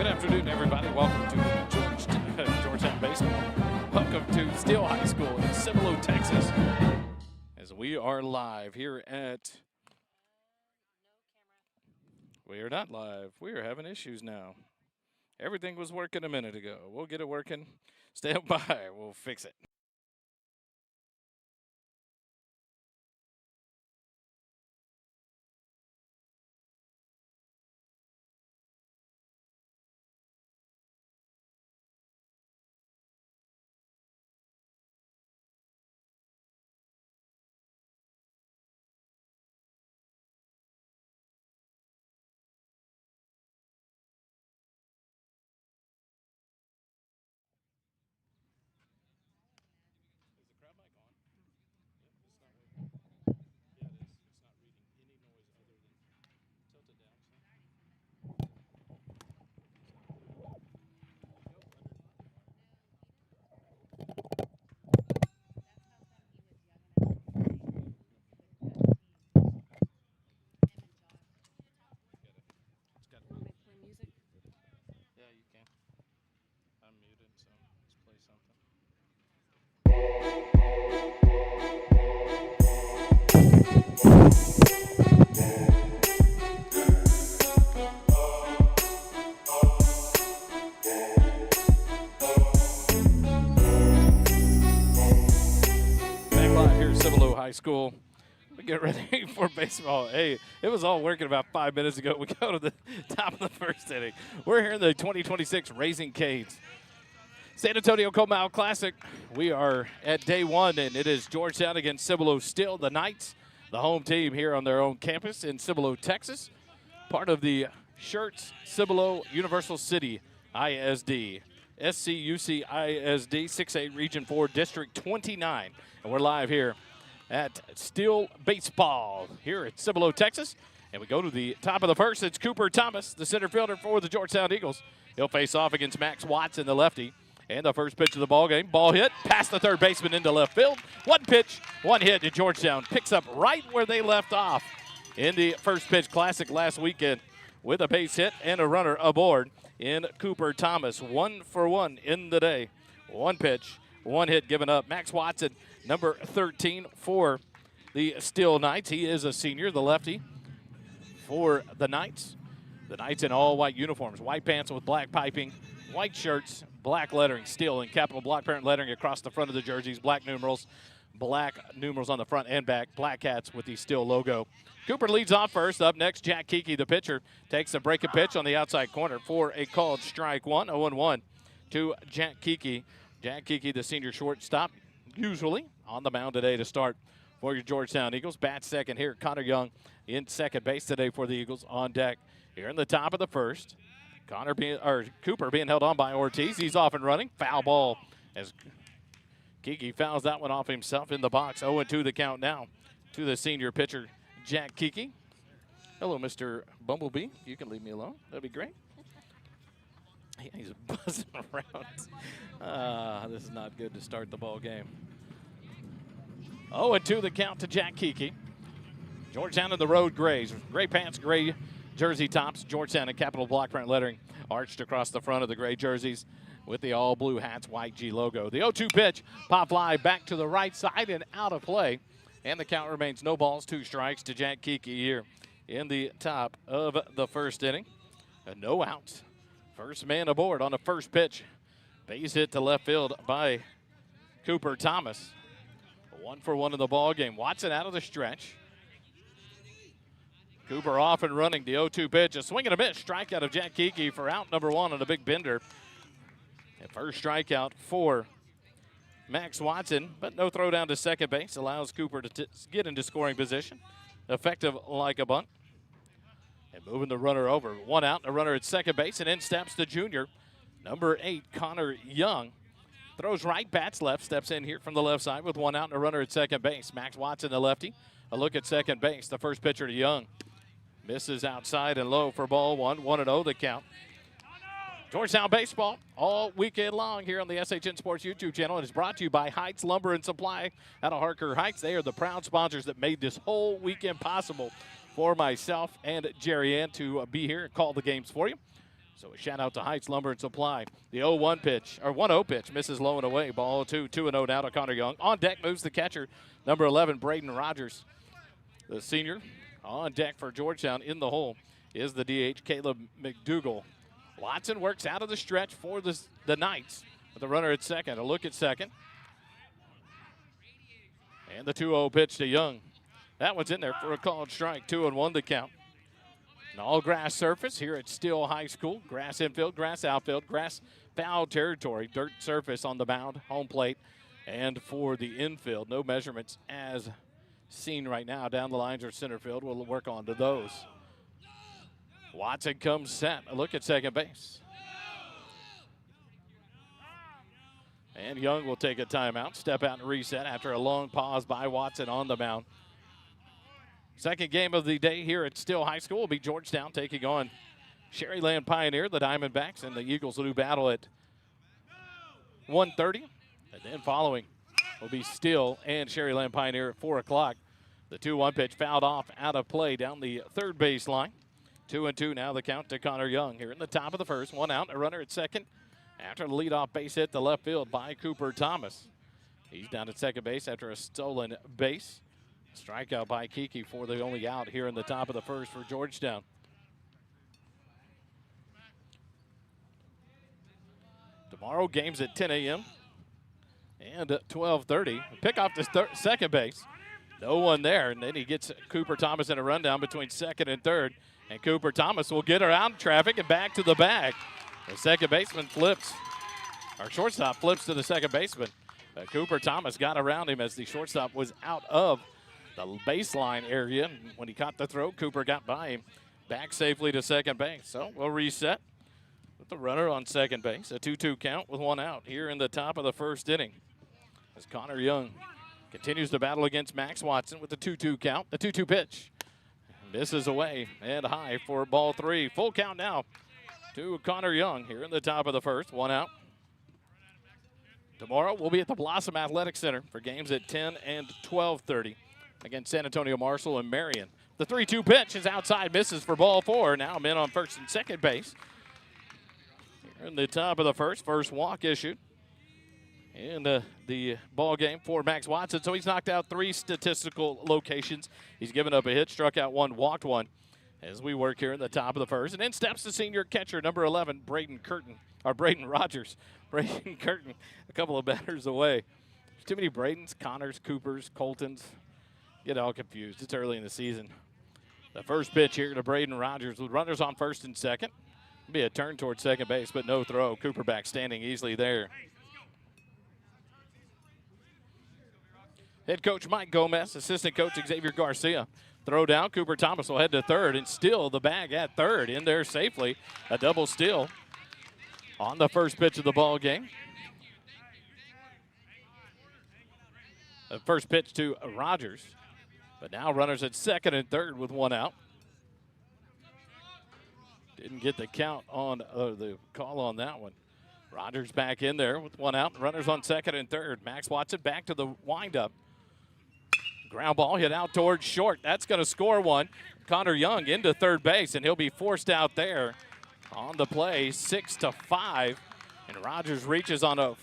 Good afternoon, everybody. Welcome to Georgetown Baseball. Welcome to Steele High School in Cibolo, Texas, as we are live here at... We are not live. We are having issues now. Everything was working a minute ago. We'll get it working. Stand by. We'll fix it. Yeah, you can. I'm muted, so let's play something. Back live here at Cibolo High School. We get ready for baseball. Hey, it was all working about 5 minutes ago. We go to the top of the first inning. We're here in the 2026 Raising Canes San Antonio Comal Classic. We are at day one, and it is Georgetown against Cibolo Steele. The Knights, the home team here on their own campus in Cibolo, Texas. Part of the Shirts Cibolo Universal City ISD. SCUC ISD 6A Region 4 District 29. And we're live here at Steele Baseball here at Cibolo, Texas. And we go to the top of the first. It's Cooper Thomas, the center fielder for the Georgetown Eagles. He'll face off against Max Watson, the lefty. And the first pitch of the ball game, ball hit past the third baseman into left field. One pitch, one hit to Georgetown. Picks up right where they left off in the first pitch classic last weekend with a base hit and a runner aboard in Cooper Thomas. 1 for 1 in the day. One pitch, one hit given up. Max Watson, number 13 for the Steele Knights. He is a senior, the lefty for the Knights. The Knights in all white uniforms, white pants with black piping, white shirts, black lettering, Steele in capital block parent lettering across the front of the jerseys, black numerals on the front and back, black hats with the Steele logo. Cooper leads off first. Up next, Jack Kiki, the pitcher, takes a breaking pitch on the outside corner for a called strike one. 0-1 to Jack Kiki. Jack Kiki, the senior shortstop, usually on the mound today to start for your Georgetown Eagles. Bat second here. Connor Young in second base today for the Eagles on deck. Here in the top of the first, Cooper being held on by Ortiz. He's off and running. Foul ball as Kiki fouls that one off himself in the box. 0-2 the count now to the senior pitcher, Jack Kiki. Hello, Mr. Bumblebee. You can leave me alone. That'd be great. Yeah, he's buzzing around. This is not good to start the ball game. 0-2 the count to Jack Kiki. Georgetown in the road grays. Gray pants, gray jersey tops. Georgetown in capital block print lettering arched across the front of the gray jerseys with the all blue hats, white G logo. The 0-2 pitch, pop fly back to the right side and out of play. And the count remains no balls, 2 strikes to Jack Kiki here in the top of the first inning. And no outs. First man aboard on the first pitch. Base hit to left field by Cooper Thomas. 1 for 1 in the ball game. Watson out of the stretch. Cooper off and running. The 0-2 pitch, a swing and a miss. Strikeout of Jack Kiki for out number 1 on a big bender. And first strikeout for Max Watson, but no throw down to second base. Allows Cooper to get into scoring position. Effective like a bunt. And moving the runner over. 1 out, a runner at second base, and in steps the junior, number 8, Connor Young. Throws right, bats left, steps in here from the left side with 1 out and a runner at second base. Max Watson, the lefty. A look at second base. The first pitcher to Young. Misses outside and low for ball 1. 1-0 the count. Georgetown baseball all weekend long here on the SHN Sports YouTube channel. And it's brought to you by Heights Lumber and Supply out of Harker Heights. They are the proud sponsors that made this whole weekend possible for myself and Jerry Ann to be here and call the games for you. So a shout out to Heights Lumber and Supply. The 0-1 pitch, or 1-0 pitch, misses low and away. Ball 2-0 now to Connor Young. On deck moves the catcher, number 11, Braden Rogers. The senior on deck for Georgetown in the hole is the DH, Caleb McDougal. Watson works out of the stretch for the Knights with the runner at second. A look at second. And the 2-0 pitch to Young. That one's in there for a called strike. 2-1 the count. An all-grass surface here at Steele High School. Grass infield, grass outfield, grass foul territory. Dirt surface on the mound, home plate, and for the infield. No measurements as seen right now. Down the lines or center field. We'll work on to those. Watson comes set. A look at second base. And Young will take a timeout, step out and reset after a long pause by Watson on the mound. Second game of the day here at Steele High School will be Georgetown taking on Sherryland Pioneer, the Diamondbacks, and the Eagles will do battle at 1:30. And then following will be Steele and Sherryland Pioneer at 4 o'clock. The 2-1 pitch fouled off out of play down the third base line. 2-2 now the count to Connor Young here in the top of the first. One out, a runner at second after the leadoff base hit to left field by Cooper Thomas. He's down at second base after a stolen base. Strikeout by Kiki for the only out here in the top of the first for Georgetown. Tomorrow, games at 10 a.m. and at 12:30. Pick off the second base. No one there, and then he gets Cooper Thomas in a rundown between second and third. And Cooper Thomas will get around traffic and back to the bag. The second baseman flips, or shortstop flips to the second baseman. Cooper Thomas got around him as the shortstop was out of the baseline area. When he caught the throw, Cooper got by him, back safely to second base. So we'll reset with the runner on second base. A 2-2 count with one out here in the top of the first inning. As Connor Young continues to battle against Max Watson with the 2-2 count. The 2-2 pitch misses away and high for ball three. Full count now to Connor Young here in the top of the first. One out. Tomorrow we'll be at the Blossom Athletic Center for games at 10 and 12:30 against San Antonio Marshall and Marion. The 3-2 pitch is outside, misses for ball four. Now men on first and second base. Here in the top of the first walk issued in the ball game for Max Watson. So he's knocked out 3 statistical locations. He's given up a hit, struck out 1, walked 1 as we work here in the top of the first. And in steps the senior catcher, number 11, Braden Rogers. Braden Curtin, a couple of batters away. There's too many Bradens, Connors, Coopers, Coltons. Get all confused. It's early in the season. The first pitch here to Braden Rogers with runners on first and second. Be a turn towards second base, but no throw. Cooper back standing easily there. Head coach Mike Gomez, assistant coach Xavier Garcia. Throw down, Cooper Thomas will head to third and steal the bag at third. In there safely, a double steal on the first pitch of the ball game. The first pitch to Rogers, but now runners at second and third with one out. Didn't get the count on the call on that one. Rogers back in there with one out. Runners on second and third. Max Watson back to the windup. Ground ball hit out towards short. That's going to score one. Connor Young into third base, and he'll be forced out there on the play, 6-5. And Rogers reaches on a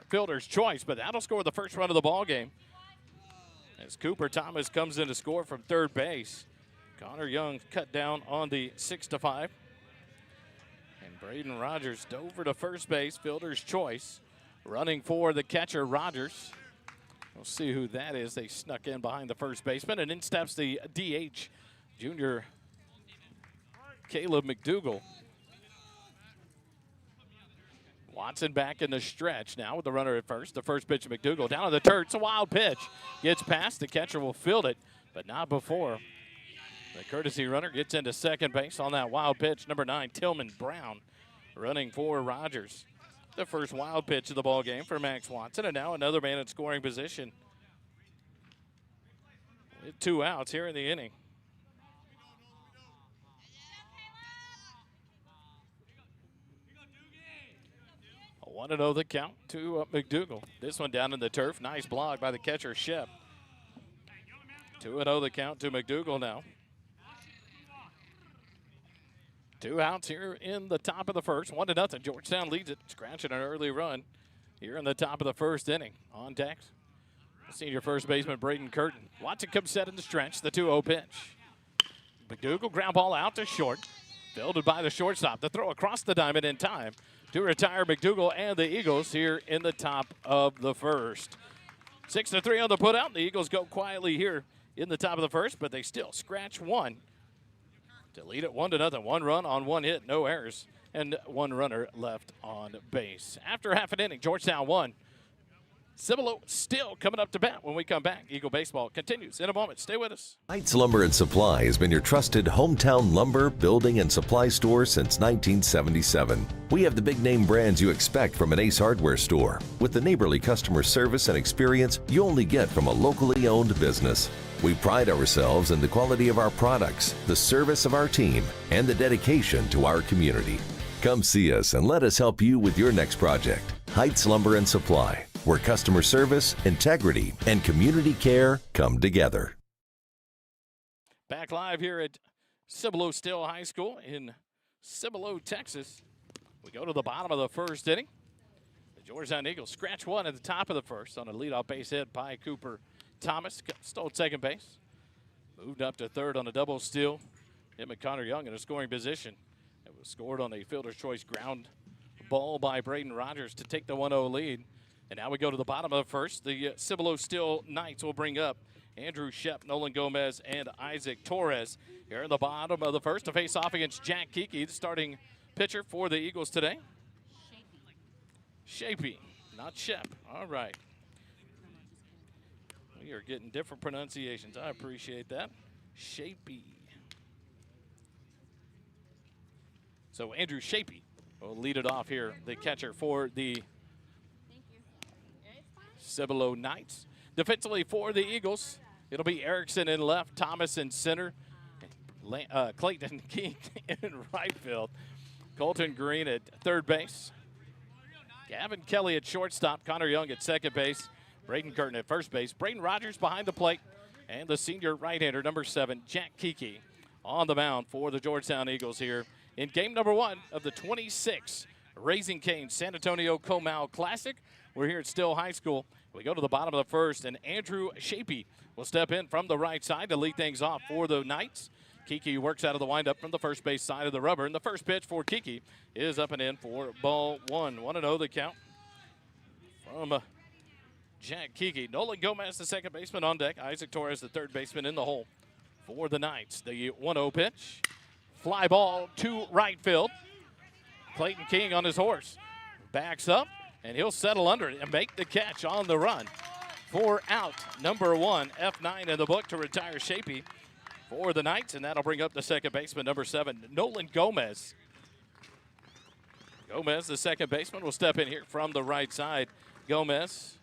fielder's choice, but that'll score the first run of the ball game. As Cooper Thomas comes in to score from third base. Connor Young cut down on the 6-5. And Braden Rogers dove to first base, fielder's choice. Running for the catcher, Rogers. We'll see who that is. They snuck in behind the first baseman, and in steps the DH, junior Caleb McDougal. Watson back in the stretch now with the runner at first. The first pitch of McDougal down to the turf. It's a wild pitch. Gets past. The catcher will field it, but not before the courtesy runner gets into second base on that wild pitch. Number 9, Tillman Brown, running for Rogers. The first wild pitch of the ball game for Max Watson, and now another man in scoring position with 2 outs here in the inning. A 1-0 the count to McDougal. This one down in the turf. Nice block by the catcher, Shep. 2-0 the count to McDougal now. 2 outs here in the top of the first. 1-0. Georgetown leads it, scratching an early run here in the top of the first inning. On deck, senior first baseman Braden Curtin. Watson comes set in the stretch, the 2-0 pitch. McDougal ground ball out to short, fielded by the shortstop. The throw across the diamond in time to retire McDougal and the Eagles here in the top of the first. 6-3 on the putout. The Eagles go quietly here in the top of the first, but they still scratch one to lead it 1-0. 1 run on 1 hit, no errors, and 1 runner left on base. After half an inning, Georgetown 1. Cibolo still coming up to bat when we come back. Eagle Baseball continues in a moment. Stay with us. Heights Lumber and Supply has been your trusted hometown lumber, building, and supply store since 1977. We have the big name brands you expect from an Ace Hardware store, with the neighborly customer service and experience you only get from a locally owned business. We pride ourselves in the quality of our products, the service of our team, and the dedication to our community. Come see us and let us help you with your next project. Heights Lumber and Supply, where customer service, integrity, and community care come together. Back live here at Cibolo Steele High School in Cibolo, Texas. We go to the bottom of the first inning. The Georgetown Eagles scratch one at the top of the first on a leadoff base hit by Cooper Thomas. Stole second base. Moved up to third on a double steal. Hit Connor Young in a scoring position. It was scored on a fielder's choice ground ball by Braden Rogers to take the 1-0 lead. And now we go to the bottom of the first. The Cibolo Steele Knights will bring up Andrew Shep, Nolan Gomez, and Isaac Torres here in the bottom of the first to face off against Jack Kiki, the starting pitcher for the Eagles today. Shapey, not Shep. All right. We are getting different pronunciations. I appreciate that. Shapey. So Andrew Shapey will lead it off here, the catcher for the Cibolo Knights. Defensively for the Eagles, it'll be Erickson in left, Thomas in center, Clayton King in right field, Colton Green at third base, Gavin Kelly at shortstop, Connor Young at second base, Braden Curtin at first base, Braden Rogers behind the plate, and the senior right-hander, number 7, Jack Kiki, on the mound for the Georgetown Eagles here in game number 1 of the 26 Raising Cane's San Antonio Comal Classic. We're here at Steele High School. We go to the bottom of the first, and Andrew Shapey will step in from the right side to lead things off for the Knights. Kiki works out of the windup from the first base side of the rubber, and the first pitch for Kiki is up and in for ball 1. 1-0 the count from Jack Kiki. Nolan Gomez, the second baseman, on deck. Isaac Torres, the third baseman, in the hole for the Knights. The 1-0 pitch. Fly ball to right field. Clayton King on his horse. Backs up, and he'll settle under it and make the catch on the run. 4 out, number 1, F9 in the book to retire Shapey for the Knights, and that'll bring up the second baseman, number 7, Nolan Gomez. Gomez, the second baseman, will step in here from the right side. Gomez,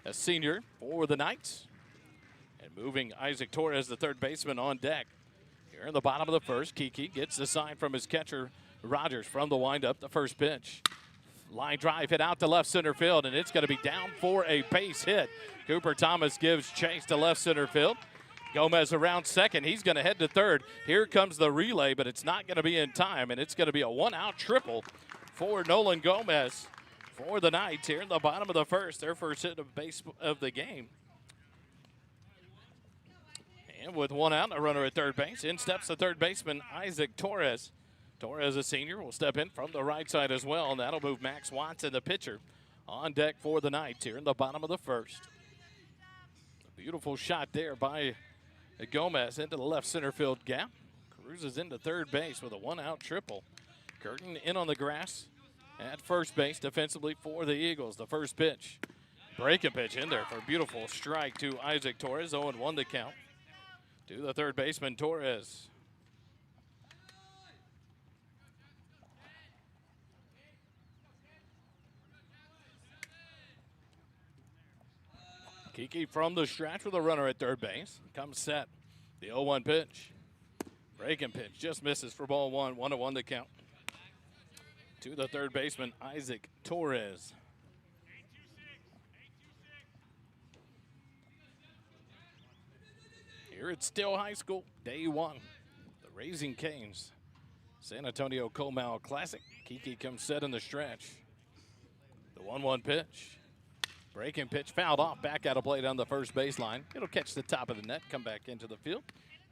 a senior for the Knights. And moving Isaac Torres, the third baseman, on deck. Here in the bottom of the first, Kiki gets the sign from his catcher, Rogers, from the windup. The first pitch. Line drive hit out to left center field, and it's going to be down for a base hit. Cooper Thomas gives chase to left center field. Gomez around second. He's going to head to third. Here comes the relay, but it's not going to be in time, and it's going to be a 1-out triple for Nolan Gomez for the Knights here in the bottom of the first. Their first hit of base of the game. And with 1 out, a runner at third base, in steps the third baseman, Isaac Torres. Torres, a senior, will step in from the right side as well, and that'll move Max Watson, the pitcher, on deck for the Knights here in the bottom of the first. A beautiful shot there by Gomez into the left center field gap. Cruises into third base with a 1-out triple. Curtin in on the grass at first base defensively for the Eagles. The first pitch. Breaking pitch in there for a beautiful strike to Isaac Torres. 0-1 the count to the third baseman, Torres. Kiki from the stretch with a runner at third base. Comes set. The 0-1 pitch. Breaking pitch just misses for ball 1. 1-1 the count to the third baseman, Isaac Torres. Here at Steele High School, day 1. The Raising Cane's San Antonio Comal Classic. Kiki comes set in the stretch. The 1-1 pitch. Breaking pitch fouled off, back out of play down the first baseline. It'll catch the top of the net, come back into the field,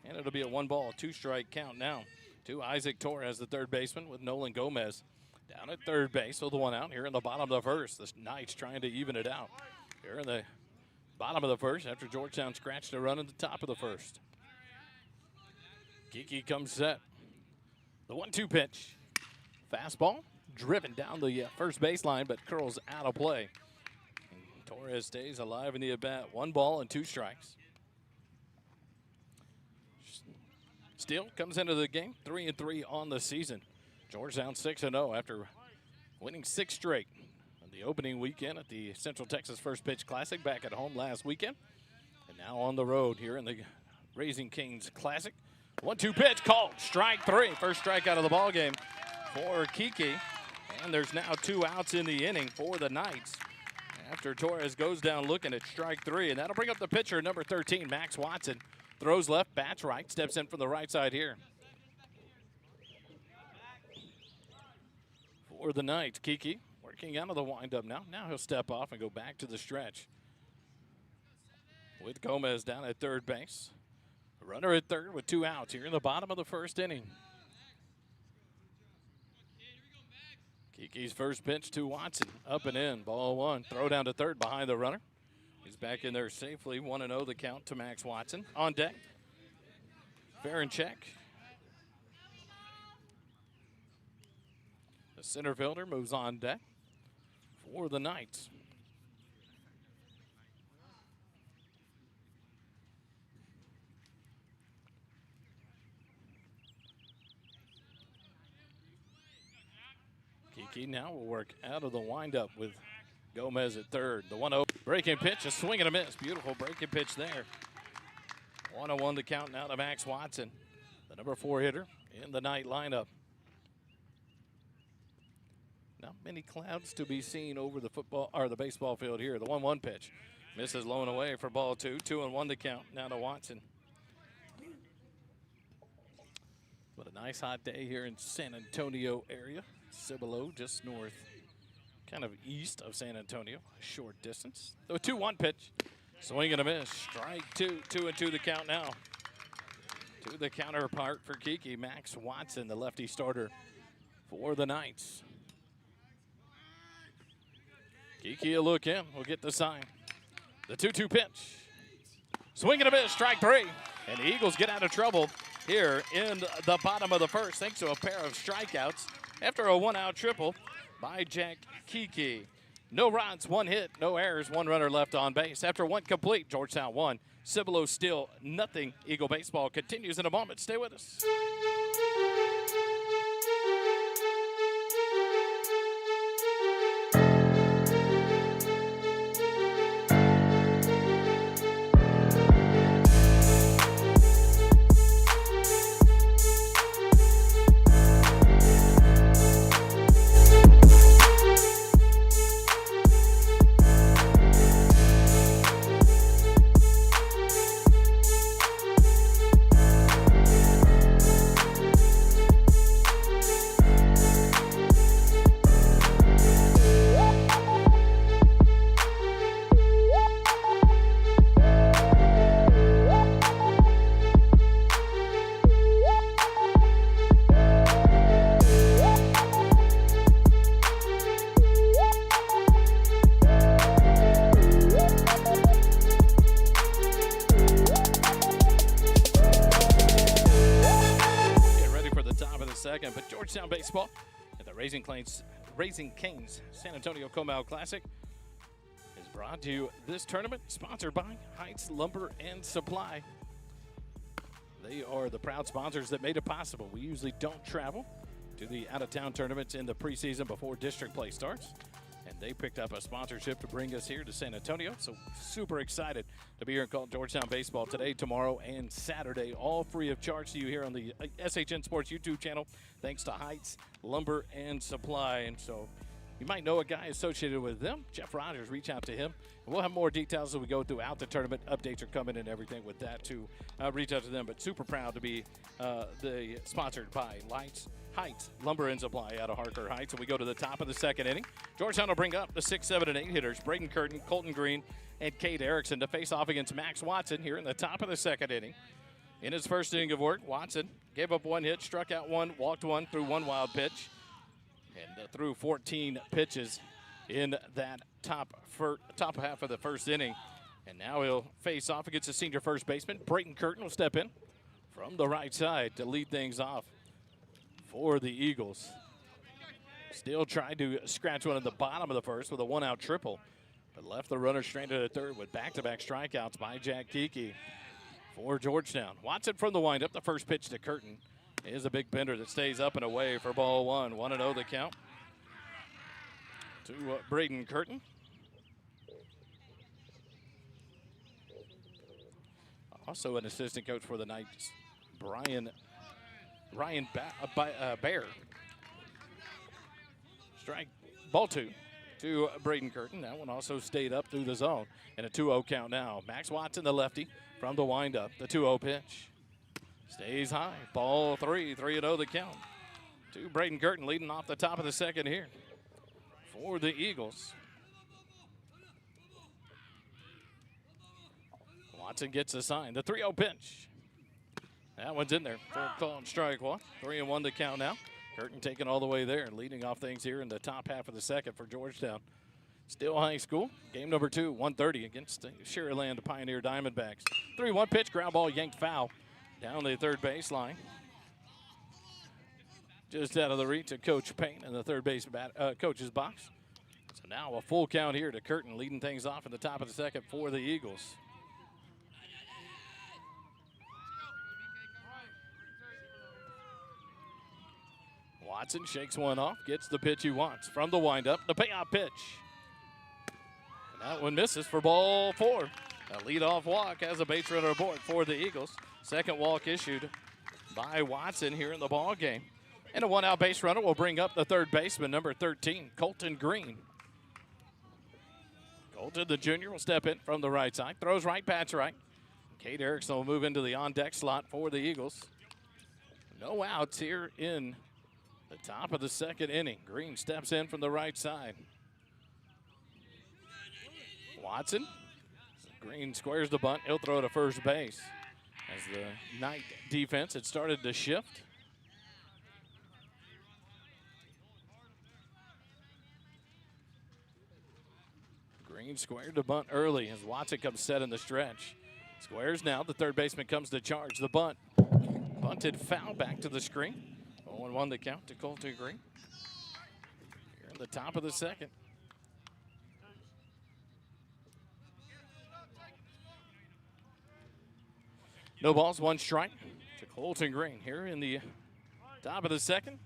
and it'll be a 1-ball, 2-strike count now to Isaac Torres, the third baseman, with Nolan Gomez down at third base. So the one out here in the bottom of the first. The Knights trying to even it out here in the bottom of the first after Georgetown scratched a run at the top of the first. Kiki comes set. The 1-2 pitch. Fastball driven down the first baseline, but curls out of play. Torres stays alive in the at-bat. 1 ball and 2 strikes. Steele comes into the game 3-3 on the season. Georgetown 6-0 after winning 6 straight on the opening weekend at the Central Texas First Pitch Classic back at home last weekend. And now on the road here in the Raising Cane's Classic. 1-2 pitch called. Strike 3. First strike out of the ball game for Kiki. And there's now 2 outs in the inning for the Knights after Torres goes down looking at strike 3. And that'll bring up the pitcher, number 13, Max Watson. Throws left, bats right, steps in from the right side here. For the Knights, Kiki working out of the windup now. Now he'll step off and go back to the stretch. With Gomez down at third base. Runner at third with 2 outs here in the bottom of the first inning. Kiki's first pitch to Watson, up and in, ball 1. Throw down to third behind the runner. He's back in there safely, 1-0 the count to Max Watson. On deck, fair and check. The center fielder moves on deck for the Knights. Kiki now will work out of the windup with Gomez at third. The 1-0 breaking pitch, a swing and a miss. Beautiful breaking pitch there. 1-1 the count now to Max Watson, the number 4 hitter in the Knight lineup. Not many clouds to be seen over the football or the baseball field here. The 1-1 pitch misses low and away for ball 2. 2-1 the count now to Watson. But a nice hot day here in San Antonio area. Cibolo just north, kind of east of San Antonio, a short distance. The 2-1 pitch, swing and a miss. Strike 2, 2-2 the count now. To the counterpart for Kiki, Max Watson, the lefty starter for the Knights. Kiki will look in, we'll get the sign. The 2-2 pitch, swing and a miss, strike 3. And the Eagles get out of trouble here in the bottom of the first thanks to a pair of strikeouts after a 1-out triple by Jack Kiki. No runs, 1 hit, no errors, 1 runner left on base. After 1 complete, Georgetown 1, Cibolo still nothing. Eagle baseball continues in a moment. Stay with us. Second, but Georgetown baseball at the Raising Cane's San Antonio Comal Classic is brought to you this tournament, sponsored by Heights Lumber and Supply. They are the proud sponsors that made it possible. We usually don't travel to the out-of-town tournaments in the preseason before district play starts, and they picked up a sponsorship to bring us here to San Antonio. So super excited to be here and call Georgetown baseball today, tomorrow, and Saturday, all free of charge to you here on the SHN Sports YouTube channel, thanks to Heights Lumber and Supply. And so you might know a guy associated with them. Jeff Rogers, reach out to him. And we'll have more details as we go throughout the tournament. Updates are coming and everything with that too. Reach out to them, but super proud to be sponsored by Heights Lumber and Supply out of Harker Heights. And we go to the top of the second inning. Georgetown will bring up the 6, 7, and 8 hitters. Braden Curtin, Colton Green, and Cade Erickson to face off against Max Watson here in the top of the second inning. In his first inning of work, Watson gave up 1 hit, struck out 1, walked 1, threw 1 wild pitch, and threw 14 pitches in that top half of the first inning. And now he'll face off against the senior first baseman. Braden Curtin will step in from the right side to lead things off for the Eagles. Steele tried to scratch one at the bottom of the first with a 1-out triple, but left the runner straight to the third with back-to-back strikeouts by Jack Kiki for Georgetown. Watson from the windup. The first pitch to Curtin is a big bender that stays up and away for ball 1. 1-0 the count to Braden Curtin. Also an assistant coach for the Knights, Ryan Bear. Strike, ball 2 to Braden Curtin. That one also stayed up through the zone. And a 2-0 count now. Max Watson, the lefty, from the windup. The 2-0 pitch. Stays high. Ball 3, 3-0 the count. To Braden Curtin leading off the top of the second here for the Eagles. Watson gets a sign. The 3-0 pitch. That one's in there. Full call and strike 1. 3-1 the count now. Curtin taking all the way there and leading off things here in the top half of the second for Georgetown. Steele High School, game number 2, 1:30 against the Sharyland Pioneer Diamondbacks. 3-1 pitch, ground ball yanked foul down the third baseline. Just out of the reach of Coach Payne in the third base coach's box. So now a full count here to Curtin, leading things off in the top of the second for the Eagles. Watson shakes one off, gets the pitch he wants. From the windup, the payoff pitch. And that one misses for ball 4. A leadoff walk has a base runner aboard for the Eagles. Second walk issued by Watson here in the ball game. And a 1-out base runner will bring up the third baseman, number 13, Colton Green. Colton, the junior, will step in from the right side. Throws right, patch right. Cade Erickson will move into the on-deck slot for the Eagles. No outs here in the top of the second inning. Green steps in from the right side. Watson. Green squares the bunt. He'll throw to first base as the Knight defense had started to shift. Green squared the bunt early as Watson comes set in the stretch. Squares now. The third baseman comes to charge. The bunt. Bunted foul back to the screen. 0-1 the count to Colton Green. Here in the top of the second. No balls, 1 strike to Colton Green here in the top of the second.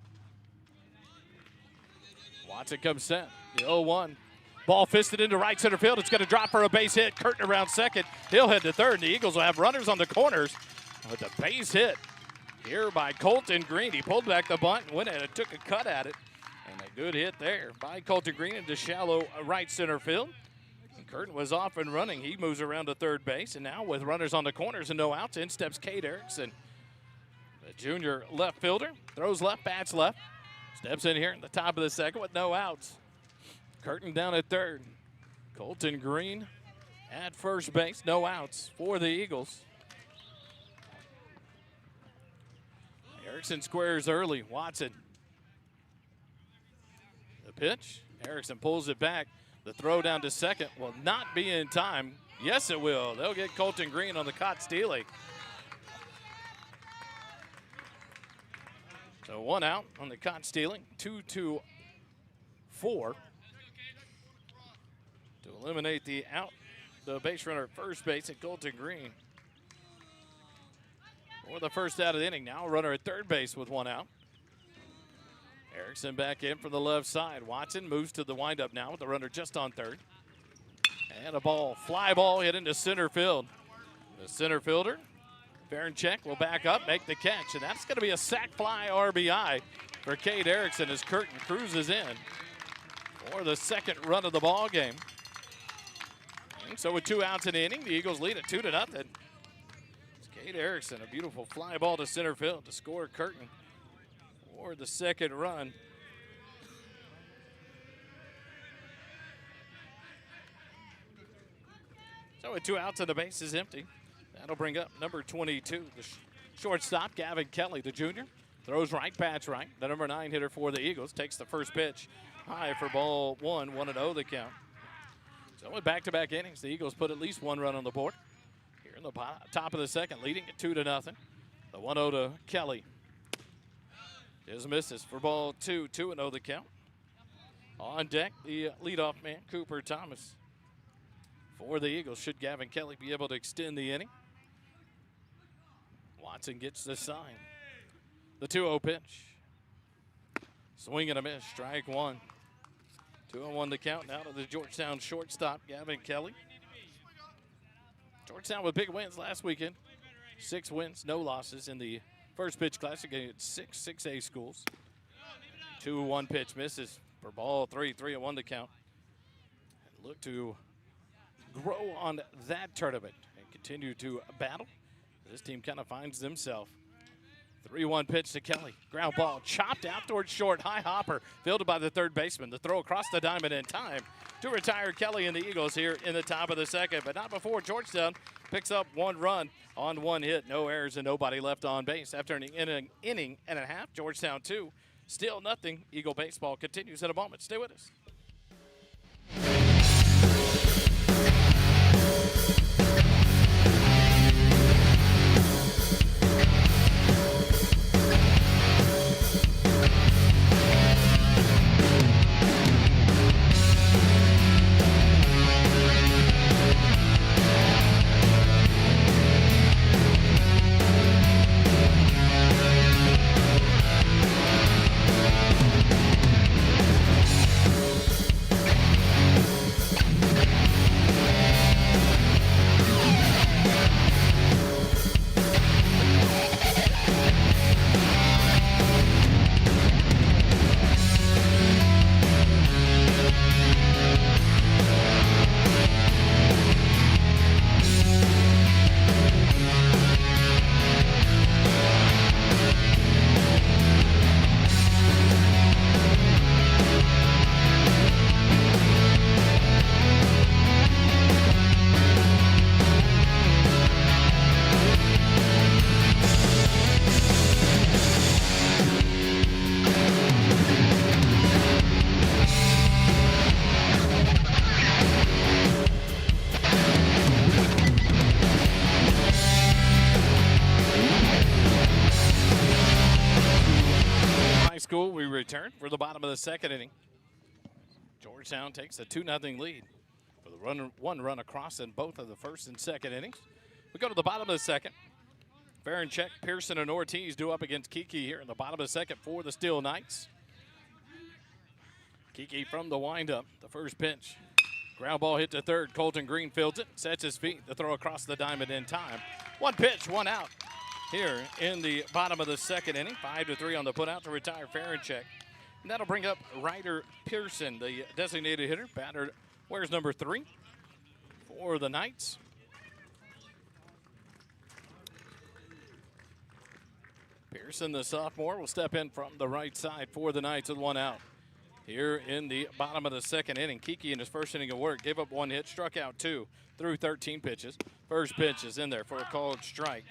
Watson comes set. The 0-1. Ball fisted into right center field. It's going to drop for a base hit. Curtin around second. He'll head to third. The Eagles will have runners on the corners with a base hit here by Colton Green. He pulled back the bunt and went at it, took a cut at it. And a good hit there by Colton Green into shallow right center field. And Curtin was off and running. He moves around to third base. And now with runners on the corners and no outs, in steps Cade Erickson. The junior left fielder. Throws left, bats left. Steps in here in the top of the second with no outs. Curtin down at third. Colton Green at first base. No outs for the Eagles. Erickson squares early. Watson. The pitch. Erickson pulls it back. The throw down to second will not be in time. Yes, it will. They'll get Colton Green on the caught Steele. So 1 out on the caught Steele. 2-2-4 to eliminate the base runner at first base at Colton Green. For the first out of the inning. Now a runner at third base with 1 out. Erickson back in from the left side. Watson moves to the windup now with the runner just on third. And a fly ball hit into center field. The center fielder, Farinchek, will back up, make the catch. And that's going to be a sac fly RBI for Cade Erickson as Curtin cruises in for the second run of the ball game. And so with 2 outs in the inning, the Eagles lead it 2-0. It's Kate Erickson, a beautiful fly ball to center field to score Curtin for the second run. So with 2 outs and the base is empty, that'll bring up number 22, the shortstop, Gavin Kelly, the junior. Throws right, bats right. The number 9 hitter for the Eagles takes the first pitch high for ball 1, 1-0 the count. So with back-to-back innings, the Eagles put at least 1 run on the board. Here in the top of the second, leading it 2-0. The 1-0 to Kelly. Just misses for ball 2, 2-0 the count. On deck, the leadoff man, Cooper Thomas. For the Eagles, should Gavin Kelly be able to extend the inning? Watson gets the sign. The 2-0 pitch. Swing and a miss, strike 1. 2-1 the count now to the Georgetown shortstop, Gavin Kelly. Georgetown with big wins last weekend. 6 wins, no losses in the first pitch classic against 6 6A schools. 2-1 pitch misses for ball 3, 3-1 the count. And look to grow on that tournament and continue to battle. This team kind of finds themselves. 3-1 pitch to Kelly. Ground ball chopped out towards short. High hopper fielded by the third baseman. The throw across the diamond in time to retire Kelly and the Eagles here in the top of the second. But not before Georgetown picks up 1 run on 1 hit. No errors and nobody left on base. After an inning and a half, Georgetown 2, still nothing. Eagle baseball continues in a moment. Stay with us. We return for the bottom of the second inning. Georgetown takes a 2-0 lead with a 1 run across in both of the first and second innings. We go to the bottom of the second. Farinchek, Pearson, and Ortiz due up against Kiki here in the bottom of the second for the Steele Knights. Kiki from the windup, the first pitch. Ground ball hit to third. Colton Green fields it, sets his feet. The throw across the diamond in time. 1 pitch, 1 out. Here in the bottom of the second inning, 5-3 on the putout to retire Farinchek. And that'll bring up Ryder Pearson, the designated hitter. Batter wears number 3 for the Knights. Pearson, the sophomore, will step in from the right side for the Knights with 1 out. Here in the bottom of the second inning, Kiki in his first inning of work gave up 1 hit, struck out 2 through 13 pitches. First pitch is in there for a called strike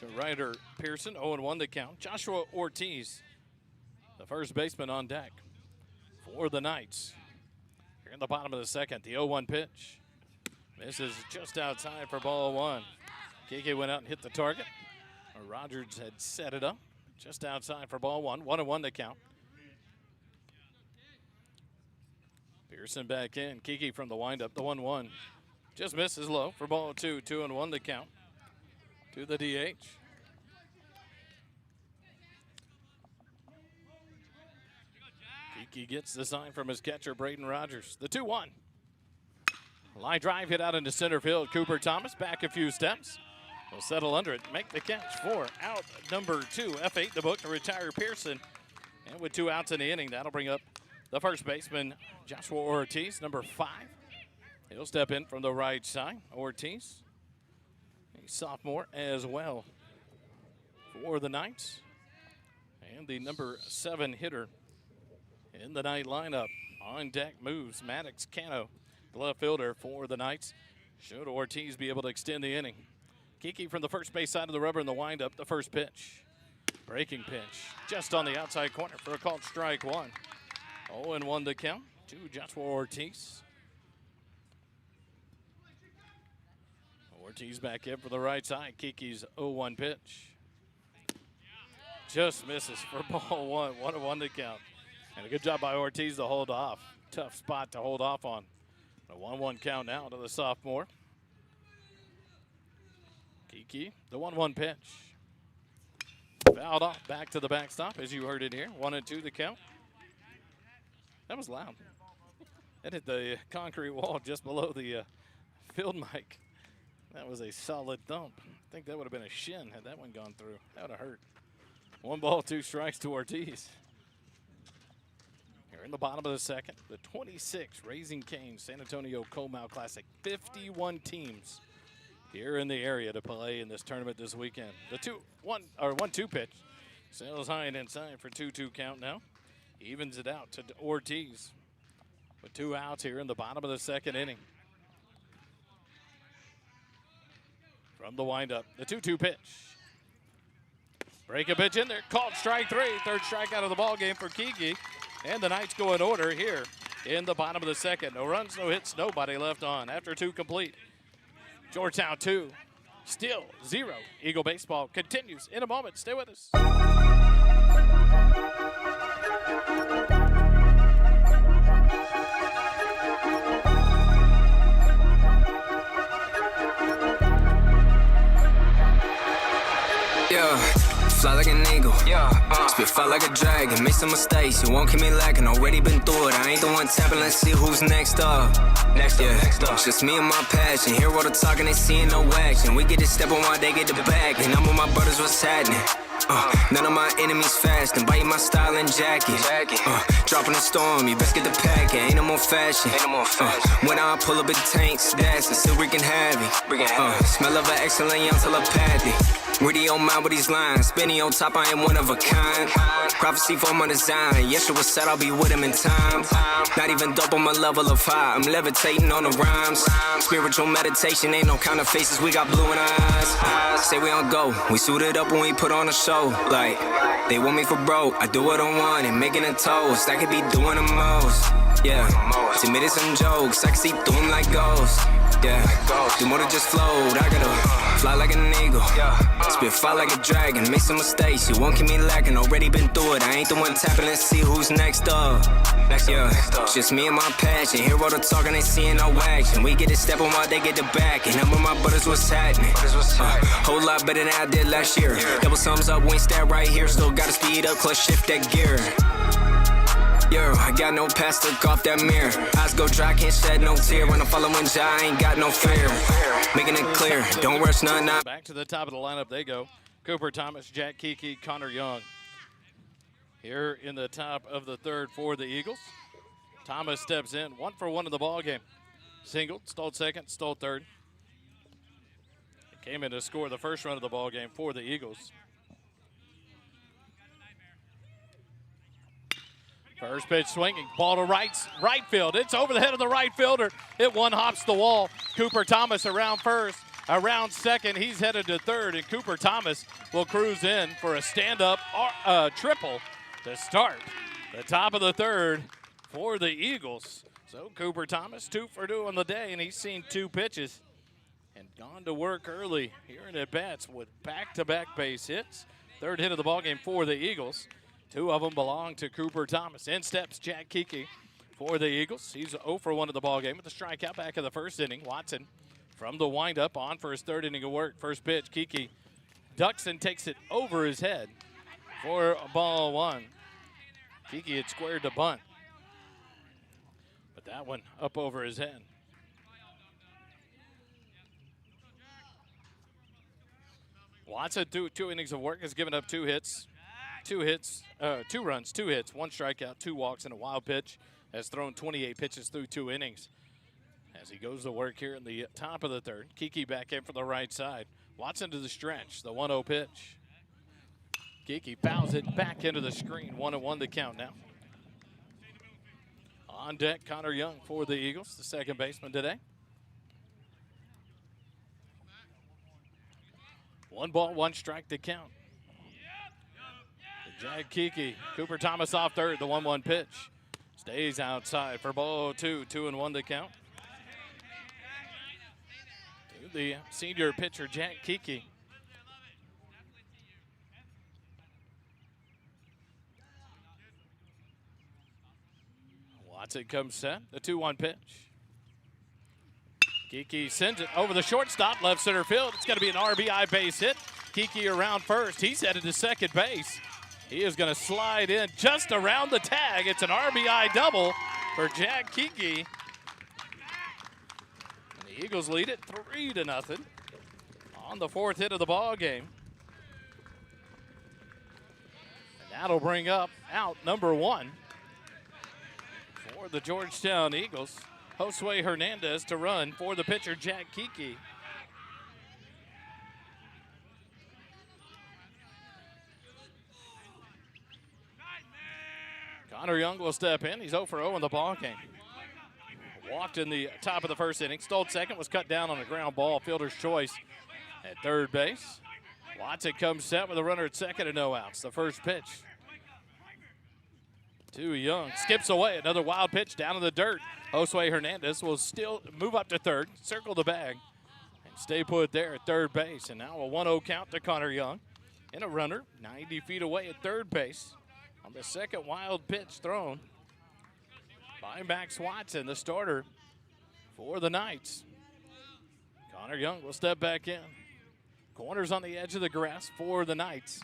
to Ryder Pearson, 0-1 the count. Joshua Ortiz, the first baseman on deck for the Knights. Here in the bottom of the second, the 0-1 pitch. Misses just outside for ball 1. Kiki went out and hit the target. Rogers had set it up just outside for ball 1. 1-1 the count. Pearson back in. Kiki from the windup, the 1-1. Just misses low for ball 2. 2-1 the count to the DH. Kiki gets the sign from his catcher, Braden Rogers. The 2-1. Line drive hit out into center field. Cooper Thomas back a few steps. Will settle under it, make the catch for out number 2. F8 the book to retire Pearson. And with 2 outs in the inning, that'll bring up The first baseman, Joshua Ortiz, number 5. He'll step in from the right side. Ortiz, a sophomore as well for the Knights. And the number 7 hitter in the night lineup. On deck moves Maddox Cano, glove fielder for the Knights. Should Ortiz be able to extend the inning? Kiki from the first base side of the rubber in the windup. The first pitch. Breaking pitch just on the outside corner for a called strike 1. 0-1 to count to Joshua Ortiz. Ortiz back in for the right side. Kiki's 0-1 pitch. Just misses for ball 1. 1-1 to count. And a good job by Ortiz to hold off. Tough spot to hold off on. A 1-1 count now to the sophomore. Kiki, the 1-1 pitch. Fouled off, back to the backstop, as you heard it here. 1-2 the count. That was loud. That hit the concrete wall just below the field mic. That was a solid thump. I think that would have been a shin had that one gone through. That would have hurt. 1 ball, 2 strikes to Ortiz. Here in the bottom of the second, the 26 Raising Cane's San Antonio Comal Classic. 51 teams here in the area to play in this tournament this weekend. The 1-2 pitch sails high and inside for 2-2 count now. Evens it out to Ortiz with 2 outs here in the bottom of the second inning. From the windup, the 2-2 pitch. Break a pitch in there, called strike 3. Third strikeout of the ball game for Kiki. And the Knights go in order here in the bottom of the second. No runs, no hits, nobody left on after 2 complete. Georgetown 2, Steele 0. Eagle baseball continues in a moment. Stay with us. Yeah, fly like an eagle. Spit fire like a dragon. Make some mistakes, you won't keep me lacking. Already been through it. I ain't the one tapping. Let's see who's next up. Next up. It's just me and my passion. Hear all the talking, they seeing no action. We get to step on while they get the back. And I'm with my brothers, what's happening? None of my enemies fast and biting my style and jacket. Dropping a storm, you best get the packet. Ain't no more fashion. When I pull up in tanks, that's still wreaking havoc. Smell of an excellent young telepathy. Ready on mine with these lines. Spinning on top, I am one of a kind. Prophecy for my design. Yeshua said I'll be with him in time. Not even dope on my level of high. I'm levitating on the rhymes. Spiritual meditation, ain't no kind of faces. We got blue in our eyes. Say we don't go. We suited up when we put on a show. Like, they want me for broke. I do what I want and making a toast. I could be doing the most. Yeah, submitted some jokes. I can see through them like ghosts. Yeah, do more than just float. I gotta fly like an eagle. Spit fire like a dragon. Make some mistakes, you won't keep me lacking. Already been through it. I ain't the one tapping. Let's see who's next up. Yeah, just me and my passion. Hear all the talking, they seeing no action. We get to step on while they get the back. And I'm with my brothers, what's happening? Whole lot better than I did last year. Double thumbs up, wing stat right here. Still gotta speed up, clutch shift that gear. Yeah, I got no pass, took off that mirror. Eyes go dry, can't shed no tear. When I'm following Jai, I ain't got no fear. Making it clear, don't rush none. Back to the top of the lineup they go. Cooper Thomas, Jack Kiki, Connor Young. Here in the top of the third for the Eagles. Thomas steps in, 1 for 1 in the ball game. Singled, stole second, stole third. Came in to score the first run of the ball game for the Eagles. First pitch swinging, ball to right field. It's over the head of the right fielder. It one-hops the wall. Cooper Thomas around first, around second. He's headed to third, and Cooper Thomas will cruise in for a stand-up triple to start the top of the third for the Eagles. So Cooper Thomas, 2 for 2 on the day, and he's seen 2 pitches and gone to work early here in at-bats with back-to-back base hits. Third hit of the ballgame for the Eagles. 2 of them belong to Cooper Thomas. In steps Jack Kiki for the Eagles. He's 0 for 1 of the ballgame with a strikeout back of the first inning. Watson from the windup on for his third inning of work. First pitch, Kiki ducks and takes it over his head for ball 1. Kiki had squared the bunt, but that one up over his head. Watson, through 2 innings of work, has given up 2 hits, 2 runs, 2 hits, 1 strikeout, 2 walks, and a wild pitch. Has thrown 28 pitches through 2 innings. As he goes to work here in the top of the third. Kiki back in for the right side. Watson to the stretch, the 1-0 pitch. Kiki fouls it back into the screen. 1-1 the count now. On deck, Connor Young for the Eagles, the second baseman today. 1 ball, 1 strike to count. Jag Kiki, Cooper Thomas off third, the 1-1 pitch. Stays outside for ball 2, 2-1 to count. To the senior pitcher, Jag Kiki. Watson comes set, the 2-1 pitch. Kiki sends it over the shortstop, left center field. It's going to be an RBI base hit. Kiki around first. He's headed to second base. He is going to slide in just around the tag. It's an RBI double for Jag Kiki. And the Eagles lead it 3-0 on the 4th hit of the ball game. And that'll bring up out number 1 for the Georgetown Eagles. Josue Hernandez to run for the pitcher, Jag Kiki. Connor Young will step in. He's 0 for 0 in the ball game. Walked in the top of the first inning. Stole second, was cut down on a ground ball. Fielder's choice at third base. Watson comes set with a runner at second and no outs. The first pitch to Young. Skips away. Another wild pitch down in the dirt. Josue Hernandez will still move up to third, circle the bag, and stay put there at third base. And now a 1-0 count to Connor Young. And a runner 90 feet away at third base on the second wild pitch thrown by Max Watson, the starter for the Knights. Connor Young will step back in. Corners on the edge of the grass for the Knights.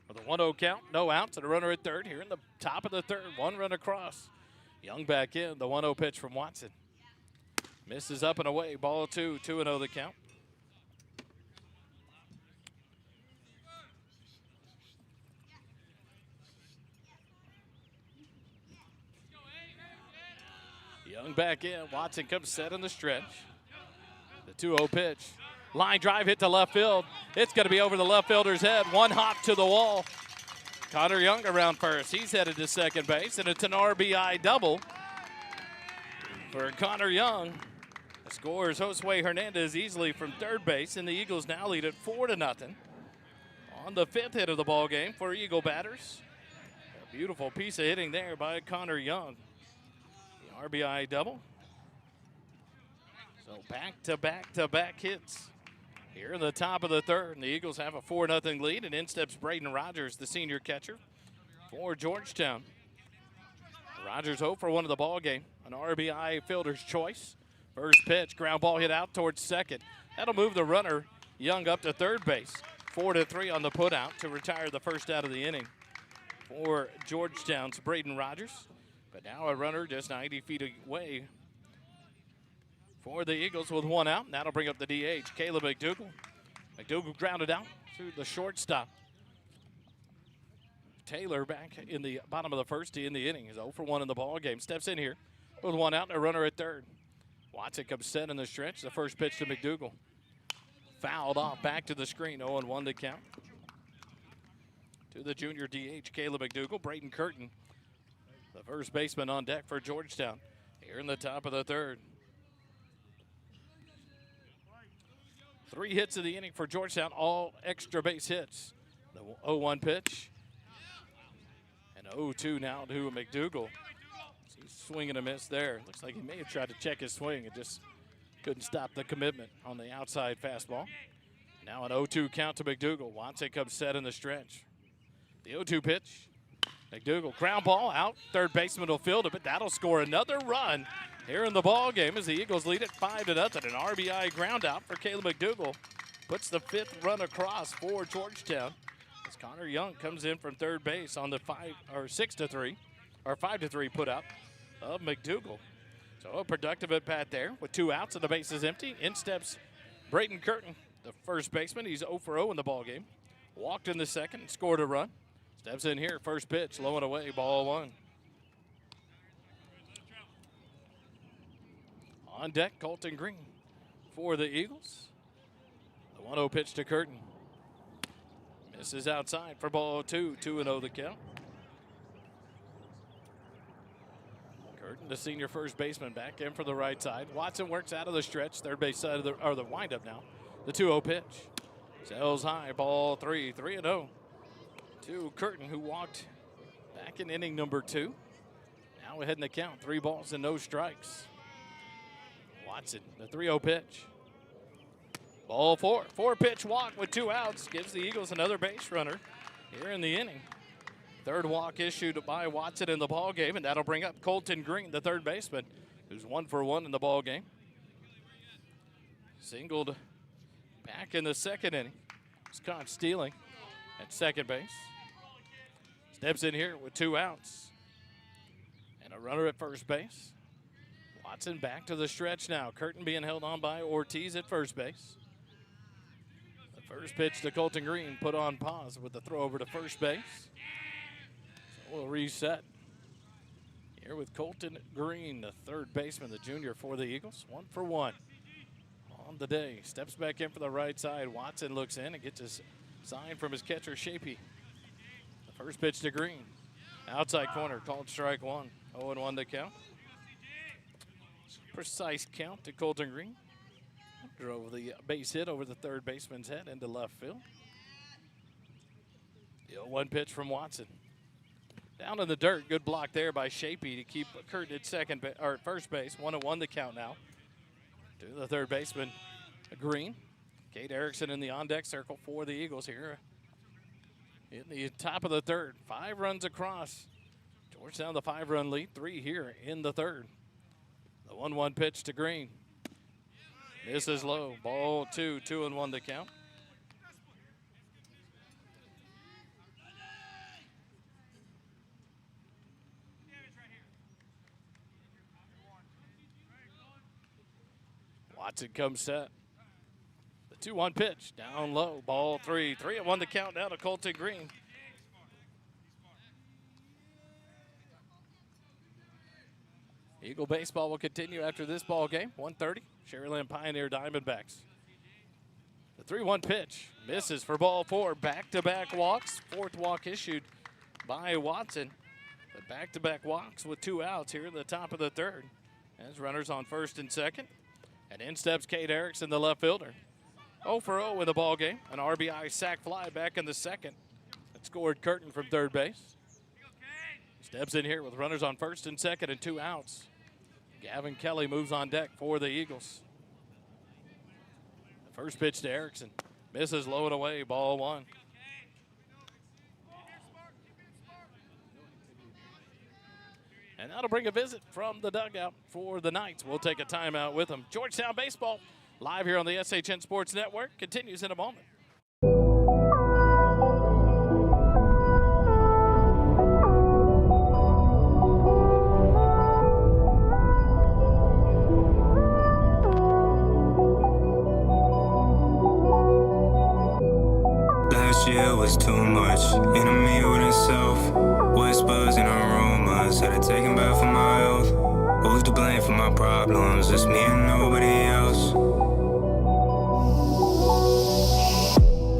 With a 1-0 count, no outs, and a runner at third here in the top of the third. 1 run across. Young back in, the 1-0 pitch from Watson. Misses up and away, ball 2, 2-0 the count. Young back in, Watson comes set in the stretch. The 2-0 pitch. Line drive hit to left field. It's going to be over the left fielder's head. 1 hop to the wall. Connor Young around first. He's headed to second base, and it's an RBI double for Connor Young. Scores Josue Hernandez easily from third base, and the Eagles now lead it 4-0 on the 5th hit of the ball game for Eagle batters. A beautiful piece of hitting there by Connor Young. The RBI double. So back-to-back hits here in the top of the third, and the Eagles have a 4-0 lead, and in steps Braden Rogers, the senior catcher for Georgetown. Rogers 0 for 1 of the ball game, an RBI fielder's choice. First pitch, ground ball hit out towards second. That'll move the runner Young up to third base. 4-3 on the putout to retire the first out of the inning for Georgetown's Braden Rogers. But now a runner just 90 feet away for the Eagles with 1 out, and that'll bring up the DH, Caleb McDougal. McDougal grounded out to the shortstop. Taylor back in the bottom of the first in the inning. Is 0 for 1 in the ball game. Steps in here with 1 out and a runner at third. Watson comes set in the stretch. The first pitch to McDougal. Fouled off back to the screen. 0-1 to count. To the junior DH, Caleb McDougal. Brayton Curtin, the first baseman on deck for Georgetown here in the top of the third. 3 hits of the inning for Georgetown, all extra base hits. The 0-1 pitch. And 0-2 now to McDougal. He's swinging a miss there. Looks like he may have tried to check his swing and just couldn't stop the commitment on the outside fastball. Now an 0-2 count to McDougal. Watson comes set in the stretch. The 0-2 pitch. McDougal, ground ball out. Third baseman will field it, but that'll score another run here in the ball game as the Eagles lead it 5-0. An RBI ground out for Caleb McDougal. Puts the 5th run across for Georgetown as Connor Young comes in from third base on the 5-3 put out of McDougal. So a productive at bat there with 2 outs and the base is empty. In steps Brayton Curtin, the first baseman. He's 0 for 0 in the ball game. Walked in the second and scored a run. Steps in here, first pitch, low and away, ball one. On deck, Colton Green for the Eagles. The 1-0 pitch to Curtin. Misses outside for ball two, 2-0 the count. Curtin, the senior first baseman, back in for the right side. Watson works out of the stretch, third base side of the windup now. The 2-0 pitch. Sails high, ball three, 3-0 to Curtin, who walked back in inning number 2. Now ahead in the count, 3 balls and no strikes. Watson, the 3-0 pitch. Ball 4, 4-pitch walk with 2 outs. Gives the Eagles another base runner here in the inning. Third walk issued by Watson in the ball game, and that'll bring up Colton Green, the third baseman, who's 1 for 1 in the ball game. Singled back in the second inning. Was caught stealing at second base. Steps in here with 2 outs and a runner at first base. Watson back to the stretch now. Curtin being held on by Ortiz at first base. The first pitch to Colton Green put on pause with the throw over to first base. So we'll reset here with Colton Green, the third baseman, the junior for the Eagles. 1 for 1 on the day. Steps back in for the right side. Watson looks in and gets his sign from his catcher, Shapey. The first pitch to Green. Outside corner, called strike 1. 0-1 the count. Precise count to Colton Green. Drove the base hit over the third baseman's head into left field. The 0-1 pitch from Watson. Down in the dirt, good block there by Shapey to keep Curtin at first base. 1-1 the count now to the third baseman, Green. Kate Erickson in the on-deck circle for the Eagles here in the top of the third. 5 runs across. Georgetown the 5-run lead, 3 here in the third. The 1-1 pitch to Green. Misses low. Ball 2, 2-1 the count. Watson comes set. The 2-1 pitch down low. Ball 3, 3-1 the count now to Colton Green. Eagle baseball will continue after this ball game. 1:30, Sharyland Pioneer Diamondbacks. The 3-1 pitch misses for ball 4. Back-to-back walks. 4th walk issued by Watson. But back-to-back walks with 2 outs here at the top of the third. As runners on first and second. And in steps Kate Erickson, the left fielder. 0 for 0 in the ball game. An RBI sac fly back in the second. That scored Curtin from third base. Steps in here with runners on first and second and 2 outs. Gavin Kelly moves on deck for the Eagles. The first pitch to Erickson. Misses low and away, ball 1. And that'll bring a visit from the dugout for the Knights. We'll take a timeout with them. Georgetown baseball live here on the SHN Sports Network continues in a moment. Year was too much, enemy within self. Whispers and rumors, had it taken back from my health. Who's to blame for my problems? It's me and nobody else.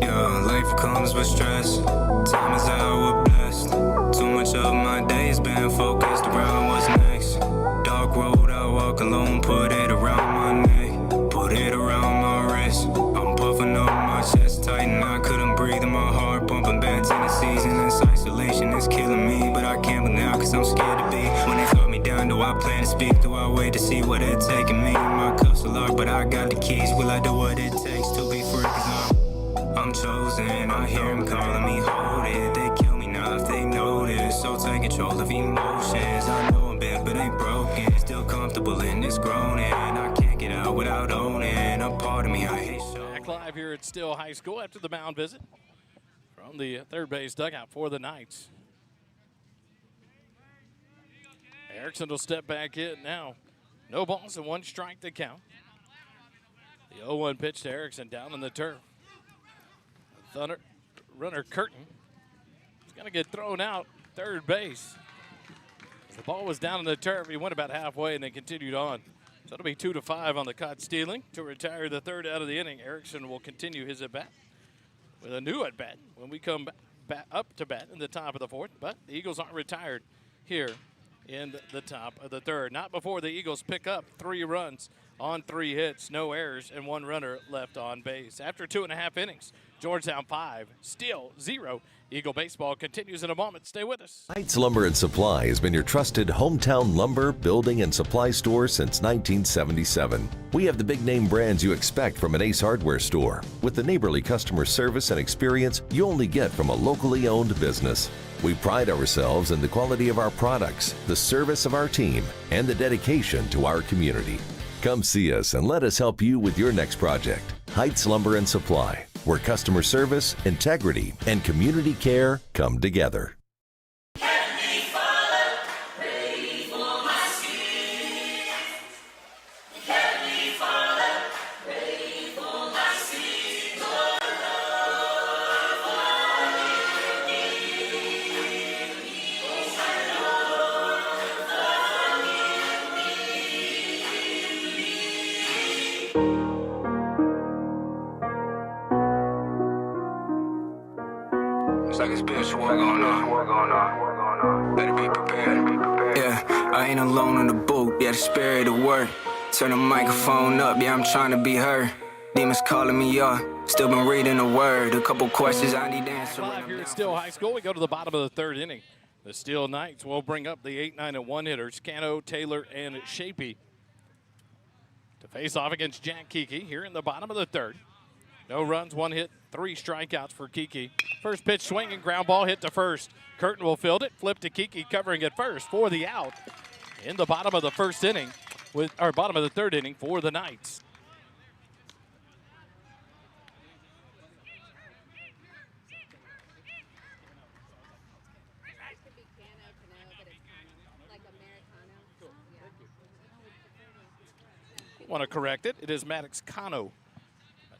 Yeah, life comes with stress. Time is out, we're blessed. Too much of my day's been focused around what's next. Dark road, I walk alone, put it around my neck, put it around my wrist. I'm puffing up my chest tight and I couldn't breathe in my heart, pumping bad tendencies and this isolation is killing me. But I can't but now cause I'm scared to be. When they throw me down, do I plan to speak? Do I wait to see where they're taking me? My cuffs are locked but I got the keys. Will I do what it takes to be free? Cause I'm chosen. I hear them calling me, hold it. They kill me now if they notice. So take control of emotions. I know I'm bad but ain't broken. Still comfortable in this groaning. I can't get out without owning a part of me I hate. Live here at Steele High School after the mound visit from the third base dugout for the Knights. Erickson will step back in now. No balls and 1 strike to count. The 0-1 pitch to Erickson down on the turf. Runner Curtin going to get thrown out third base. The ball was down in the turf. He went about halfway and then continued on. So it'll be 2-5 on the caught stealing to retire the third out of the inning. Erickson will continue his at-bat with a new at-bat when we come back up to bat in the top of the fourth. But the Eagles aren't retired here in the top of the third. Not before the Eagles pick up 3 runs on 3 hits, no errors, and 1 runner left on base. After 2.5 innings, Georgetown 5, Steele 0. Eagle baseball continues in a moment. Stay with us. Heights Lumber and Supply has been your trusted hometown lumber, building, and supply store since 1977. We have the big name brands you expect from an Ace Hardware store, with the neighborly customer service and experience you only get from a locally owned business. We pride ourselves in the quality of our products, the service of our team, and the dedication to our community. Come see us and let us help you with your next project. Heights Lumber and Supply, where customer service, integrity, and community care come together. It's like it's spiritual war going on. Better be prepared. Yeah, I ain't alone in the booth. Yeah, the spirit of work. Turn the microphone up. Yeah, I'm trying to be heard. Demons calling me up. Still been reading the word. A couple questions I need to answer. 5 here at Steele High School. We go to the bottom of the third inning. The Steele Knights will bring up the 8, 9, and 1 hitters, Cano, Taylor, and Shapey, to face off against Jack Kiki here in the bottom of the third. No runs, 1 hit, 3 strikeouts for Kiki. First pitch swinging, ground ball hit to first. Curtin will field it, flip to Kiki, covering at first for the out in the bottom of the first inning, bottom of the third inning for the Knights. Want to correct it. It is Maddox Cano.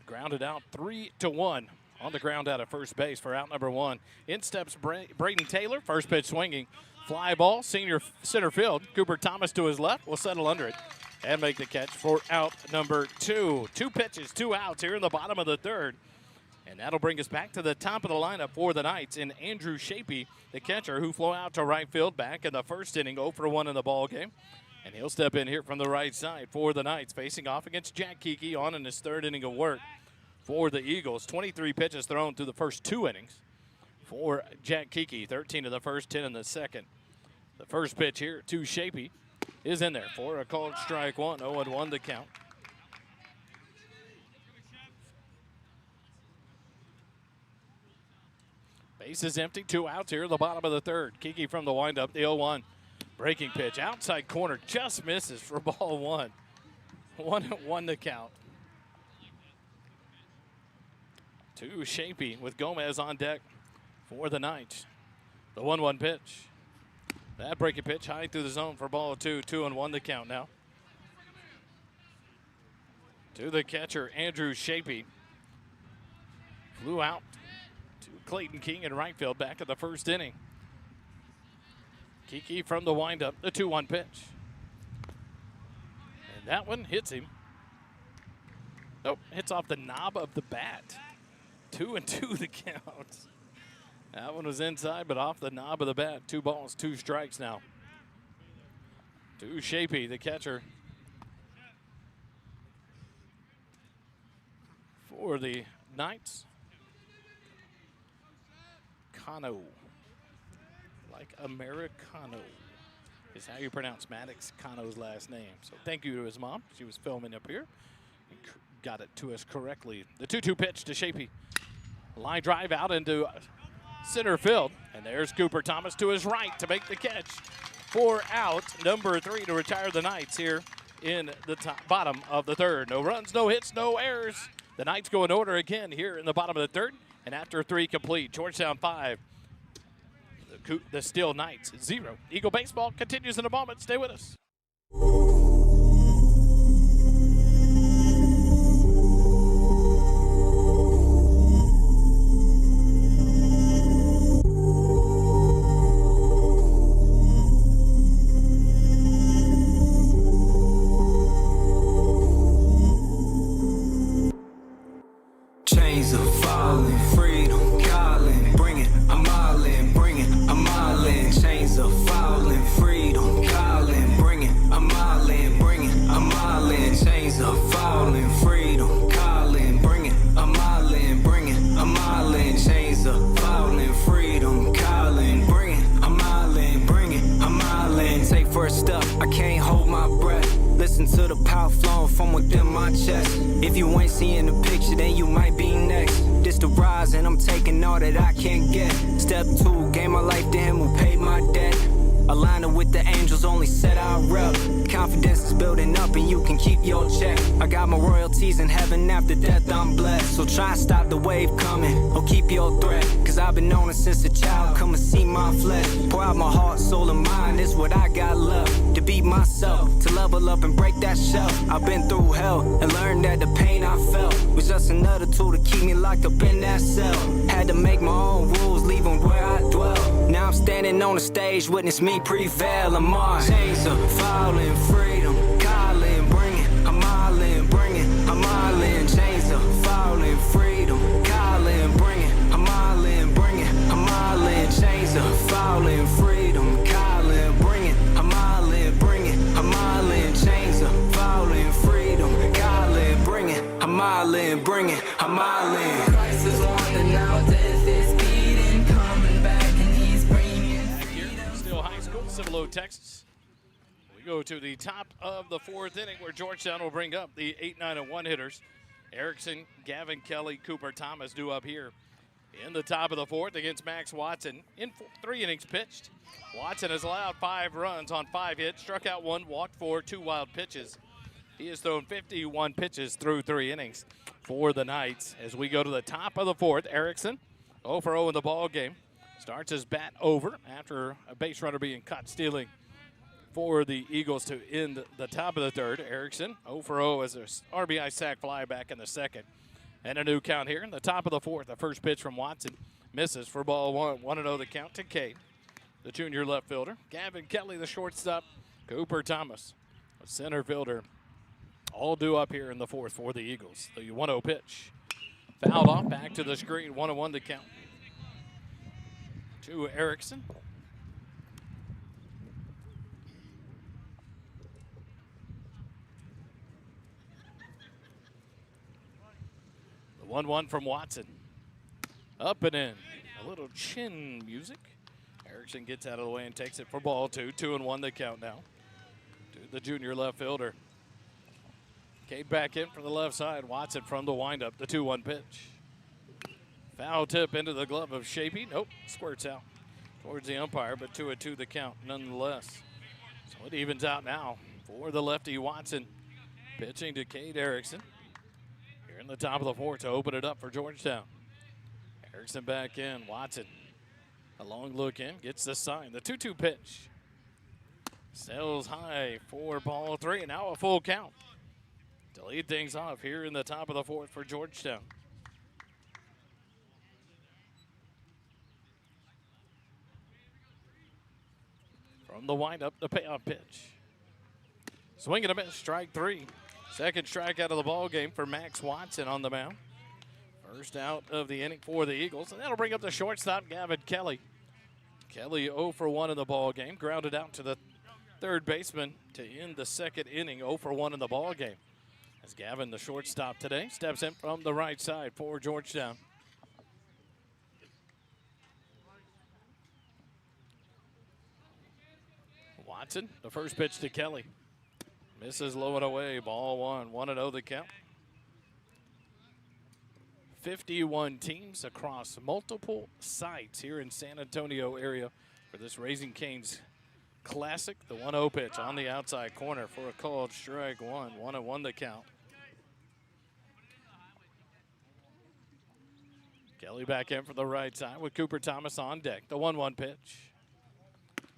Grounded out 3-1 on the ground out at first base for out number 1. In steps Braden Taylor. First pitch swinging. Fly ball, senior center field. Cooper Thomas to his left will settle under it and make the catch for out number 2. 2 pitches, 2 outs here in the bottom of the third. And that'll bring us back to the top of the lineup for the Knights in Andrew Shapey, the catcher, who flew out to right field back in the first inning, 0-1 in the ball game. And he'll step in here from the right side for the Knights, facing off against Jack Kiki on in his third inning of work for the Eagles. 23 pitches thrown through the first 2 innings for Jack Kiki, 13 of the first, 10 in the second. The first pitch here to Shapey is in there for a called strike 1, 0-1 the count. Base is empty, 2 outs here in the bottom of the third. Kiki from the windup, the 0-1. Breaking pitch, outside corner, just misses for ball 1. 1-1 to count. To Shapey with Gomez on deck for the Knights. The 1-1 pitch. That breaking pitch high through the zone for ball 2. 2-1 to count now. To the catcher, Andrew Shapey. Flew out to Clayton King in right field back in the first inning. Kiki from the windup, the 2-1 pitch. And that one hits him. Nope, hits off the knob of the bat. 2-2 the count. That one was inside, but off the knob of the bat. 2 balls, 2 strikes now. To Shapey, the catcher. For the Knights. Cano. Like Americano is how you pronounce Maddox Cano's last name. So thank you to his mom. She was filming up here and got it to us correctly. The 2-2 pitch to Shapey. Line drive out into center field. And there's Cooper Thomas to his right to make the catch for out number 3 to retire the Knights here in the bottom of the third. No runs, no hits, no errors. The Knights go in order again here in the bottom of the third. And after 3 complete, Georgetown 5. The Steele Knights 0. Eagle baseball continues in a moment. Stay with us. can't hold my breath. Listen to the power flowing from within my chest. If you ain't seeing the picture, then you might be next. This the rise and I'm taking all that I can't get. Step 2, gave my life to him who paid my debt. Aligning with the angels, only set I rep. Confidence is building up and you can keep your check. I got my royalties in heaven, after death I'm blessed. So try and stop the wave coming, or keep your threat. Cause I've been on it since a child, come and see my flesh. Pour out my heart, soul and mind, is what I got left. To be myself, to level up and break that shell. I've been through hell and learned that the pain I felt was just another tool to keep me locked up in that cell. Had to make my own rules, leave them where I dwell. Now I'm standing on the stage, witness me prevail. I'm on chains of falling, freedom calling, bring it. I'm all in, bring it. I'm all in, chains of falling, freedom calling, bring it. I'm all in, bring it. I'm all in, chains of falling, freedom calling, bring it. I'm all in, bring it. I'm all in, chains of falling, freedom calling, bring it. I'm all in, bring it. I'm all in. Christ is won and now death is beating, coming back and he's bringing Here, Steele High School, Cibolo, Texas. We go to the top of the 4th inning where Georgetown will bring up the 8-9-1 hitters. Erickson, Gavin Kelly, Cooper Thomas due up here in the top of the 4th against Max Watson. In 3 innings pitched, Watson has allowed 5 runs on 5 hits, struck out 1, walked 4, 2 wild pitches. He has thrown 51 pitches through 3 innings for the Knights. As we go to the top of the 4th, Erickson 0 for 0 in the ball game. Starts his bat over after a base runner being caught stealing for the Eagles to end the top of the 3rd. Erickson 0 for 0 as an RBI sac fly back in the 2nd. And a new count here in the top of the 4th. The first pitch from Watson misses for ball 1. 1-0 the count to Cade, the junior left fielder. Gavin Kelly, the shortstop. Cooper Thomas, a center fielder. All due up here in the 4th for the Eagles. The 1-0 pitch. Fouled off, back to the screen. 1-1 the count to Erickson. The 1-1 from Watson. Up and in. A little chin music. Erickson gets out of the way and takes it for ball 2. 2-1 the count now to the junior left fielder. Cade back in from the left side. Watson from the windup. The 2-1 pitch. Foul tip into the glove of Shapey. Nope, squirts out towards the umpire, but 2-2 the count nonetheless. So it evens out now for the lefty Watson. Pitching to Cade Erickson. Here in the top of the 4th to open it up for Georgetown. Erickson back in. Watson, a long look in, gets the sign. The 2-2 pitch. Sails high for ball 3, and now a full count to lead things off here in the top of the 4th for Georgetown. From the windup, the payoff pitch. Swing and a miss, strike 3. Second strikeout of the ball game for Max Watson on the mound. First out of the inning for the Eagles, and that'll bring up the shortstop, Gavin Kelly. Kelly 0 for 1 in the ball game, grounded out to the 3rd baseman to end the 2nd inning. 0 for 1 in the ball game. As Gavin, the shortstop today, steps in from the right side for Georgetown. Watson, the first pitch to Kelly. Misses low and away, ball 1. 1-0 the count. 51 teams across multiple sites here in San Antonio area for this Raising Cane's Classic. The 1-0 pitch on the outside corner for a called strike 1. 1-1 the count. Kelly back in from the right side with Cooper Thomas on deck. The 1-1 pitch.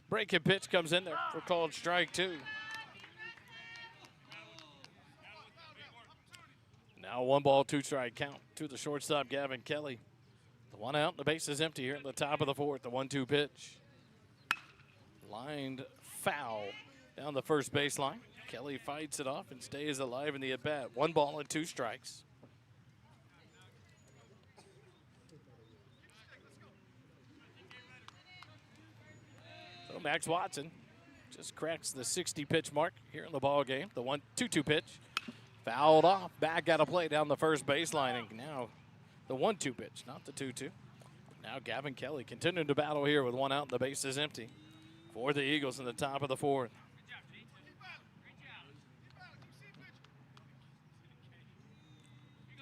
Breaking pitch comes in there for called strike 2. Now 1 ball, 2 strike count to the shortstop, Gavin Kelly. The 1 out, the base is empty here at the top of the 4th. The 1-2 pitch. Lined foul down the first baseline. Kelly fights it off and stays alive in the at-bat. 1 ball and 2 strikes. So Max Watson just cracks the 60-pitch mark here in the ball game. The 1-2 pitch. Fouled off, back out of play down the first baseline, and now the 1-2 pitch, not the 2-2. Now Gavin Kelly continuing to battle here with 1 out, and the base is empty for the Eagles in the top of the 4th.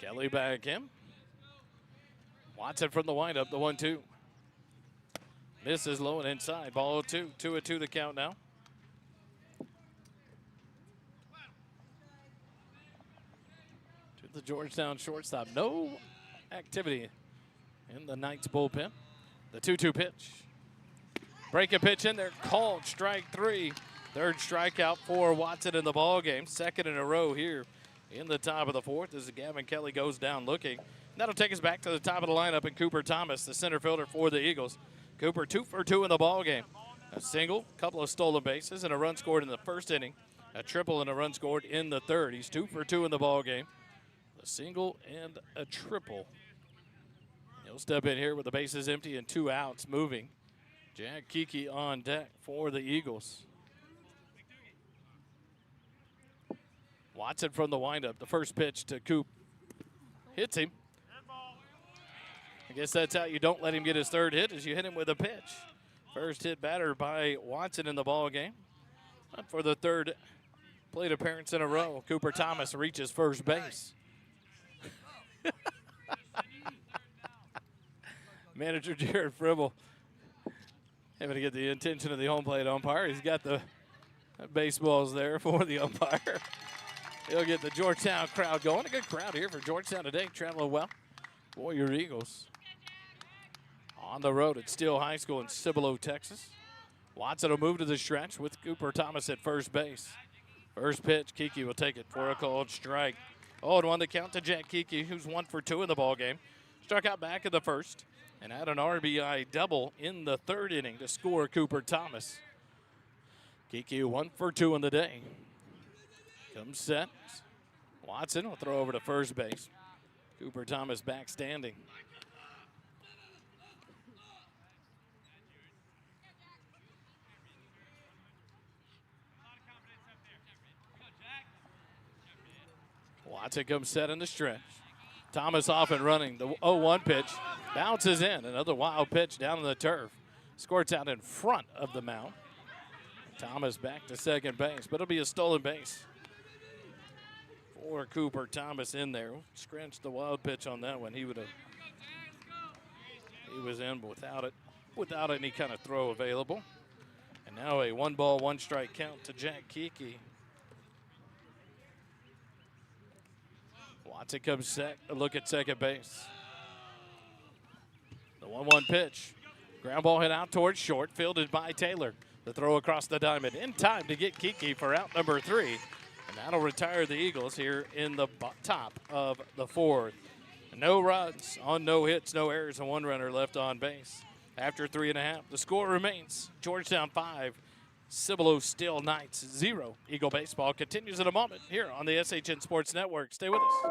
Kelly back in. Watson from the windup, the 1-2. Misses low and inside. Ball 2. 2-2 the count now. To the Georgetown shortstop. No activity in the Knights bullpen. The 2-2 pitch. Breaking pitch in there. Called strike 3. Third strikeout for Watson in the ball game. Second in a row here in the top of the fourth as Gavin Kelly goes down looking. That'll take us back to the top of the lineup, and Cooper Thomas, the center fielder for the Eagles. Cooper 2 for 2 in the ball game. A single, couple of stolen bases, and a run scored in the first inning. A triple and a run scored in the third. He's 2 for 2 in the ball game. A single and a triple. He'll step in here with the bases empty and 2 outs moving. Jack Kiki on deck for the Eagles. Watson from the windup. The first pitch to Coop hits him. I guess that's how you don't let him get his third hit, is you hit him with a pitch. First hit batter by Watson in the ball game. But for the third plate appearance in a row, Cooper Thomas reaches first base. Manager Jared Fribble having to get the attention of the home plate umpire. He's got the baseballs there for the umpire. He'll get the Georgetown crowd going. A good crowd here for Georgetown today, traveling well for your Eagles. On the road at Steele High School in Cibolo, Texas. Watson will move to the stretch with Cooper Thomas at first base. First pitch, Kiki will take it for a called strike. 0-1 to count to Jack Kiki, who's 1 for 2 in the ball game. Struck out back in the first and had an RBI double in the third inning to score Cooper Thomas. Kiki 1 for 2 in the day. Comes set. Watson will throw over to first base. Cooper Thomas back standing. Watson comes set in the stretch. Thomas off and running. The 0-1 pitch bounces in. Another wild pitch down on the turf. Squirts out in front of the mound. Thomas back to second base, but it'll be a stolen base for Cooper Thomas in there. Scratched the wild pitch on that one. He was in without any kind of throw available. And now a 1-ball, 1-strike count to Jack Kiki. Watson comes set, a look at second base. The 1-1 pitch. Ground ball hit out towards short, fielded by Taylor. The throw across the diamond in time to get Kiki for out number 3. And that'll retire the Eagles here in the top of the fourth. No runs on no hits, no errors, and 1 runner left on base. After 3.5, the score remains Georgetown 5, Cibolo Steele Knights 0. Eagle baseball continues in a moment here on the SHN Sports Network. Stay with us.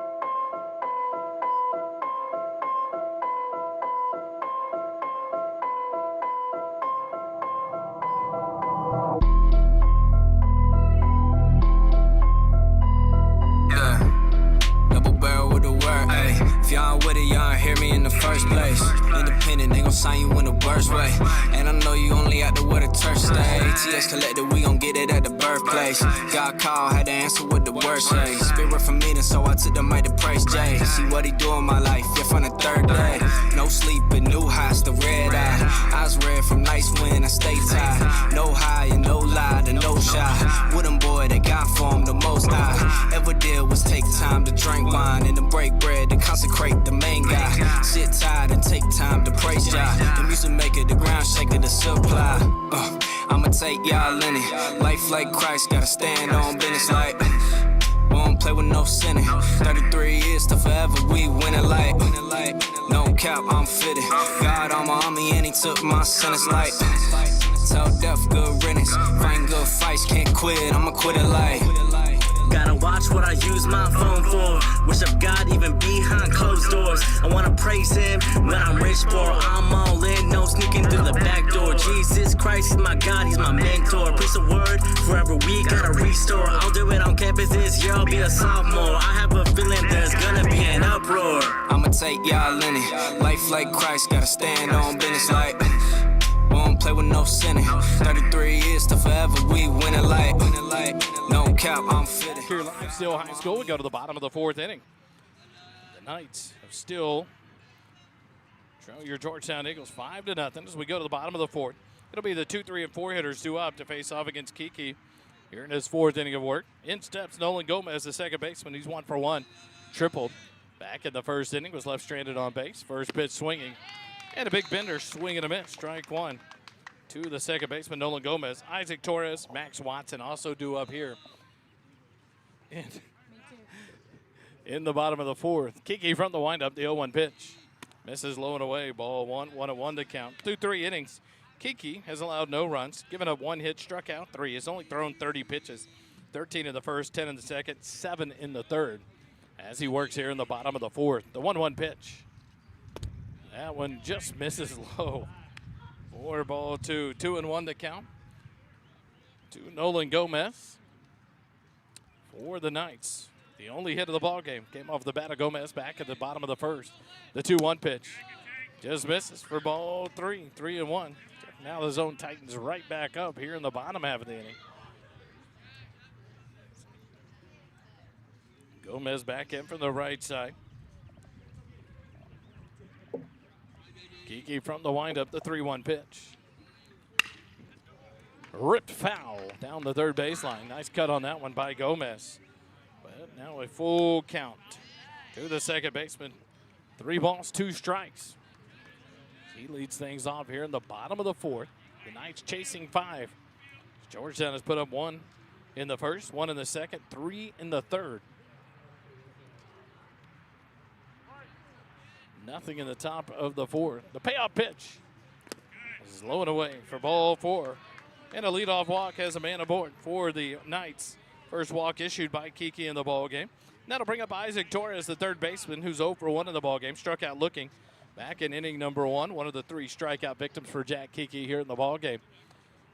Y'all with it, y'all hear me in the first place. Independent, they gon' sign you in the worst way. And I know you only out there with a church stay. ATS collected, we gon' get it at the birthplace. Got called, had to answer with the worst say. Spirit from me, so I took the mic to praise Jay. See what he do in my life, yeah, from the third day. No sleep, but new highs, the red eye. Eyes red from nights when I stay tight. No high and no lie, and no shy. With them boy, that got for him the most I ever did was take time to drink wine and to break bread, to consecrate the main guy. Sit tired and take time to praise Jah. The music maker, the ground shaker, the supply. I'ma take y'all in it. Life like Christ, gotta stand on business like. Won't play with no sinning. 33 years to forever, we win it like. No cap, I'm fitted. God on my army and he took my sentence like. Tell death good riddance. Fighting good fights, can't quit, I'ma quit it like. Gotta watch what I use my phone for. Worship God even behind closed doors. I wanna praise him when I'm rich poor. I'm all in, no sneaking through the back door. Jesus Christ, he's my God, he's my mentor. Preach the word, forever we gotta restore. I'll do it on campus this year, I'll be a sophomore. I have a feeling there's gonna be an uproar. I'ma take y'all in it. Life like Christ, gotta stand on business like. Won't play with no sinning. 33 years to forever, we win it like. No cap, I'm fitted. Here live, Steele High School. We go to the bottom of the fourth inning. The Knights have still trail your Georgetown Eagles 5-0 as we go to the bottom of the fourth. It'll be the 2, 3, and 4 hitters due up to face off against Kiki here in his fourth inning of work. In steps Nolan Gomez, the second baseman. He's 1 for 1, tripled. Back in the first inning, was left stranded on base. First pitch swinging, and a big bender, swing and a miss. Strike one to the second baseman, Nolan Gomez. Isaac Torres, Max Watson also due up here in the bottom of the fourth. Kiki from the windup, the 0-1 pitch. Misses low and away, ball 1-1 to count. Through 3 innings, Kiki has allowed no runs, given up 1 hit, struck out 3. He's only thrown 30 pitches, 13 in the first, 10 in the second, 7 in the third. As he works here in the bottom of the fourth, the 1-1 pitch. That one just misses low. 4-2, 2-1 to count to Nolan Gomez for the Knights. The only hit of the ball game came off the bat of Gomez back at the bottom of the first. The 2-1 pitch just misses for ball 3, 3-1. Now the zone tightens right back up here in the bottom half of the inning. Gomez back in from the right side. Kiki from the windup, the 3-1 pitch. Ripped foul down the third baseline. Nice cut on that one by Gomez. But now a full count to the second baseman. 3 balls, 2 strikes. He leads things off here in the bottom of the fourth. The Knights chasing 5. Georgetown has put up 1 in the first, 1 in the second, 3 in the third. Nothing in the top of the fourth. The payoff pitch is low and away for ball 4. And a leadoff walk has a man aboard for the Knights. First walk issued by Kiki in the ball game. That'll bring up Isaac Torres, the third baseman, who's 0 for 1 in the ball game. Struck out looking back in inning number 1. One of the 3 strikeout victims for Jack Kiki here in the ball game.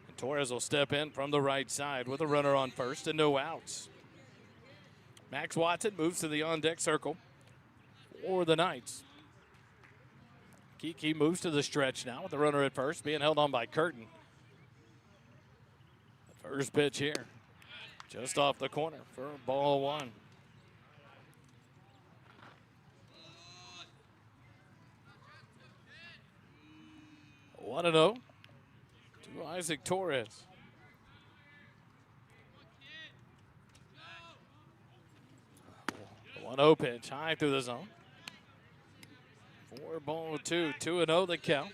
And Torres will step in from the right side with a runner on first and no outs. Max Watson moves to the on-deck circle for the Knights. Kiki moves to the stretch now with the runner at first, being held on by Curtin. The first pitch here, just off the corner for ball 1. One and 0 to Isaac Torres. The 1-0 pitch, high through the zone. 4-2, 2-0 the count.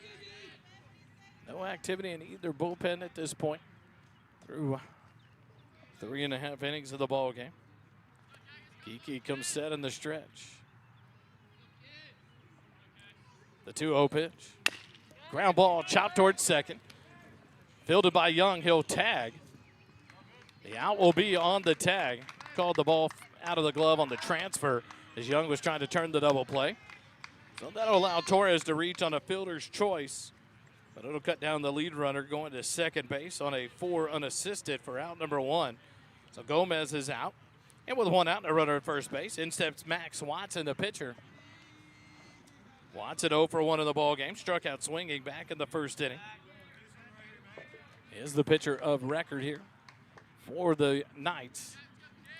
No activity in either bullpen at this point through 3.5 innings of the ball game. Kiki comes set in the stretch. The 2-0 pitch. Ground ball chopped towards second. Fielded by Young, he'll tag. The out will be on the tag. Called the ball out of the glove on the transfer as Young was trying to turn the double play. So that'll allow Torres to reach on a fielder's choice, but it'll cut down the lead runner going to second base on a 4 unassisted for out number 1. So Gomez is out, and with 1 out and a runner at first base, in steps Max Watson, the pitcher. Watson 0 for 1 in the ball game, struck out swinging back in the first inning. Is the pitcher of record here for the Knights.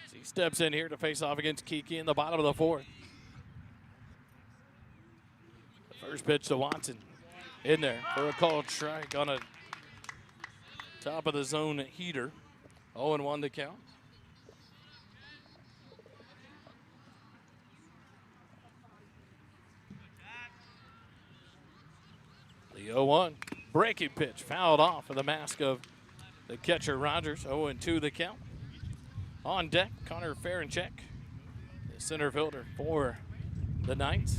As he steps in here to face off against Kiki in the bottom of the fourth. First pitch to Watson. In there for a called strike on a top of the zone heater. 0-1 to count. The 0-1 breaking pitch fouled off of the mask of the catcher Rogers. 0-2 the count. On deck, Connor Ferenchek, the center fielder for the Knights.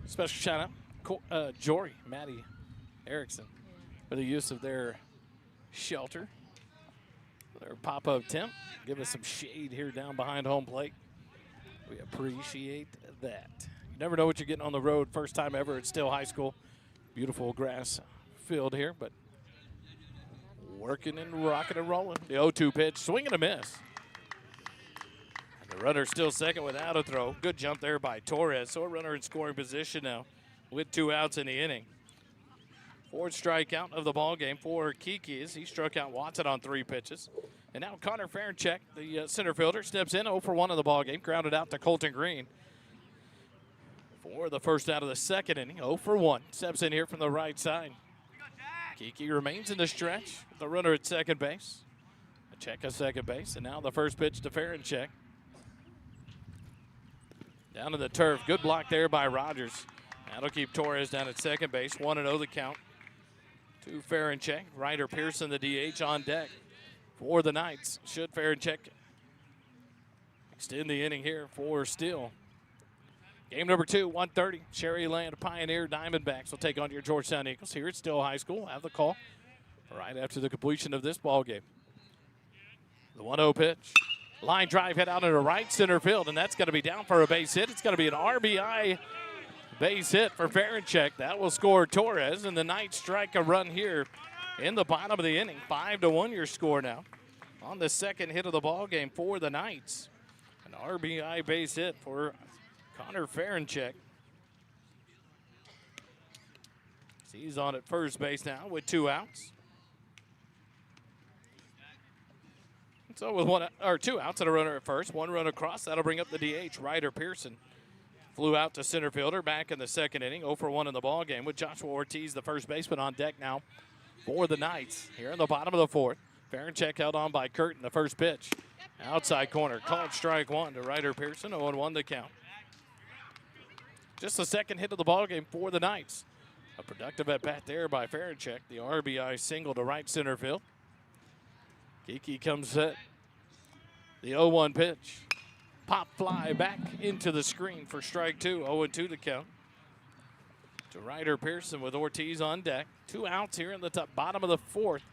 Special shout out, Jory, Maddie Erickson, for the use of their shelter, their pop-up tent. Give us some shade here down behind home plate. We appreciate that. You never know what you're getting on the road. First time ever at Steele High School. Beautiful grass field here, but working and rocking and rolling. The 0-2 pitch, swing and a miss. The runner still second without a throw. Good jump there by Torres. So a runner in scoring position now with 2 outs in the inning. Fourth strikeout of the ball game for Kiki as he struck out Watson on 3 pitches. And now Connor Farinchek, the center fielder, steps in 0 for 1 of the ball game, grounded out to Colton Green. For the first out of the second inning, 0 for 1. Steps in here from the right side. Kiki remains in the stretch with the runner at second base. A check at second base, and now the first pitch to Farinchek. Down to the turf. Good block there by Rogers. That'll keep Torres down at second base. 1-0 the count to Farinchek. Ryder Pearson, the DH, on deck for the Knights. Should Farinchek extend the inning here for Steele. Game number 2, 1:30. Sherryland Pioneer Diamondbacks will take on your Georgetown Eagles here at Steele High School. Have the call right after the completion of this ball game. The 1-0 pitch. Line drive hit out into right center field, and that's going to be down for a base hit. It's going to be an RBI base hit for Farinchek. That will score Torres, and the Knights strike a run here in the bottom of the inning. 5-1 your score now on the second hit of the ball game for the Knights. An RBI base hit for Connor Farinchek. He's on at first base now with 2 outs. So with 2 outs and a runner at first, 1 run across, that'll bring up the DH, Ryder Pearson. Flew out to center fielder back in the second inning, 0 for 1 in the ball game with Joshua Ortiz, the first baseman, on deck now for the Knights. Here in the bottom of the 4th, Farinchek held on by Curtin, the first pitch. Outside corner, called strike 1 to Ryder Pearson, 0-1 the count. Just the second hit of the ball game for the Knights. A productive at-bat there by Farinchek, the RBI single to right center field. Kiki comes set. The 0-1 pitch. Pop fly back into the screen for strike 2. 0-2 to count. To Ryder Pearson with Ortiz on deck. 2 outs here in the bottom of the 4th.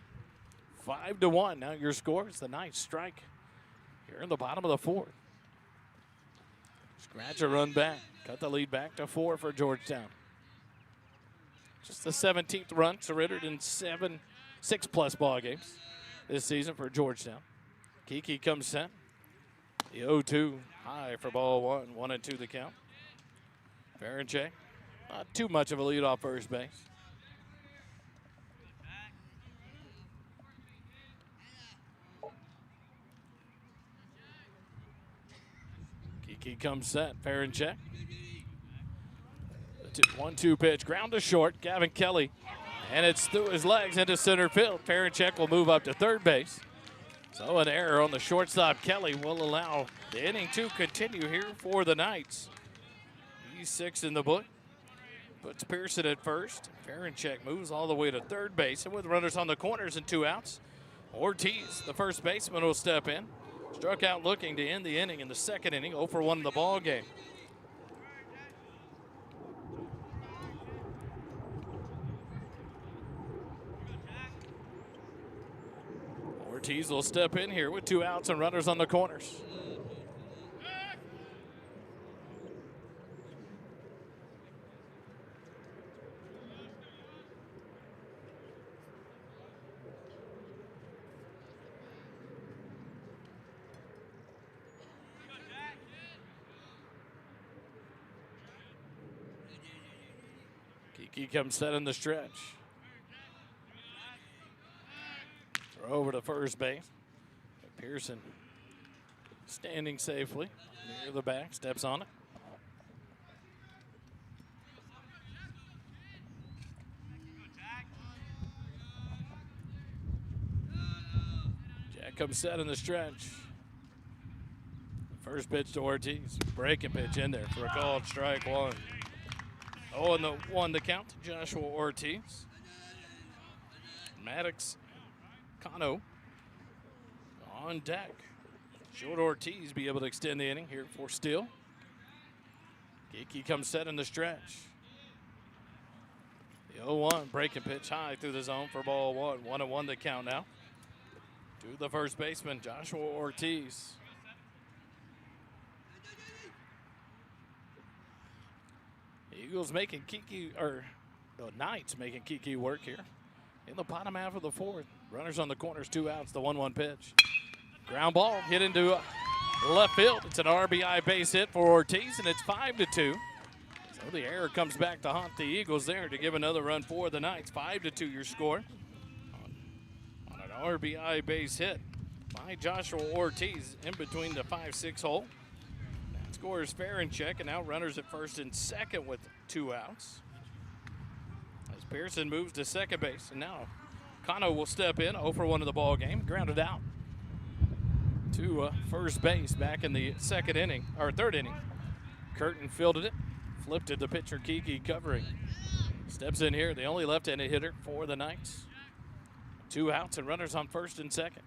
5-1. Now your score is the Knights strike here in the bottom of the 4th. Scratch a run back. Cut the lead back to 4 for Georgetown. Just the 17th run surrendered in 6+ ball games this season for Georgetown. Kiki comes set. The 0-2 high for ball 1. 1-2 the count. Farinchek, not too much of a lead off first base. Kiki comes set. Farinchek. The 1-2 pitch. Ground to short. Gavin Kelly. And it's through his legs into center field. Farinchek will move up to third base. So an error on the shortstop. Kelly will allow the inning to continue here for the Knights. He's 6 in the book. Puts Pearson at first. Farinchek moves all the way to third base. And with runners on the corners and 2 outs, Ortiz, the first baseman, will step in. Struck out looking to end the inning in the second inning. 0 for 1 in the ball game. Ortiz will step in here with 2 outs and runners on the corners. Kiki comes set in the stretch. Throw over to first base. Pearson standing safely near the back, steps on it. Jack comes set in the stretch. First pitch to Ortiz. Breaking pitch in there for a called strike 1. 0-1 to count to Joshua Ortiz. Maddox Cano on deck. Should Ortiz be able to extend the inning here for Steele? Kiki comes set in the stretch. The 0-1 breaking pitch high through the zone for ball 1. 1-1 to count now. To the first baseman, Joshua Ortiz. Eagles making Kiki, or the Knights making Kiki work here. In the bottom half of the 4th. Runners on the corners, 2 outs, the 1-1 pitch. Ground ball hit into left field. It's an RBI base hit for Ortiz, and it's 5-2. So the error comes back to haunt the Eagles there to give another run for the Knights. 5-2 your score on an RBI base hit by Joshua Ortiz in between the 5-6 hole. That score is fair and check, and now runners at first and second with 2 outs. As Pearson moves to second base, and now Cano will step in, 0 for 1 of the ball game, grounded out to first base back in the third inning. Curtin fielded it, flipped it to pitcher Kiki covering. Steps in here, the only left-handed hitter for the Knights. 2 outs and runners on first and second.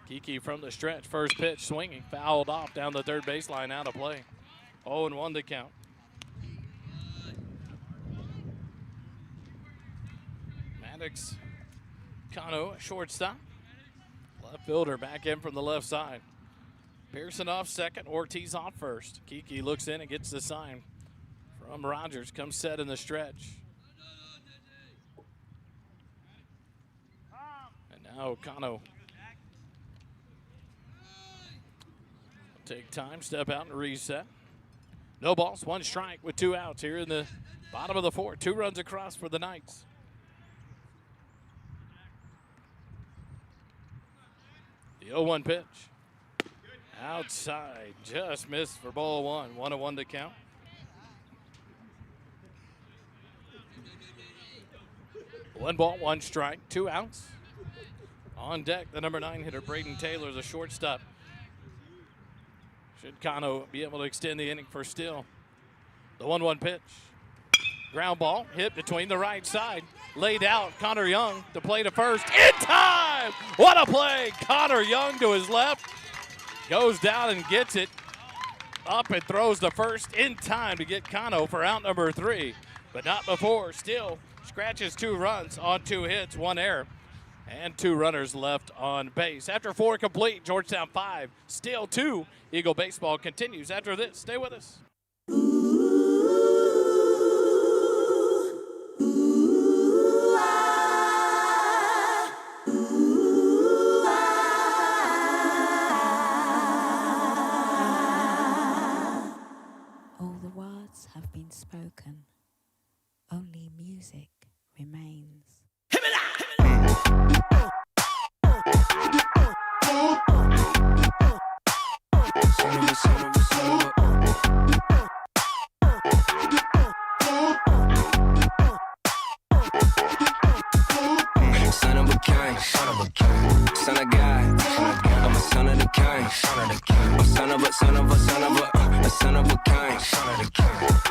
Kiki from the stretch, first pitch swinging, fouled off down the third baseline, out of play. 0-1 to count. Maddox, Cano, shortstop. Left fielder back in from the left side. Pearson off second, Ortiz off first. Kiki looks in and gets the sign from Rogers, comes set in the stretch. And now Cano take time, step out and reset. No balls, 1 strike with 2 outs here in the bottom of the 4th. 2 runs across for the Knights. The 0-1 pitch. Outside, just missed for ball 1. 1-1 to count. One ball, 1 strike, 2 outs. On deck, the number 9 hitter, Braden Taylor, the shortstop. Should Cano be able to extend the inning for Steele. The 1-1 pitch. Ground ball hit between the right side. Laid out, Connor Young to play to first. In time! What a play! Connor Young to his left. Goes down and gets it. Up and throws the first in time to get Cano for out number 3. But not before. Steele scratches 2 runs on 2 hits, 1 error. And 2 runners left on base. After 4 complete, Georgetown 5, Steele 2. Eagle baseball continues after this. Stay with us. All the words have been spoken. Only music remains. Son of God, I'm a son of the king. I'm son of a son of a king.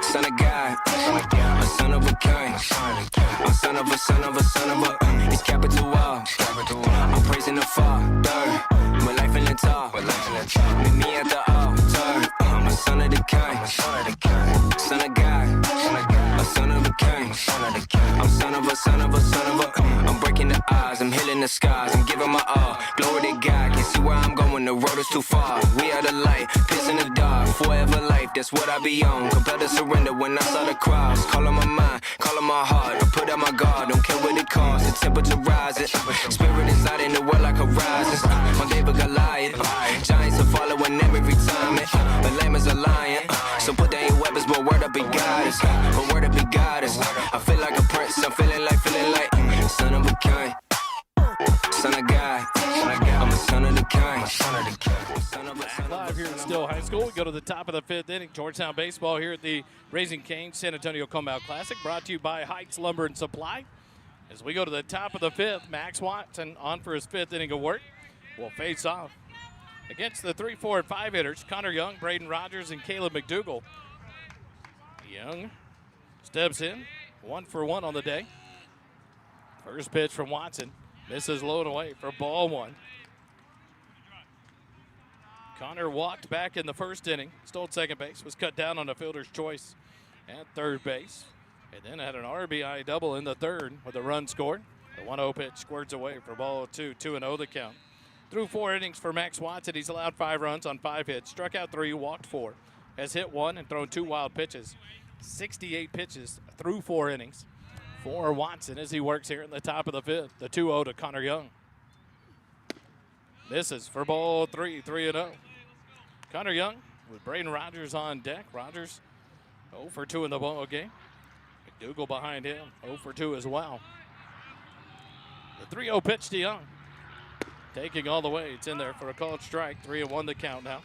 Son of God, a son of a king. I'm son of a, it's capital R. I'm praising the Father, my life in the top. Meet me at the altar. I'm a son of the king. Son of God, a son of a king. I'm son of a, I'm breaking the odds, I'm healing the skies, I'm giving my all. Glory to God, can't see where I'm going, the road is too far. We are the light, piercing the dark, forever life, that's what I be on. Compelled to surrender when I saw the cross. Call on my mind, call on my heart, I put out my guard, don't care what it costs. The temperature rises, spirit is out in the world like horizons. On David Goliath, giants are following every time. The lamb is a lion, so put down your weapons, but word up be goddess. But word up be goddess. I feel like a prince, I'm feeling like son of a king. Son of God, I'm a son of the king. Live here at Steele High School. We go to the top of the 5th inning. Georgetown baseball here at the Raising Cane's San Antonio Comal Classic, brought to you by Heights Lumber and Supply. As we go to the top of the 5th, Max Watson on for his 5th inning of work will face off against the 3, 4, and 5 hitters, Connor Young, Braden Rogers, and Caleb McDougal. Young steps in, 1 for 1 on the day. First pitch from Watson, misses low and away for ball 1. Connor walked back in the first inning, stole second base, was cut down on a fielder's choice at third base, and then had an RBI double in the 3rd with a run scored. The 1-0 pitch squirts away for ball 2, 2-0 the count. Through 4 innings for Max Watson, he's allowed 5 runs on 5 hits, struck out 3, walked 4, has hit 1 and thrown 2 wild pitches. 68 pitches through 4 innings for Watson as he works here in the top of the 5th. The 2-0 to Connor Young. Misses for ball 3, 3-0. Connor Young with Braden Rogers on deck. Rogers 0 for 2 in the ball game. McDougal behind him, 0 for 2 as well. The 3-0 pitch to Young. Taking all the way. It's in there for a called strike. 3-1 the count now.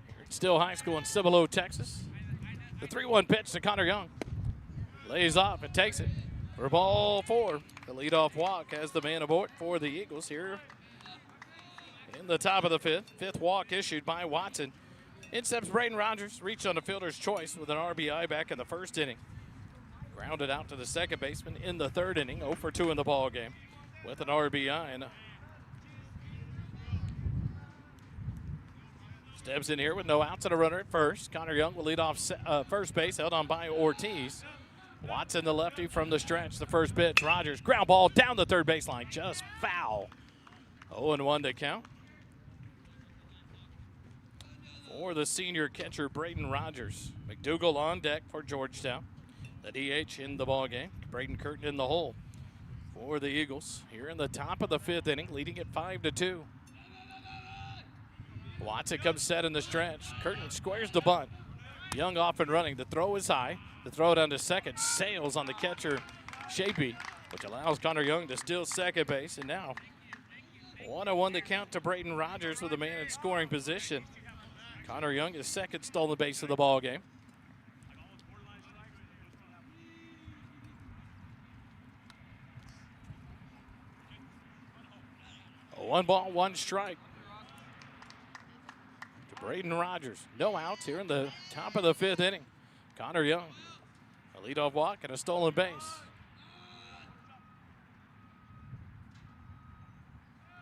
Here at Steele High School in Cibolo, Texas. The 3-1 pitch to Connor Young. Lays off and takes it for ball 4. The leadoff walk has the man aboard for the Eagles here in the top of the fifth. Fifth walk issued by Watson. In steps Braden Rogers, reached on the fielder's choice with an RBI back in the first inning. Grounded out to the second baseman in the third inning, 0 for 2 in the ball game with an RBI. And steps in here with no outs and a runner at first. Connor Young will lead off first base, held on by Ortiz. Watson, the lefty from the stretch, the first pitch. Rogers, ground ball down the third baseline, just foul. 0-1 to count for the senior catcher, Braden Rogers. McDougal on deck for Georgetown. The DH in the ball game. Braden Curtin in the hole for the Eagles here in the top of the fifth inning, leading at 5-2. Watson comes set in the stretch. Curtin squares the bunt. Young off and running. The throw is high. The throw down to second sails on the catcher, Shapey, which allows Connor Young to steal second base. And now 1-1 the count to Braden Rogers with a man in scoring position. Connor Young is second stolen base of the ball game. A 1-1 strike to Braden Rogers. No outs here in the top of the fifth inning. Connor Young, a leadoff walk and a stolen base.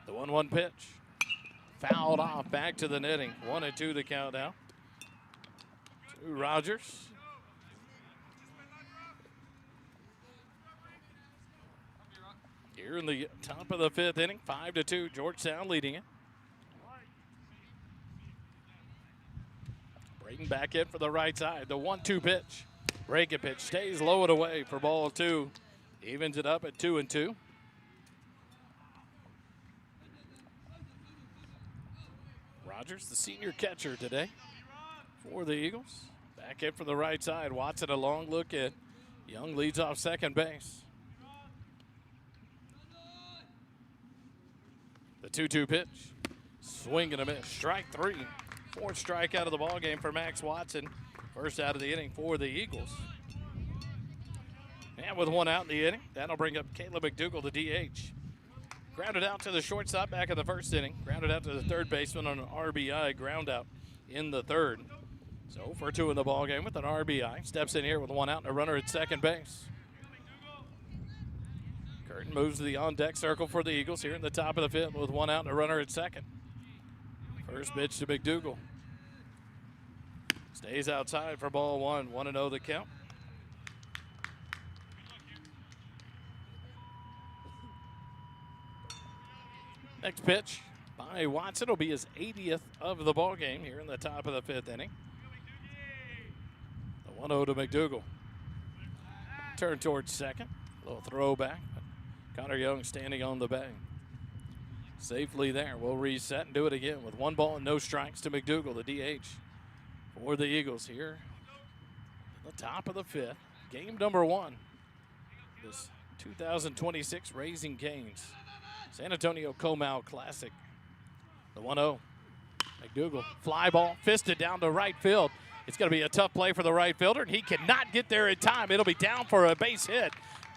The 1-1 pitch. Fouled off, back to the netting. 1-2 the count now. To Rogers. Here in the top of the fifth inning, 5-2, Georgetown leading it. Braden back in for the right side. The 1-2 pitch. Breaking pitch stays low and away for ball 2. Evens it up at 2-2. Rogers, the senior catcher today for the Eagles. Back in from the right side. Watson a long look at. Young leads off second base. The 2-2 pitch. Swing and a miss. Strike 3. Fourth strikeout of the ball game for Max Watson. First out of the inning for the Eagles. And with one out in the inning, that'll bring up Caleb McDougal, the DH. Grounded out to the shortstop back in the first inning. Grounded out to the third baseman on an RBI ground out in the third. So for 2 in the ball game with an RBI. Steps in here with one out and a runner at second base. Curtin moves to the on-deck circle for the Eagles here in the top of the fifth with one out and a runner at second. First pitch to McDougal. Stays outside for ball 1. 1-0 the count. Next pitch by Watson will be his 80th of the ball game here in the top of the fifth inning. The 1-0 to McDougal. Turn towards second. A little throwback. Connor Young standing on the bag. Safely there. We'll reset and do it again with 1 ball and no strikes to McDougal, the DH for the Eagles here. At the top of the fifth. Game number 1. This 2026 Raising Canes San Antonio Comal Classic. The 1-0. McDougal, fly ball, fisted down to right field. It's going to be a tough play for the right fielder, and he cannot get there in time. It'll be down for a base hit.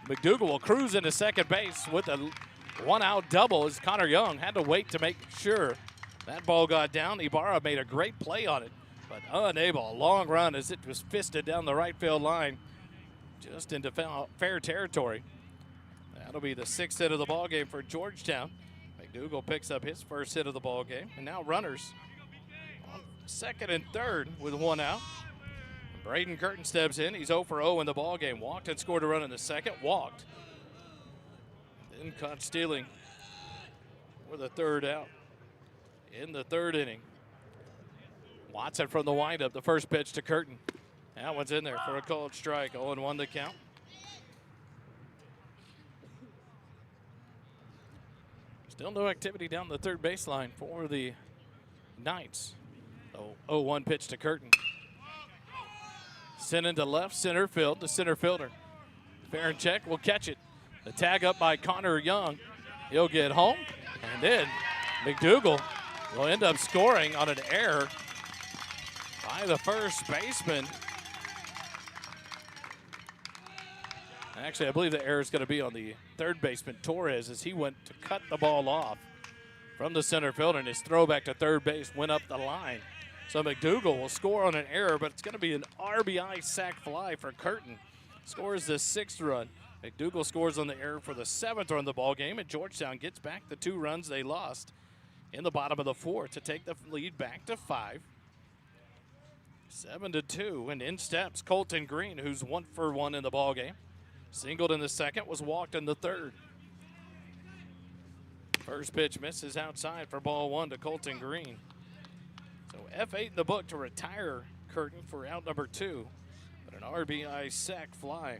McDougal will cruise into second base with a 1-out double as Connor Young had to wait to make sure that ball got down. Ibarra made a great play on it, but unable. A long run as it was fisted down the right field line just into fair territory. That'll be the 6th hit of the ball game for Georgetown. McDougal picks up his first hit of the ball game, and now runners on second and third with 1 out. Braden Curtin steps in. He's 0 for 0 in the ball game. Walked and scored a run in the second. Walked. Then caught stealing for the 3rd out in the 3rd inning. Watson from the windup. The first pitch to Curtin. That one's in there for a called strike. 0-1 the count. Still no activity down the third baseline for the Knights. Oh, 0-1 pitch to Curtin. Sent into left center field. The center fielder, Farinchek, will catch it. The tag up by Connor Young. He'll get home, and then McDougal will end up scoring on an error by the first baseman. Actually, I believe the error is going to be on the third baseman, Torres, as he went to cut the ball off from the center fielder, and his throwback to third base went up the line. So McDougal will score on an error, but it's going to be an RBI sac fly for Curtin. Scores the 6th run. McDougal scores on the error for the 7th run of the ball game, and Georgetown gets back the 2 runs they lost in the bottom of the 4th to take the lead back to 5. 7-2, and in steps Colton Green, who's 1 for 1 in the ball game. Singled in the 2nd, was walked in the 3rd. First pitch misses outside for ball 1 to Colton Green. So F8 in the book to retire Curtin for out number 2. But an RBI sac fly.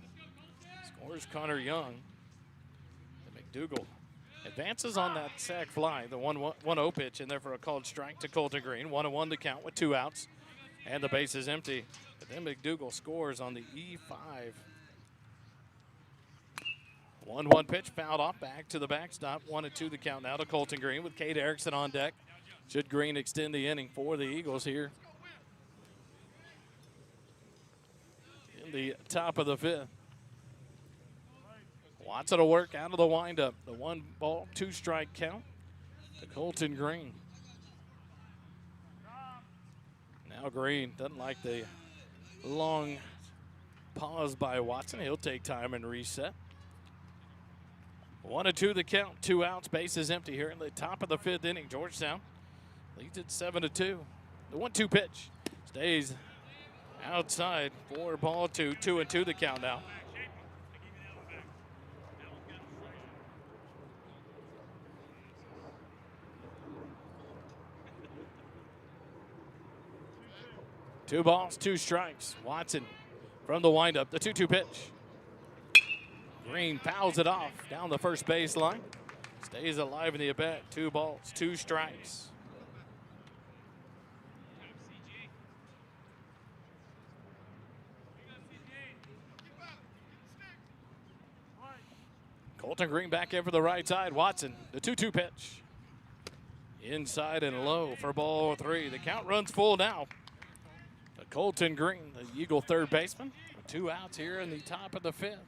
Scores Connor Young. And McDougal advances on that sac fly. The 1-0 pitch in there for a called strike to Colton Green. 1-1 to count with 2 outs. And the base is empty. But then McDougal scores on the E5. 1-1 pitch fouled off back to the backstop. 1-2 the count now to Colton Green with Cade Erickson on deck. Should Green extend the inning for the Eagles here in the top of the 5th. Watson will work out of the windup. The 1-ball, 2-strike count to Colton Green. Now Green doesn't like the long pause by Watson. He'll take time and reset. 1-2 the count, 2 outs, base is empty here in the top of the 5th inning. Georgetown leads it 7-2. The 1-2 pitch stays outside for ball 2. 2-2 the count now. Two balls, 2 strikes. Watson from the windup, the 2-2 pitch. Green fouls it off down the first baseline. Stays alive in the at-bat. 2 balls, 2 strikes. Colton Green back in for the right side. Watson, the 2-2 pitch. Inside and low for ball 3. The count runs full now. Colton Green, the Eagle third baseman. 2 outs here in the top of the 5th.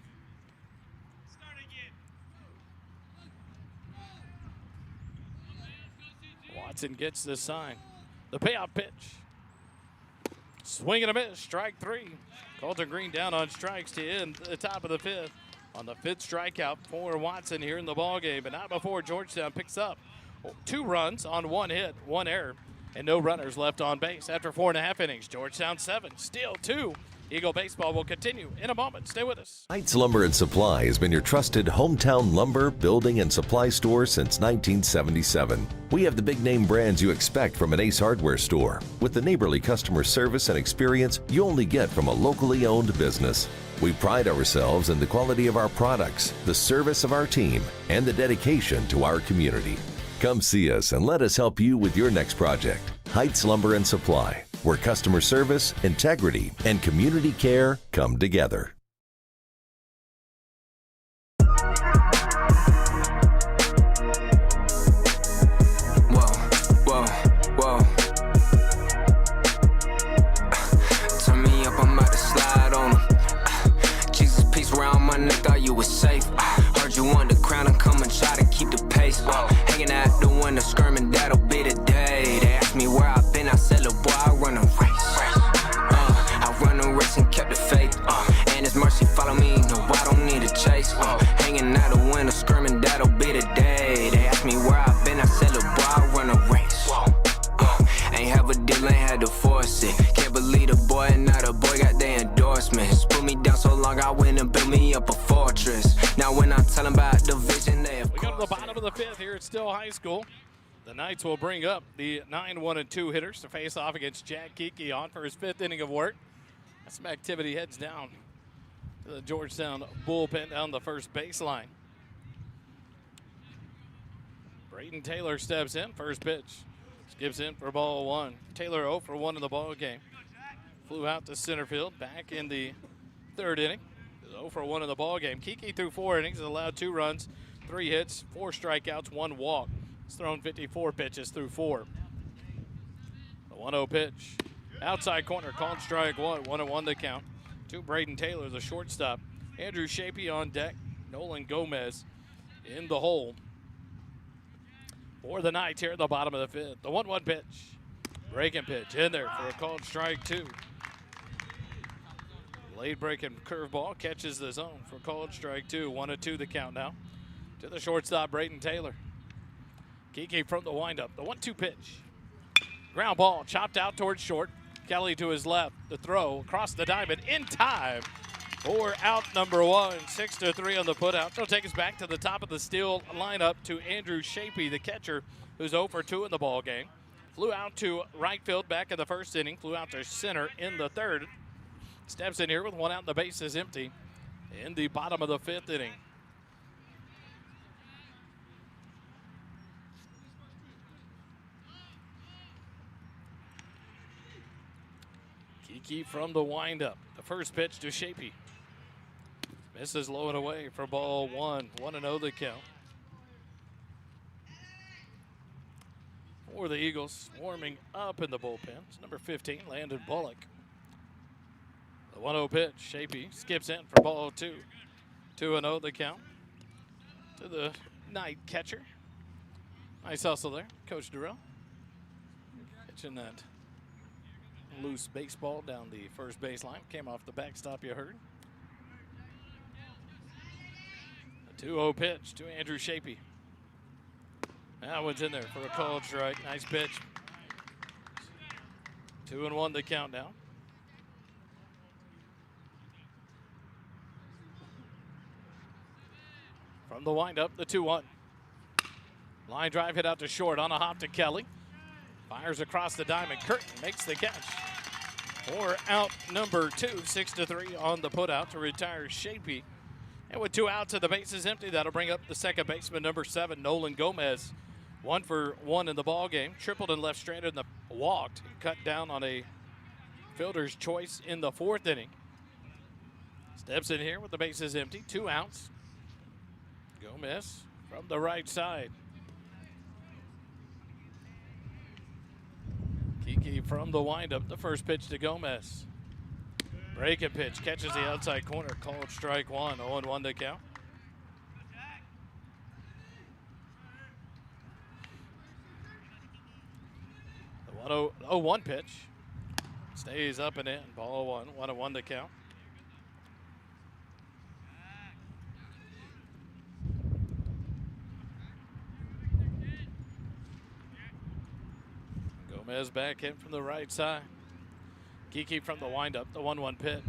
Watson gets the sign. The payoff pitch. Swing and a miss, strike 3. Colton Green down on strikes to end the top of the 5th. On the 5th strikeout for Watson here in the ballgame, but not before Georgetown picks up 2 runs on 1 hit, 1 error, and no runners left on base. After 4.5 innings, Georgetown 7, Steele 2. Eagle baseball will continue in a moment. Stay with us. Heights Lumber and Supply has been your trusted hometown lumber, building, and supply store since 1977. We have the big name brands you expect from an Ace Hardware store, with the neighborly customer service and experience you only get from a locally owned business. We pride ourselves in the quality of our products, the service of our team, and the dedication to our community. Come see us and let us help you with your next project. Heights Lumber and Supply, where customer service, integrity, and community care come together. Whoa. Turn me up, I'm about to slide on 'em. Jesus, peace around my neck, thought you was safe. Heard you want the crown and come and try to keep the pace. Hanging out the window, skirming, that'll be the day. They ask me where I've been, I said, look, boy, I run a race. I run a race and kept the faith. And His mercy follow me, no, I don't need a chase. Hanging out the window, skirming, that'll be the day. They ask me where I've been, I said, look, boy, I run a race. Ain't have a deal, ain't had to force it. Can't believe the boy and not a boy got their endorsements. Put me down so long, I went and built me up a fortress. Now when I tell them about the vision, they have. We go to the bottom of the 5th here at Still High School. The Knights will bring up the 9-1-2 hitters to face off against Jack Kiki on for his 5th inning of work. Some activity heads down to the Georgetown bullpen down the first baseline. Brayden Taylor steps in, first pitch. Skips in for ball one. Taylor 0 for 1 in the ball game. Flew out to center field back in the third inning. 0 for 1 in the ball game. Kiki through 4 innings, allowed 2 runs, 3 hits, 4 strikeouts, 1 walk. He's thrown 54 pitches through 4. The 1-0 pitch. Outside corner, called strike 1. 1-1 the count. To Braden Taylor, the shortstop. Andrew Shapey on deck. Nolan Gomez in the hole for the Knights here at the bottom of the fifth. The 1-1 pitch. Breaking pitch in there for a called strike 2. Late breaking curveball catches the zone for called strike 2. 1-2 the count now. To the shortstop, Braden Taylor. Kiki from the windup. The 1-2 pitch. Ground ball chopped out towards short. Kelly to his left. The throw across the diamond in time for out number 1. 6-3 on the putout. They'll take us back to the top of the Steele lineup to Andrew Shapey, the catcher, who's 0 for 2 in the ball game. Flew out to right field back in the first inning. Flew out to center in the third. Steps in here with 1 out and the base is empty in the bottom of the 5th inning. Kiki from the windup. The first pitch to Shapey. Misses low and away for ball 1. 1-0 the count. For the Eagles, warming up in the bullpen. It's number 15, Landon Bullock. The 1-0 pitch. Shapey skips in for ball 2. 2-0 the count. To the night catcher. Nice hustle there, Coach Durrell. Catching that loose baseball down the first baseline. Came off the backstop you heard. The 2-0 pitch to Andrew Shapey. That one's in there for a called strike. Nice pitch. 2-1 the count now. From the windup, the 2-1. Line drive hit out to short on a hop to Kelly. Fires across the diamond. Curtin makes the catch. For out number 2, 6-3 on the putout to retire Shapey. And with 2 outs and the base is empty, that'll bring up the second baseman, number 7, Nolan Gomez. 1 for 1 in the ball game. Tripled and left stranded and walked. Cut down on a fielder's choice in the 4th inning. Steps in here with the bases empty. 2 outs. Gomez from the right side. Kiki from the windup. The first pitch to Gomez. Breaking pitch. Catches the outside corner. Called strike 1. 0-1 to count. The 1-0 pitch. Stays up and in. Ball 1. 1-1 to count. Gomez back in from the right side. Kiki from the windup, the 1-1 pitch.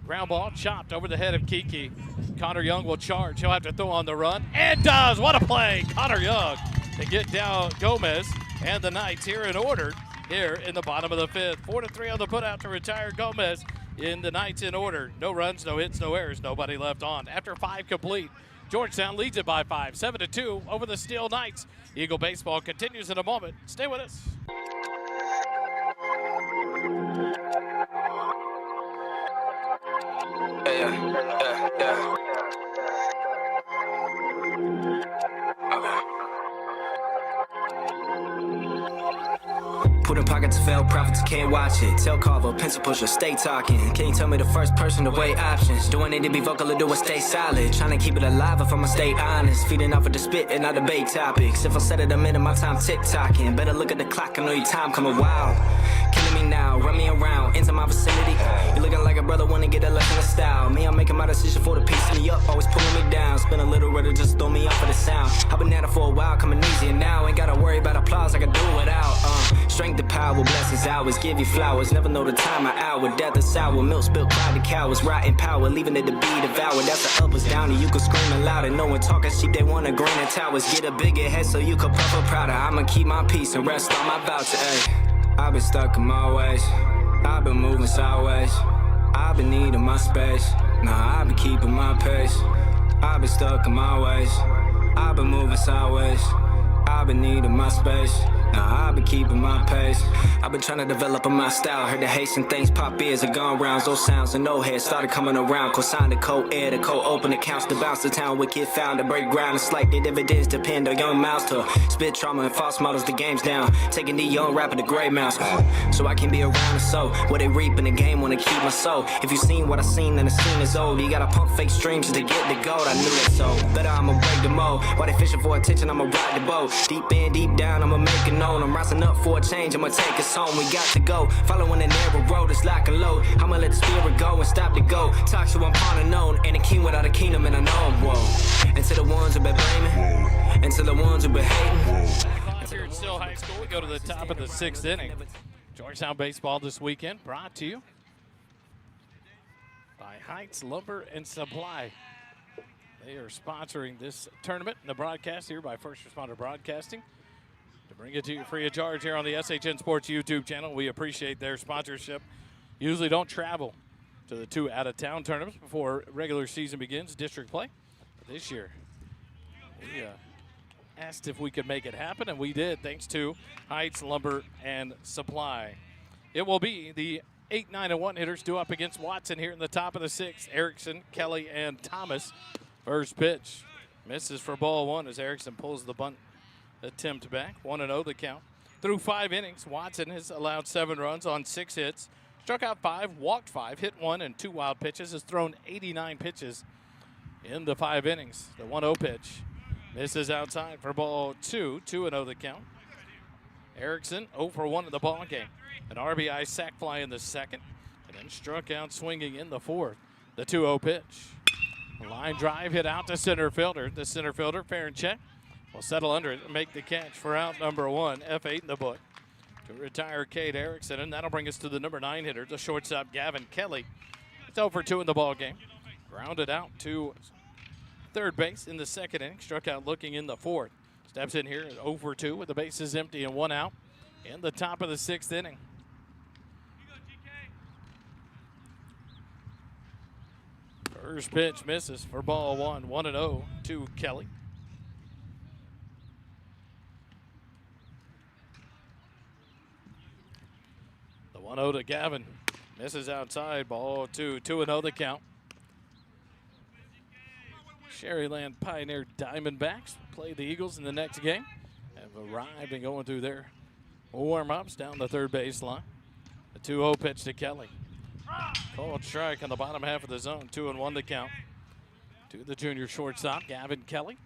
Ground ball chopped over the head of Kiki. Connor Young will charge. He'll have to throw on the run. And does. What a play. Connor Young to get down Gomez and the Knights here in order here in the bottom of the 5th. 4-3 on the putout to retire Gomez in the Knights in order. No runs, no hits, no errors, nobody left on. After 5 complete, Georgetown leads it by 5, 7-2 over the Steele Knights. Eagle baseball continues in a moment. Stay with us. Yeah. Okay. Put in pockets to fail, profits can't watch it. Tell Carver, pencil pusher, stay talking. Can you tell me the first person to weigh options? Do I need to be vocal or do I stay solid? Trying to keep it alive if I'ma stay honest. Feeding off of the spit and not debate topics. If I said it a minute, my time tick-tocking. Better look at the clock, I know your time coming wild. Killing me now, run me around, into my vicinity. You looking like a brother, wanna get a lesson of style. Me, I'm making my decision for the piece me up, always pulling me down. Spin a little rudder, just throw me off of the sound. I've been at it for a while, coming easier now. Ain't gotta worry about applause, I can do without. Strength and power, blessings hours, give you flowers. Never know the time or hour, death is sour. Milk spilled, pride the cowards, rotten power, leaving it to be devoured. That's the uppers down, and you can scream louder. No one talking sheep, they want a grain of towers. Get a bigger head so you can puff up prouder. I'ma keep my peace and rest on my voucher, ayy. I've been stuck in my ways, I've been moving sideways, I've been needing my space, nah, I've been keeping my pace. I've been stuck in my ways, I've been moving sideways, I've been needing my space. Nah, I've been keeping my pace. I've been trying to develop my style. Heard the Haitian things pop ears have gone rounds. Those sounds and no heads started coming around. Co-sign the co-air, the co-open accounts to bounce the town. Wicked found to break ground. It's like the dividends depend on young mouths to spit trauma and false models. The game's down. Taking the young rapper to gray mouse. So I can be around the soul. What they reap in the game wanna keep my soul. If you seen what I seen, then the scene is old. You gotta pump fake streams to get the gold. I knew that so. Better I'ma break the mold. While they fishing for attention, I'ma ride the boat. Deep in, deep down, I'ma make it known. I'm rising up for a change, I'ma take us home. We got to go, following the narrow road, it's lock and load. I'ma let the spirit go and stop to go. Talk to I'm pawn unknown, and a king without a kingdom, and I know I'm whoa. And to the ones who been blaming, and to the ones who been hating. Here at Steele High School, we go to the top of the 6th inning. Georgetown baseball this weekend, brought to you by Heights Lumber and Supply. They are sponsoring this tournament and the broadcast here by First Responder Broadcasting. To bring it to you free of charge here on the SHN Sports YouTube channel. We appreciate their sponsorship. Usually don't travel to the 2 out-of-town tournaments before regular season begins, district play. But this year, we asked if we could make it happen, and we did, thanks to Heights Lumber and Supply. It will be the 8, 9, and 1 hitters due up against Watson here in the top of the 6th. Erickson, Kelly, and Thomas. First pitch misses for ball 1 as Erickson pulls the bunt attempt back. 1-0 the count. Through 5 innings, Watson has allowed 7 runs on 6 hits. Struck out 5, walked 5, hit 1, and 2 wild pitches. Has thrown 89 pitches in the 5 innings. The 1-0 pitch misses outside for ball 2. 2-0 the count. Erickson 0 for 1 in the ball game. An RBI sac fly in the 2nd, and then struck out swinging in the 4th. The 2-0 pitch. Line drive hit out to center fielder. The center fielder, fair and check, will settle under it and make the catch for out number 1, F8 in the book. To retire Cade Erickson, and that'll bring us to the number 9 hitter, the shortstop Gavin Kelly. It's 0 for 2 in the ball game. Grounded out to third base in the 2nd inning. Struck out looking in the 4th. Steps in here at 0 for 2 with the bases empty and 1 out in the top of the 6th inning. First pitch misses for ball 1. 1-0 to Kelly. The 1-0 to Gavin. Misses outside. Ball 2. 2-0 the count. Sherryland Pioneer Diamondbacks play the Eagles in the next game. Have arrived and going through their warm-ups down the third baseline. The 2-0 pitch to Kelly. Called strike on the bottom half of the zone. 2-1 the count to the junior shortstop, Gavin Kelly.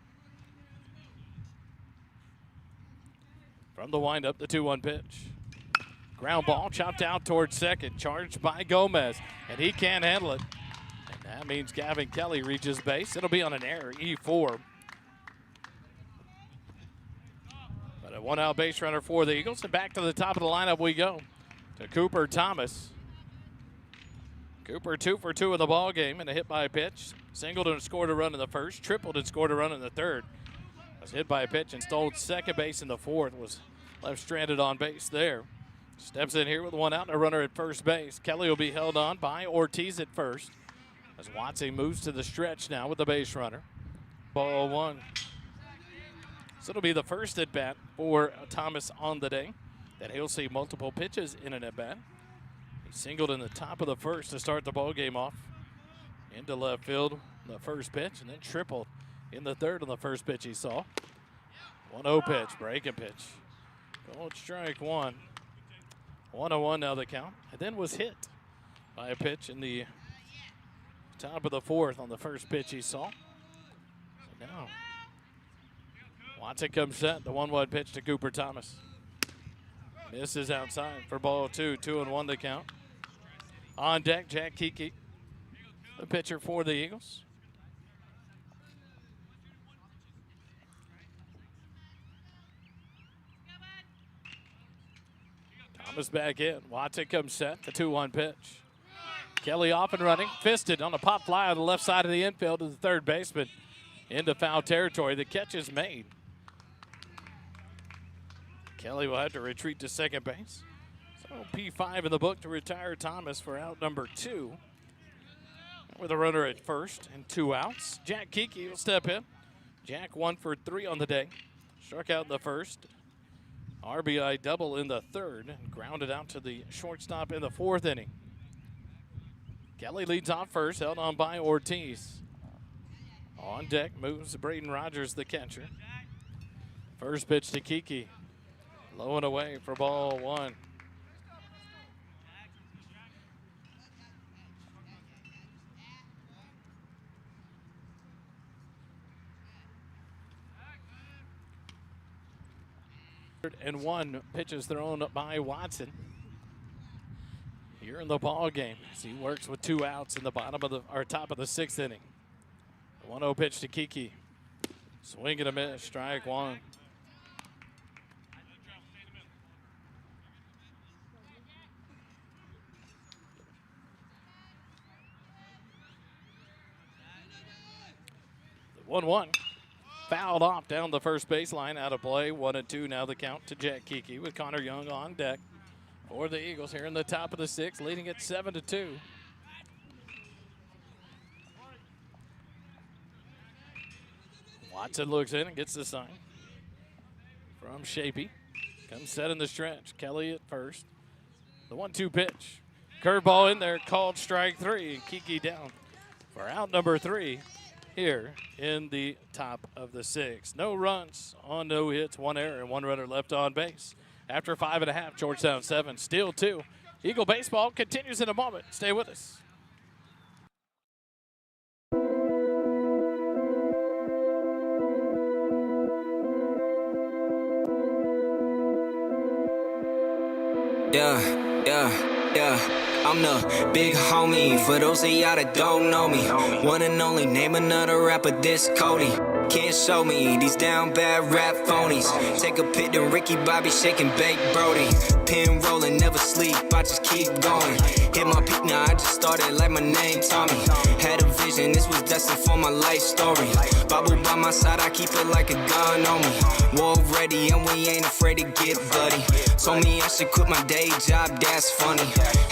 From the windup, the 2-1 pitch. Ground ball chopped out towards second, charged by Gomez, and he can't handle it. And that means Gavin Kelly reaches base. It'll be on an error, E4. But a 1-out base runner for the Eagles, and back to the top of the lineup we go to Cooper Thomas. Cooper 2 for 2 in the ball game and a hit by a pitch. Singled and scored a run in the 1st. Tripled and scored a run in the 3rd. Was hit by a pitch and stole second base in the 4th. Was left stranded on base there. Steps in here with 1 out and a runner at first base. Kelly will be held on by Ortiz at first as Watson moves to the stretch now with the base runner. Ball 1. So it'll be the first at bat for Thomas on the day. That he'll see multiple pitches in an at bat. Singled in the top of the 1st to start the ball game off. Into left field, the first pitch, and then tripled in the 3rd on the first pitch he saw. 1-0 pitch, breaking pitch. Called strike 1. 1-1 now the count. And then was hit by a pitch in the top of the 4th on the first pitch he saw. So now Watson comes set. The 1-1 pitch to Cooper Thomas. Misses outside for ball 2. 2-1 the count. On deck, Jack Kiki, the pitcher for the Eagles. Thomas back in. Watson comes set. The 2-1 pitch. Kelly off and running. Fisted on a pop fly on the left side of the infield to the third baseman. Into foul territory. The catch is made. Kelly will have to retreat to second base. So P5 in the book to retire Thomas for out number 2. With a runner at first and 2 outs. Jack Kiki will step in. Jack 1 for 3 on the day. Struck out in the first. RBI double in the third. And grounded out to the shortstop in the fourth inning. Kelly leads off first, held on by Ortiz. On deck moves Braden Rogers, the catcher. First pitch to Kiki. Low and away for ball one. And one pitches thrown by Watson here in the ball game as he works with 2 outs in the bottom of the top of the 6th inning. 1-0 pitch to Kiki. Swing and a miss, strike one. The 1-1. Fouled off down the first baseline, out of play. 1-2 now the count to Jack Kiki with Connor Young on deck for the Eagles here in the top of the 6th, leading at 7-2. Watson looks in and gets the sign from Shapey. Comes set in the stretch. Kelly at first. The 1-2 pitch. Curveball in there, called strike 3, and Kiki down for out number 3. Here in the top of the 6th. No runs on no hits, 1 error, and 1 runner left on base. After 5.5, Georgetown 7, Steele 2. Eagle baseball continues in a moment. Stay with us. Yeah. I'm the big homie, for those of y'all that don't know me. One and only, name another rapper, this Cody. Can't show me these down bad rap phonies. Take a pic to Ricky Bobby, shaking Bake Brody. Pin rolling, never sleep, I just keep going. Hit my peak now, I just started like my name Tommy. Had a vision, this was destined for my life story. Bible by my side, I keep it like a gun on me. War ready, and we ain't afraid to get bloody. Told me I should quit my day job, that's funny.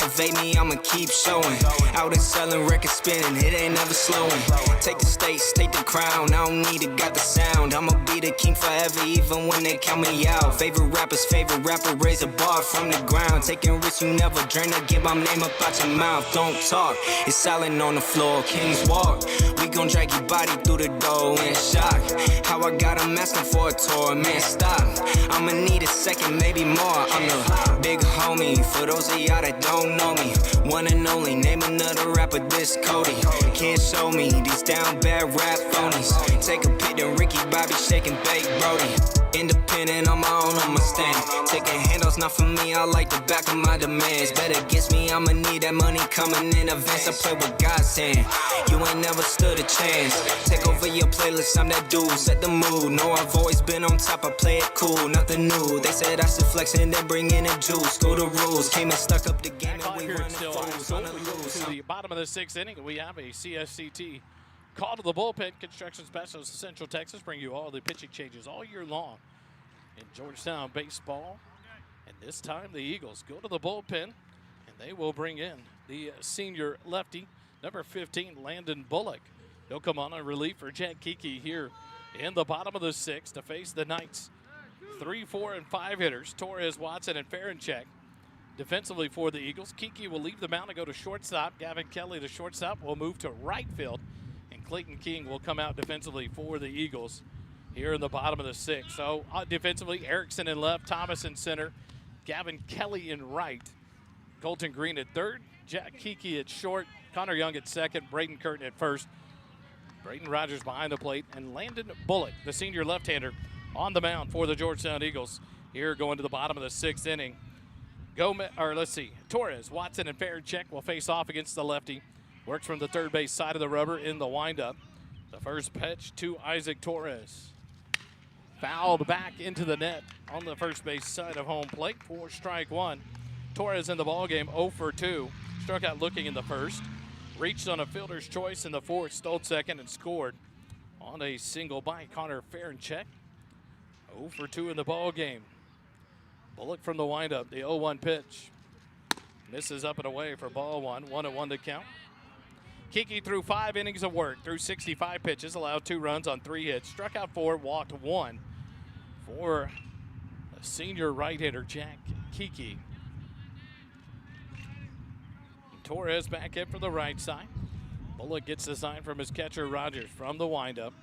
Evade me, I'ma keep showing. Out and selling, record spinning, it ain't never slowing. Take the stakes, take the crown, I don't need it, got the sound. I'ma be the king forever, even when they count me out. Favorite rapper, raise a bar from the ground. Taking risks you never dreamed of, get my name up out your mouth. Don't talk, it's silent on the floor, kings walk. We gon' drag your body through the door in shock. How I got them asking for a tour, man, stop. I'ma need a second, maybe more. I'm the big homie, for those of y'all that don't know me. One and only, name another rapper, this Cody. Can't show me these down bad rap phonies. Take a pic to Ricky Bobby, shaking Bake Brody. Independent on my own, I'ma stand. Taking handouts, not for me, I like the back of my demands. Bet against me, I'ma need that money coming in advance. I play with God's hand, you ain't never stood a chance. Take over your playlist, I'm that dude, set the mood. No, I've always been on top, I play it cool, nothing new. They said I should flex and then bring in a juice. School the rules, came and stuck up the game and we run still to the bottom of the 6th inning. We have a CSCT call to the bullpen. Construction Specialists of Central Texas bring you all the pitching changes all year long in Georgetown baseball. And this time the Eagles go to the bullpen, and they will bring in the senior lefty, number 15, Landon Bullock. He'll come on relief for Jack Kiki here in the bottom of the 6th to face the Knights. 3, 4, and 5 hitters, Torres, Watson, and Farinchek. Defensively for the Eagles, Kiki will leave the mound and go to shortstop. Gavin Kelly, the shortstop, will move to right field. And Clayton King will come out defensively for the Eagles here in the bottom of the 6th. So defensively, Erickson in left, Thomas in center, Gavin Kelly in right, Colton Green at third, Jack Kiki at short, Connor Young at second, Braden Curtin at first, Braden Rogers behind the plate, and Landon Bullock, the senior left-hander, on the mound for the Georgetown Eagles. Here going to the bottom of the 6th inning. Torres, Watson, and Faircheck will face off against the lefty. Works from the third base side of the rubber in the windup. The first pitch to Isaac Torres. Fouled back into the net on the first base side of home plate for strike one. Torres in the ballgame 0 for 2. Struck out looking in the first. Reached on a fielder's choice in the fourth, stole second, and scored on a single by Connor Faircheck. 0 for 2 in the ballgame. Bullock from the windup, the 0-1 pitch. Misses up and away for ball one. 1-1 to count. Kiki threw 5 innings of work, threw 65 pitches, allowed 2 runs on 3 hits, struck out 4, walked 1 for a senior right-hander, Jack Kiki. Torres back in for the right side. Bullock gets the sign from his catcher, Rogers, from the windup.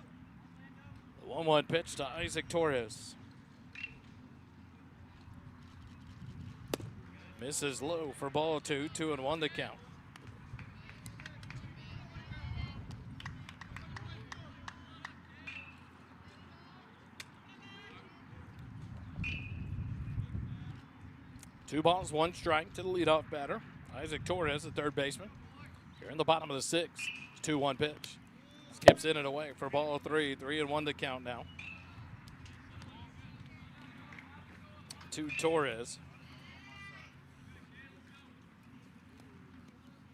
The 1-1 pitch to Isaac Torres. Misses low for ball 2, 2-1 the count. Two balls, one strike to the leadoff batter, Isaac Torres, the third baseman. Here in the bottom of the sixth, 2-1 pitch. Skips in and away for ball 3, 3-1 the count now. To Torres.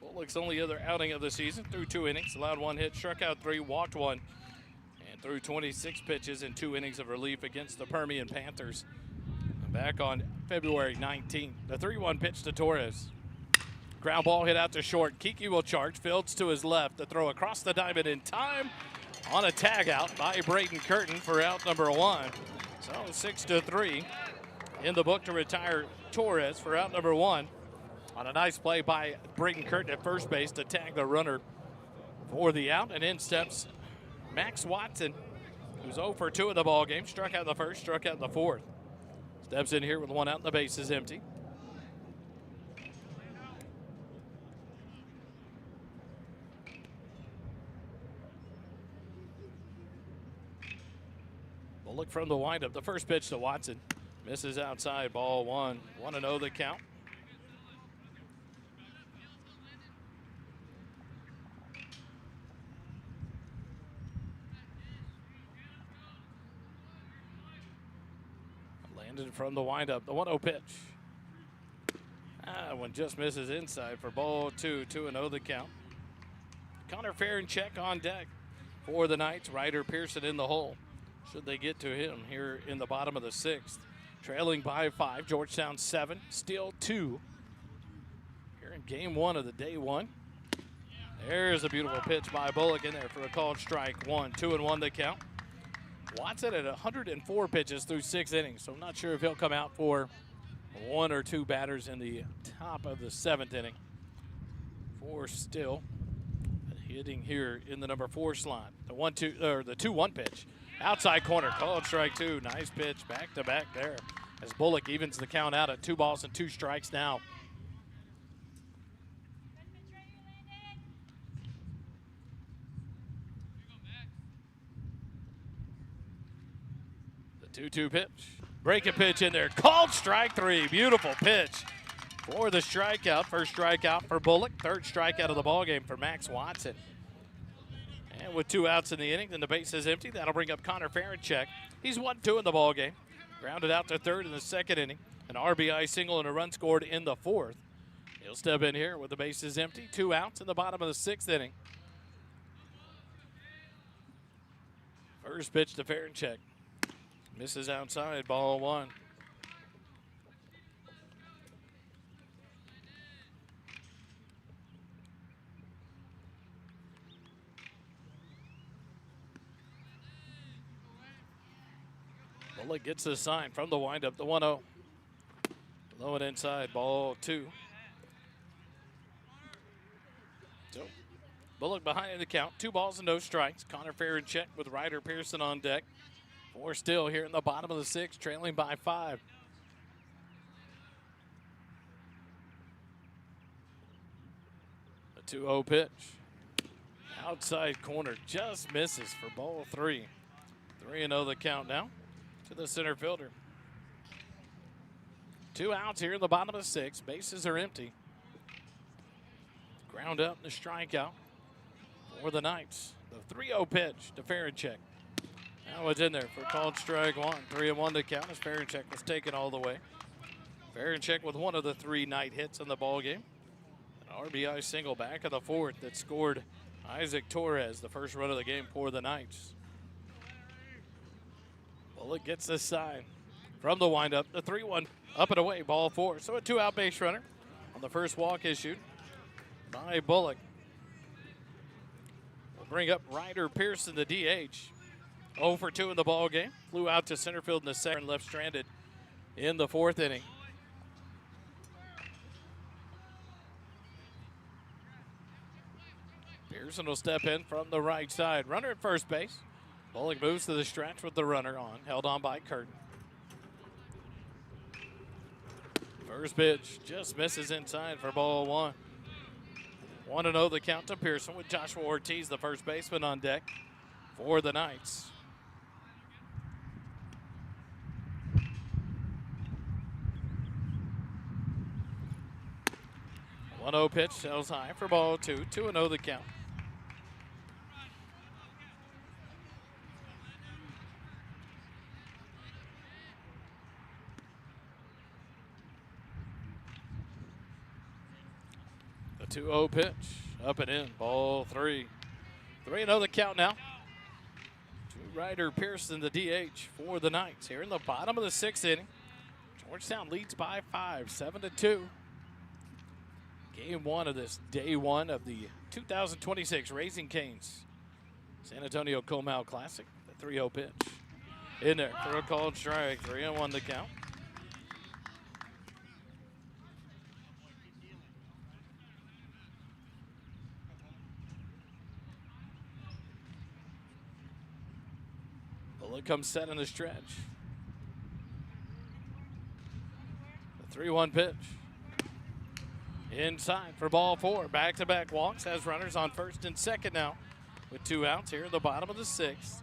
Bullock's only other outing of the season through 2 innings, allowed 1 hit, struck out 3, walked 1, and threw 26 pitches in 2 innings of relief against the Permian Panthers back on February 19th. The 3-1 pitch to Torres. Ground ball hit out to short. Kiki will charge. Fields to his left. The throw across the diamond in time on a tag out by Braden Curtin for out number 1. So 6-3 in the book to retire Torres for out number 1 on a nice play by Braden Curtin at first base to tag the runner for the out. And in steps Max Watson, who's 0 for 2 in the ball game. Struck out the first, struck out the fourth. Steps in here with 1 out and the base is empty. Bullock from the windup. The first pitch to Watson. Misses outside, ball 1. 1-0 the count. Landed from the windup. The 1-0 pitch. One just misses inside for ball 2. 2-0 the count. Connor Farrencheck on deck for the Knights. Ryder Pearson in the hole, should they get to him here in the bottom of the 6th. Trailing by 5. Georgetown 7. Steele 2. Here in game 1 of the day 1. There's a beautiful pitch by Bullock in there for a called strike 1. 2-1 the count. Watson at 104 pitches through 6 innings, so I'm not sure if he'll come out for 1 or 2 batters in the top of the 7th inning. For Steele, hitting here in the number 4 slot. The 2-1 pitch, outside corner, called strike 2. Nice pitch, back to back there, as Bullock evens the count out at 2 balls and 2 strikes now. The 2-2 pitch. Breaking pitch in there. Called strike 3. Beautiful pitch for the strikeout. First strikeout for Bullock. Third strikeout of the ballgame for Max Watson. And with 2 outs in the inning, then the base is empty. That'll bring up Connor Farrencheck. He's 1-2 in the ballgame. Grounded out to third in the 2nd inning. An RBI single and a run scored in the 4th. He'll step in here with the bases empty. 2 outs in the bottom of the 6th inning. First pitch to Farrencheck. Misses outside, ball 1. Bullock gets the sign from the windup, the 1-0. Low and inside, ball 2. So Bullock behind in the count, 2 balls and no strikes. Connor Farrencheck with Ryder Pearson on deck. 4 still here in the bottom of the 6th, trailing by 5. The 2-0 pitch. Outside corner, just misses for ball 3. 3-0 the count now to the center fielder. 2 outs here in the bottom of the 6th. Bases are empty. Ground up and a strikeout for the Knights. The 3-0 pitch to Farrencheck. Now it's in there for called strike 1. 3-1 to count as Farrencheck was taken all the way. Farrencheck with 1 of the 3 night hits in the ballgame. An RBI single back of the 4th that scored Isaac Torres, the first run of the game for the Knights. Bullock gets the sign from the windup. The 3-1 up and away, ball 4. So a 2-out base runner on the first walk issued by Bullock. We'll bring up Ryder Pearson, the DH. 0 for 2 in the ball game. Flew out to center field in the second and left stranded in the fourth inning. Pearson will step in from the right side. Runner at first base. Bullock moves to the stretch with the runner on. Held on by Curtin. First pitch just misses inside for ball one. 1-0 the count to Pearson with Joshua Ortiz, the first baseman, on deck for the Knights. One 0 pitch sails high for ball two. 2-0 the count. The 2-0 pitch up and in. Ball three. 3-0 the count now. Two-righter Pearson, the DH for the Knights. Here in the bottom of the sixth inning. Georgetown leads by 5, 7-2. Game one of this day one of the 2026 Raising Canes San Antonio Comal Classic. The 3-0 pitch in there for a called strike. 3-1 the count. Bullock comes set in the stretch. The 3-1 pitch. Inside for ball four. Back-to-back walks. Has runners on first and second now with 2 outs here at the bottom of the sixth.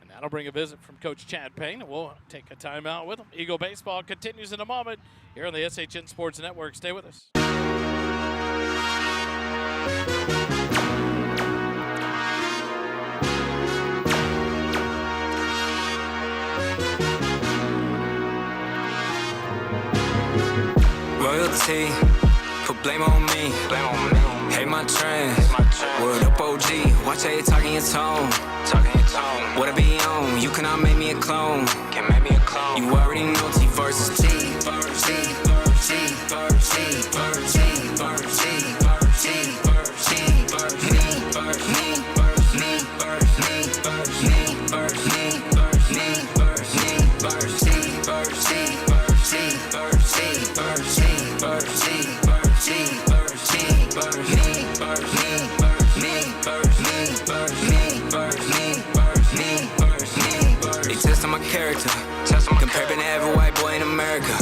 And that'll bring a visit from Coach Chad Payne, and we'll take a timeout with him. Eagle Baseball continues in a moment here on the SHN Sports Network. Stay with us. Royalty, put blame on me. Hate my trend. Word up OG, watch how you talking your tone. What I be on, you cannot make me a clone. You already know T versus T. Character. Compared to every white boy in America.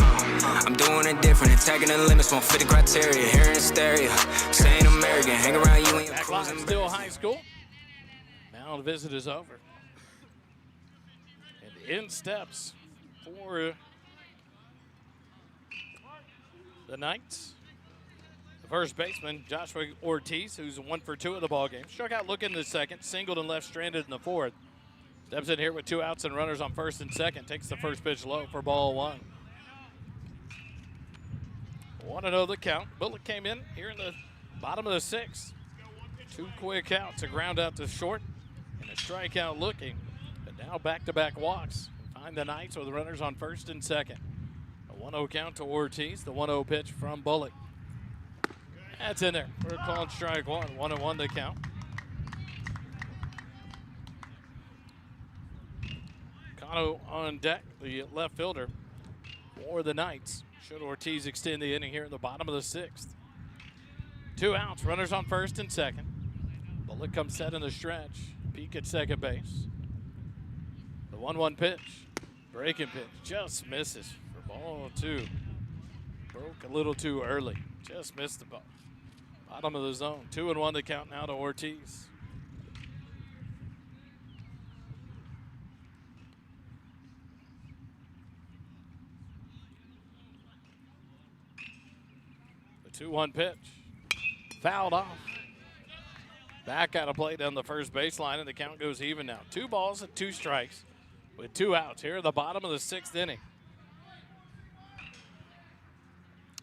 I'm doing it different, attacking the limits, won't fit the criteria. Here in hysteria, saying American, hang around you and your cruising. Steele High School. Now the visit is over. And in steps for the Knights. The first baseman, Joshua Ortiz, who's 1 for 2 of the ball game. Struck out looking in the second, singled and left stranded in the fourth. Steps in here with 2 outs and runners on first and second. Takes the first pitch low for ball one. 1-0 the count. Bullock came in here in the bottom of the sixth. 2 quick outs, a ground out to short, and a strikeout looking. But now back-to-back walks. Find the Knights with runners on first and second. A 1-0 count to Ortiz. The 1-0 pitch from Bullock. That's in there for a called strike one. 1-1 the count. On deck, the left fielder for the Knights. Should Ortiz extend the inning here in the bottom of the sixth. 2 outs, runners on first and second. Bullock comes set in the stretch. Peak at second base. The 1-1 pitch. Breaking pitch. Just misses for ball two. Broke a little too early. Just missed the ball. Bottom of the zone. 2-1 the count now to Ortiz. The 2-1 pitch. Fouled off. Back out of play down the first baseline, and the count goes even now. 2 balls and 2 strikes with 2 outs here at the bottom of the sixth inning.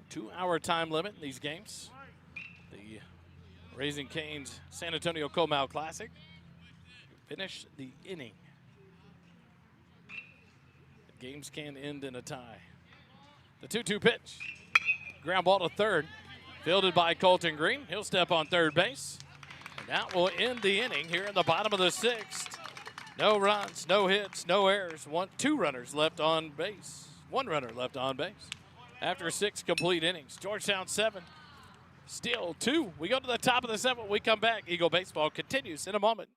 2-hour time limit in these games. The Raising Canes San Antonio Comal Classic. Finish the inning. The games can end in a tie. The 2-2 pitch. Ground ball to third. Fielded by Colton Green. He'll step on third base. And that will end the inning here in the bottom of the 6th. No runs, no hits, no errors. 2 runners left on base. 1 runner left on base. After 6 complete innings, Georgetown 7, Steele 2. We go to the top of the 7th. We come back. Eagle baseball continues in a moment.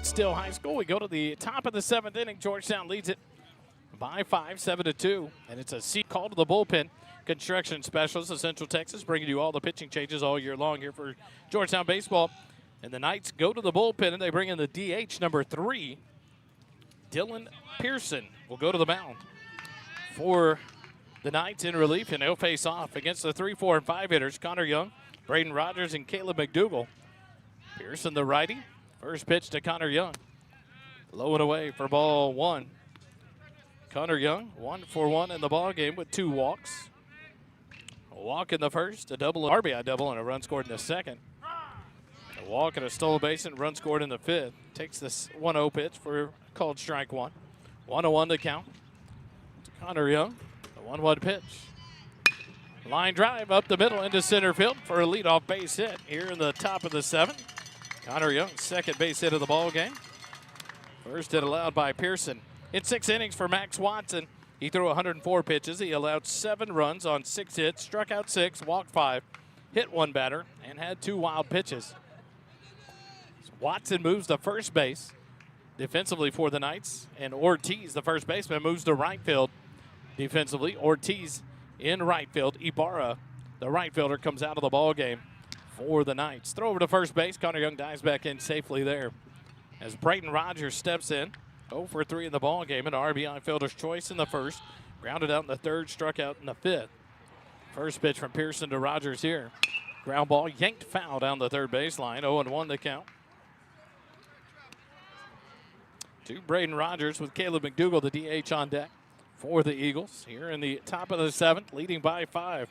Steele High School. We go to the top of the 7th inning. Georgetown leads it by 5, 7-2. And it's a seat call to the bullpen. Construction specialist of Central Texas, bringing you all the pitching changes all year long here for Georgetown baseball. And the Knights go to the bullpen, and they bring in the DH number 3, Dylan Pearson, will go to the mound for the Knights in relief, and they'll face off against the 3, 4, and 5 hitters, Connor Young, Braden Rogers, and Caleb McDougal. Pearson, the righty. First pitch to Connor Young. Low and away for ball 1. Connor Young, 1 for 1 in the ball game with 2 walks. A walk in the first, a double, an RBI double, and a run scored in the second. A walk and a stolen base and run scored in the 5th. Takes this 1-0 pitch for called strike 1. 1-1 to count to Connor Young. The 1-1 pitch. Line drive up the middle into center field for a leadoff base hit here in the top of the 7th. Connor Young, second base hit of the ball game. First hit allowed by Pearson. In 6 innings for Max Watson, he threw 104 pitches. He allowed 7 runs on 6 hits, struck out 6, walked 5, hit 1 batter, and had 2 wild pitches. So Watson moves to first base defensively for the Knights, and Ortiz, the first baseman, moves to right field defensively. Ortiz in right field. Ibarra, the right fielder, comes out of the ball game for the Knights. Throw over to first base. Connor Young dives back in safely there. As Braden Rogers steps in, 0 for 3 in the ball game, an RBI fielder's choice in the first, grounded out in the 3rd, struck out in the 5th. First pitch from Pearson to Rogers here. Ground ball yanked foul down the 3rd baseline. 0-1 to count. To Braden Rogers with Caleb McDougal, the DH, on deck for the Eagles here in the top of the 7th, leading by 5.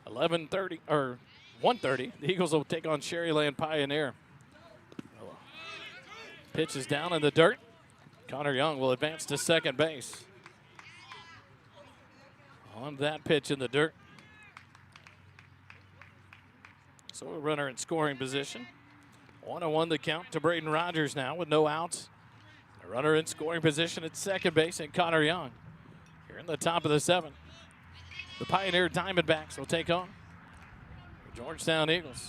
11:30 or 1:30. The Eagles will take on Sherryland Pioneer. Pitch is down in the dirt. Connor Young will advance to second base. On that pitch in the dirt. So a runner in scoring position. 1-1 the count to Braden Rogers now with no outs. A runner in scoring position at second base, and Connor Young here in the top of the 7th. The Pioneer Diamondbacks will take on the Georgetown Eagles.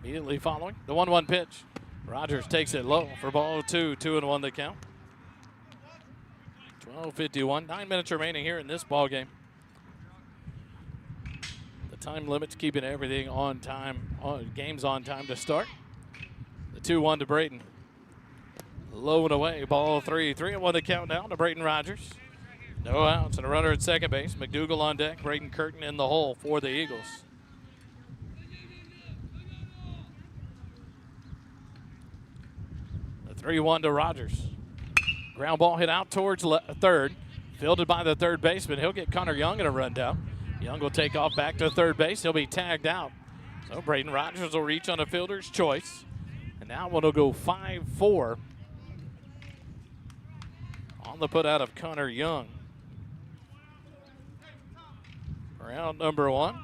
Immediately following the 1-1 pitch. Rogers takes it low for ball 2, 2-1 the count. 12:51, 9 minutes remaining here in this ball game. The time limit's keeping everything on time, games on time to start. The 2-1 to Brayton. Low and away, ball 3, 3-1 the count down to Brayton Rogers. No outs and a runner at second base. McDougal on deck, Braden Curtin in the hole for the Eagles. The 3-1 to Rogers. Ground ball hit out towards third. Fielded by the third baseman. He'll get Connor Young in a rundown. Young will take off back to third base. He'll be tagged out. So Braden Rogers will reach on a fielder's choice. And now it'll go 5-4 on the put out of Connor Young. Round number 1.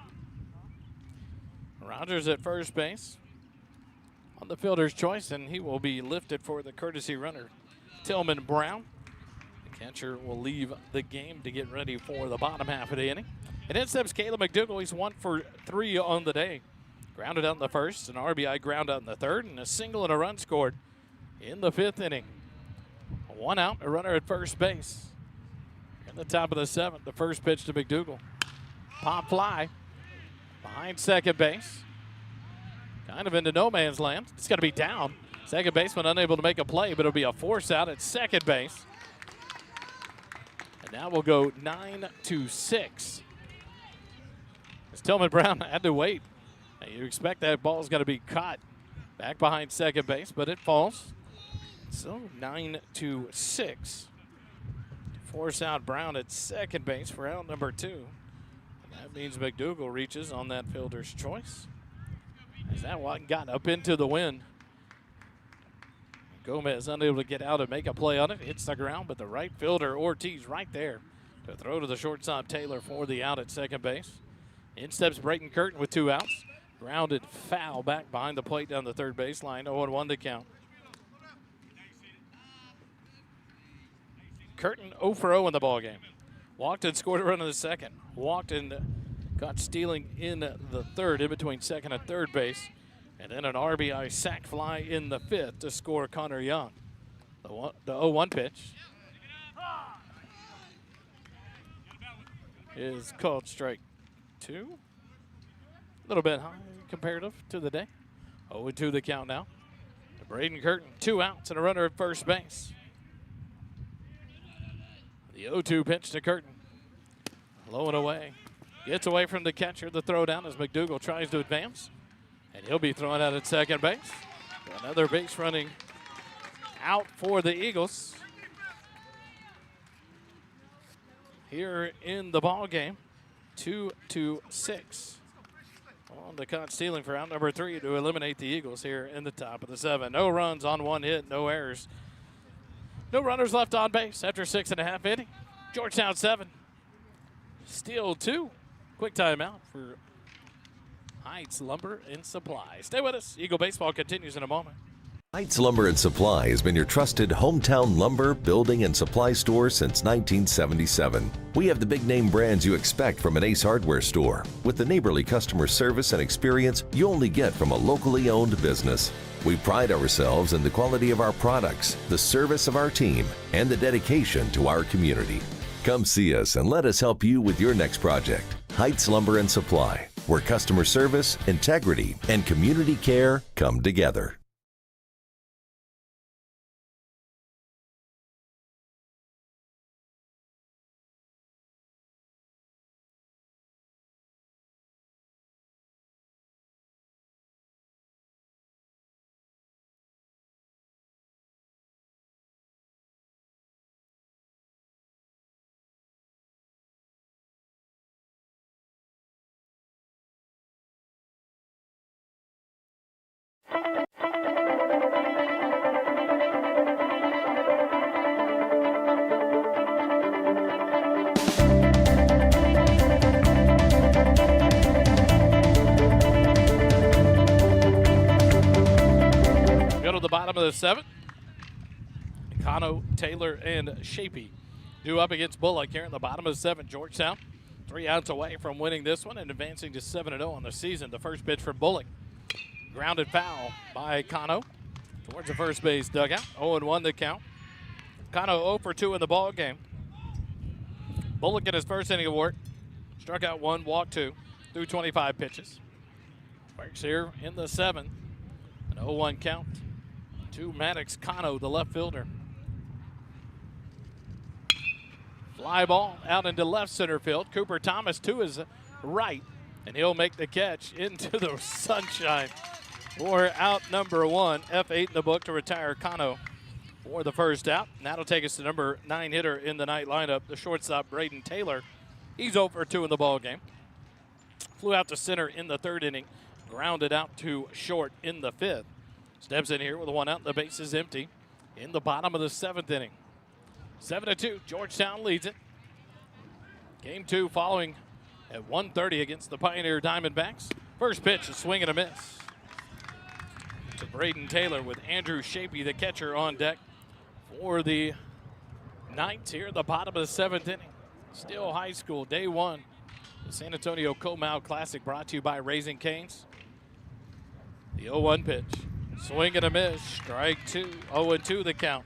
Rogers at first base on the fielder's choice, and he will be lifted for the courtesy runner, Tillman Brown. The catcher will leave the game to get ready for the bottom half of the inning. And in steps Caleb McDougal. He's 1 for 3 on the day. Grounded out in the first, an RBI ground out in the third, and a single and a run scored in the 5th inning. 1 out, a runner at first base. In the top of the 7th, the first pitch to McDougal. Pop fly behind second base. Kind of into no man's land. It's going to be down. Second baseman unable to make a play, but it'll be a force out at second base. And now we'll go 9-6. As Tillman Brown had to wait. Now you expect that ball's going to be caught back behind second base, but it falls. So 9-6. Force out Brown at second base for out number 2. That means McDougal reaches on that fielder's choice. As that one got up into the wind. Gomez unable to get out and make a play on it. Hits the ground, but the right fielder, Ortiz, right there to throw to the shortstop, Taylor, for the out at second base. In steps Brayton Curtin with 2 outs. Grounded foul back behind the plate down the third baseline. 0-1 to count. Curtin 0 for 0 in the ballgame. Walked and scored a run in the second. Walked and got Stealing in the third, in between second and third base. And then an RBI sac fly in the 5th to score Connor Young. The 0-1 pitch is called strike 2. A little bit high comparative to the day. 0-2 the count now. Braden Curtin, 2 outs and a runner at first base. The 0-2 pitch to Curtin. Low and away. Gets away from the catcher. The throw down as McDougal tries to advance. And he'll be thrown out at second base. Another base running out for the Eagles here in the ball game. 2-6 on the caught stealing for out number 3 to eliminate the Eagles here in the top of the 7. No runs on 1 hit, no errors. No runners left on base after 6.5 innings. Georgetown 7, Steele 2. Quick timeout for Heights Lumber and Supply. Stay with us. Eagle Baseball continues in a moment. Heights Lumber and Supply has been your trusted hometown lumber, building, and supply store since 1977. We have the big name brands you expect from an Ace Hardware store, with the neighborly customer service and experience you only get from a locally owned business. We pride ourselves in the quality of our products, the service of our team, and the dedication to our community. Come see us and let us help you with your next project. Heights Lumber and Supply, where customer service, integrity, and community care come together. Go to the bottom of the 7th. Cano, Taylor, and Shapey due up against Bullock here in the bottom of the 7th. Georgetown 3 outs away from winning this one and advancing to 7-0 on the season. The first pitch for Bullock. Grounded foul by Kano towards the first base dugout. 0-1 the count. Kano 0 for 2 in the ball game. Bullock in his first inning of work. Struck out 1, walked 2 through 25 pitches. Works here in the 7th. An 0-1 count to Maddox Kano, the left fielder. Fly ball out into left center field. Cooper Thomas to his right, and he'll make the catch into the sunshine for out number 1. F8 in the book to retire Kano for the first out. And that'll take us to number 9 hitter in the night lineup, the shortstop Braden Taylor. He's 0 for 2 in the ball game. Flew out to center in the 3rd inning, grounded out to short in the 5th. Steps in here with a 1 out, the base is empty in the bottom of the 7th inning. 7-2, Georgetown leads it. Game 2 following at 1:30 against the Pioneer Diamondbacks. First pitch, a swing and a miss to Braden Taylor with Andrew Shapey, the catcher, on deck for the Knights here at the bottom of the 7th inning. Steele High School, day 1. The San Antonio Comal Classic brought to you by Raising Cane's. The 0-1 pitch. Swing and a miss. Strike 2. 0-2 the count.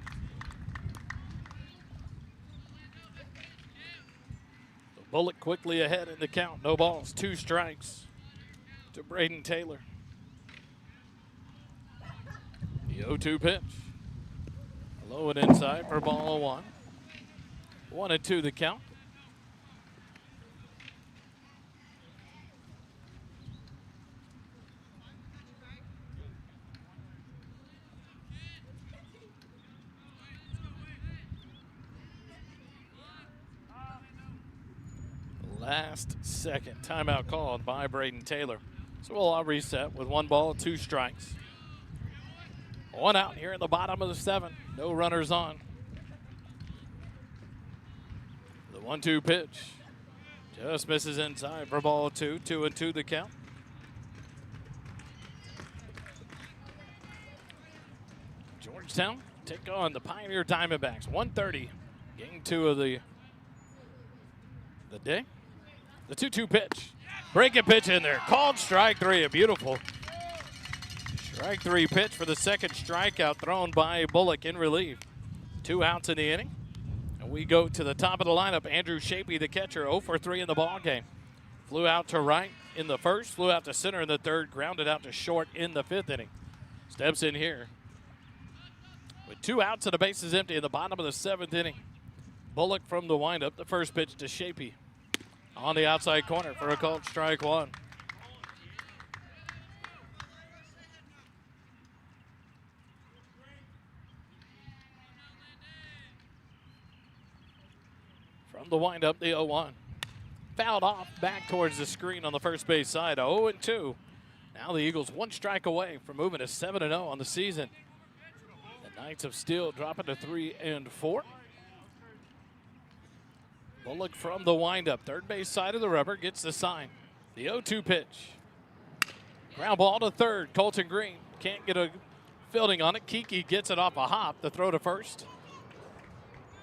The Bullock quickly ahead in the count. No balls. 2 strikes to Braden Taylor. The 0-2 pitch. Low and inside for ball 1. 1-2 the count. Last second timeout called by Braden Taylor. So we'll reset with 1 ball, 2 strikes. 1 out here in the bottom of the 7th. No runners on. The 1-2 pitch just misses inside for ball 2. 2-2 the count. Georgetown take on the Pioneer Diamondbacks. 1:30, game 2 of the day. The 2-2 pitch. Breaking pitch in there. Called strike 3. A beautiful strike 3 pitch for the second strikeout thrown by Bullock in relief. 2 outs in the inning. And we go to the top of the lineup. Andrew Shapey, the catcher, 0 for 3 in the ball game. Flew out to right in the 1st, flew out to center in the 3rd, grounded out to short in the 5th inning. Steps in here with 2 outs and the bases empty in the bottom of the 7th inning. Bullock from the windup. The first pitch to Shapey on the outside corner for a called strike 1. From the windup, the 0-1. Fouled off back towards the screen on the first base side. 0-2. Now the Eagles 1 strike away from moving to 7-0 on the season. The Knights of Steele dropping to 3-4. Bullock from the windup, 3rd base side of the rubber, gets the sign. The 0-2 pitch. Ground ball to 3rd. Colton Green can't get a fielding on it. Kiki gets it off a hop. The throw to 1st.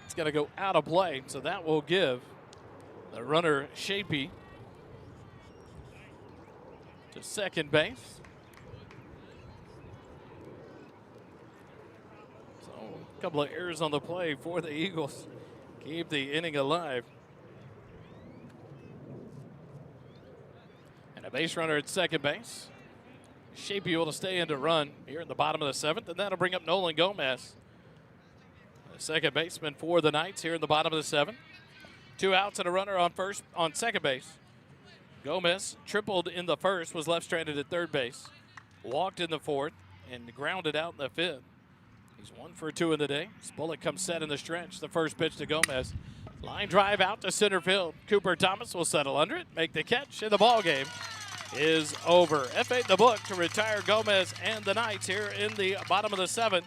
It's going to go out of play, so that will give the runner Shapey to 2nd base. So a couple of errors on the play for the Eagles. Keep the inning alive. And a base runner at 2nd base. Shapey will stay in to run here in the bottom of the 7th, and that'll bring up Nolan Gomez, the 2nd baseman for the Knights here in the bottom of the 7th. 2 outs and a runner on 2nd base. Gomez tripled in the 1st, was left stranded at 3rd base, walked in the 4th, and grounded out in the 5th. He's 1 for 2 in the day. Bullock comes set in the stretch. The first pitch to Gomez. Line drive out to center field. Cooper Thomas will settle under it, make the catch, and the ball game is over. F8 the book to retire Gomez and the Knights here in the bottom of the 7th.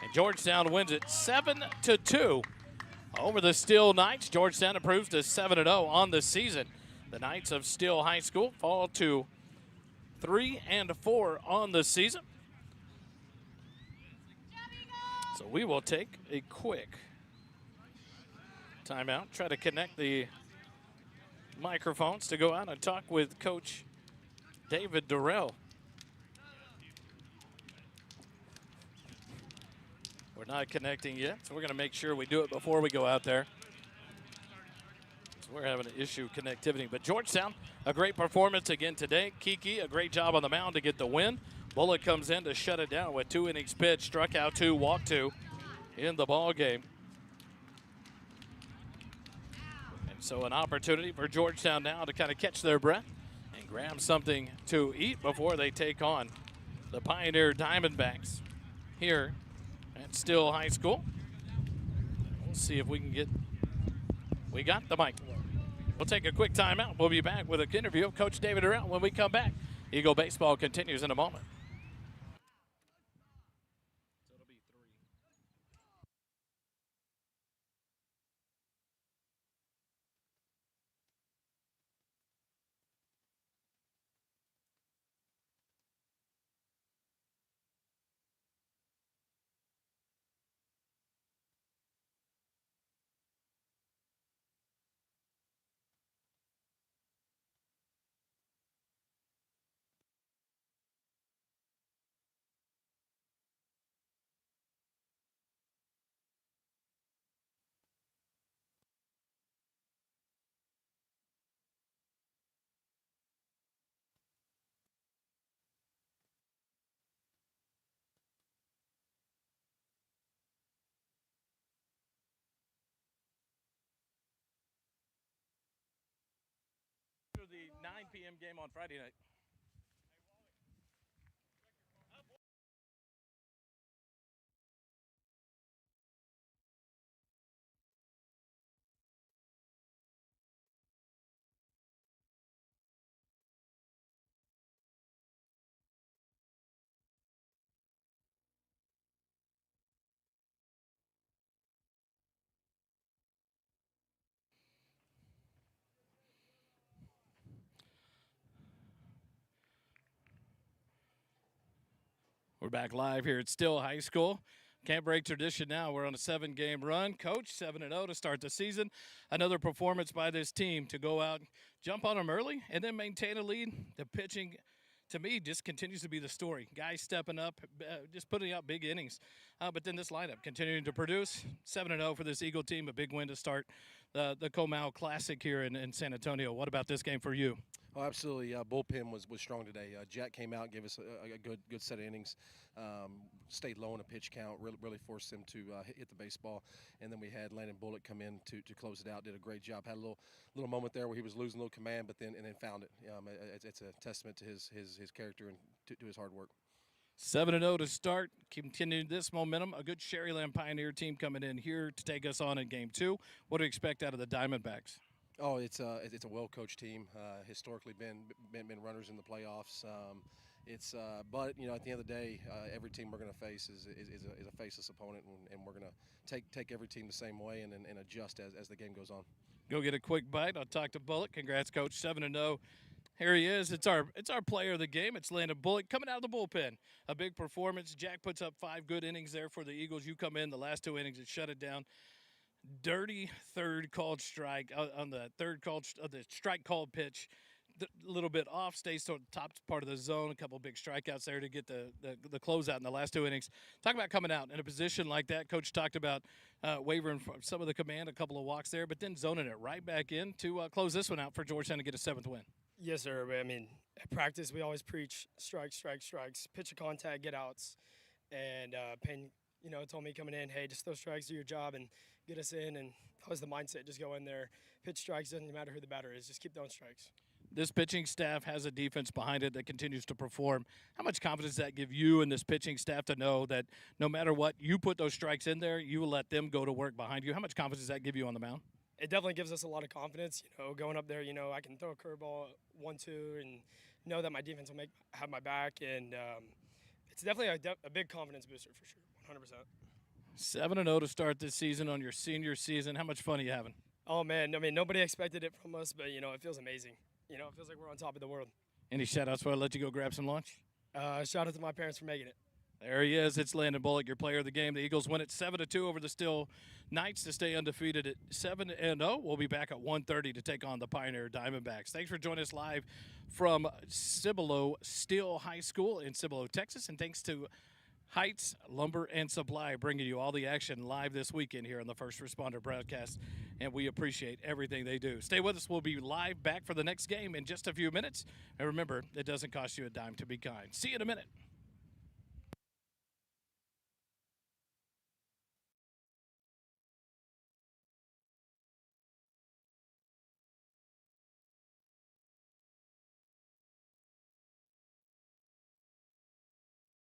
And Georgetown wins it 7-2 over the Steele Knights. Georgetown improves to 7-0 on the season. The Knights of Steele High School fall to 3-4 on the season. So we will take a quick Timeout. Try to connect the microphones to go out and talk with Coach David Durrell. We're not connecting yet, so we're going to make sure we do it before we go out there. So we're having an issue connectivity. But Georgetown, a great performance again today. Kiki, a great job on the mound to get the win. Bullock comes in to shut it down with 2 innings pitched, struck out 2, walked 2 in the ball game. And so an opportunity for Georgetown now to kind of catch their breath and grab something to eat before they take on the Pioneer Diamondbacks here at Steele High School. We'll see if we can get, we got the mic. We'll take a quick timeout. We'll be back with an interview of Coach David Durrell when we come back. Eagle baseball continues in a moment. The 9 p.m. game on Friday night. We're back live here at Steele High School. Can't break tradition now. We're on a 7-game run. Coach, 7-0 to start the season. Another performance by this team to go out, jump on them early, and then maintain a lead. The pitching, to me, just continues to be the story. Guys stepping up, just putting out big innings. But then this lineup continuing to produce. 7-0 for this Eagle team, a big win to start the Comal Classic here in San Antonio. What about this game for you? Oh, absolutely. Bullpen was strong today. Jack came out, gave us a good set of innings, stayed low in a pitch count, really forced him to hit the baseball. And then we had Landon Bullock come in to close it out. Did a great job. Had a little moment there where he was losing a little command, but then found it. It's a testament to his character and to his hard work. 7-0 to start, continuing this momentum. A good Sherryland Pioneer team coming in here to take us on in Game 2. What do you expect out of the Diamondbacks? Oh, it's a well-coached team. Historically, been runners in the playoffs. But you know, at the end of the day, every team we're going to face is a faceless opponent, and we're going to take every team the same way and adjust as the game goes on. Go get a quick bite. I'll talk to Bullock. Congrats, Coach. 7-0. Here he is. It's our player of the game. It's Landon Bullock coming out of the bullpen. A big performance. Jack puts up 5 good innings there for the Eagles. You come in the last 2 innings and shut it down. Dirty third called strike on the third called the strike called pitch. A little bit off, stays to the top part of the zone. A couple big strikeouts there to get the closeout in the last 2 innings. Talk about coming out in a position like that. Coach talked about wavering from some of the command, a couple of walks there, but then zoning it right back in to close this one out for Georgetown to get a 7th win. Yes, sir. I mean, at practice, we always preach strikes, pitch a contact, get outs. And Payne, told me coming in, hey, just throw strikes, do your job, and get us in. And that was the mindset. Just go in there, pitch strikes, doesn't matter who the batter is. Just keep throwing strikes. This pitching staff has a defense behind it that continues to perform. How much confidence does that give you and this pitching staff to know that no matter what, you put those strikes in there, you will let them go to work behind you? How much confidence does that give you on the mound? It definitely gives us a lot of confidence. Going up there, I can throw a curveball 1-2 and know that my defense will have my back. And it's definitely a big confidence booster for sure, 100%. 7-0 to start this season on your senior season. How much fun are you having? Oh, man. I mean, nobody expected it from us, but, it feels amazing. It feels like we're on top of the world. Any shout-outs before I let you go grab some lunch? Shout out to my parents for making it. There he is. It's Landon Bullock, your player of the game. The Eagles win it 7-2 over the Steele Knights to stay undefeated at 7-0. We'll be back at 1:30 to take on the Pioneer Diamondbacks. Thanks for joining us live from Cibolo Steele High School in Cibolo, Texas, and thanks to Heights Lumber and Supply bringing you all the action live this weekend here on the First Responder broadcast, and we appreciate everything they do. Stay with us. We'll be live back for the next game in just a few minutes. And remember, it doesn't cost you a dime to be kind. See you in a minute.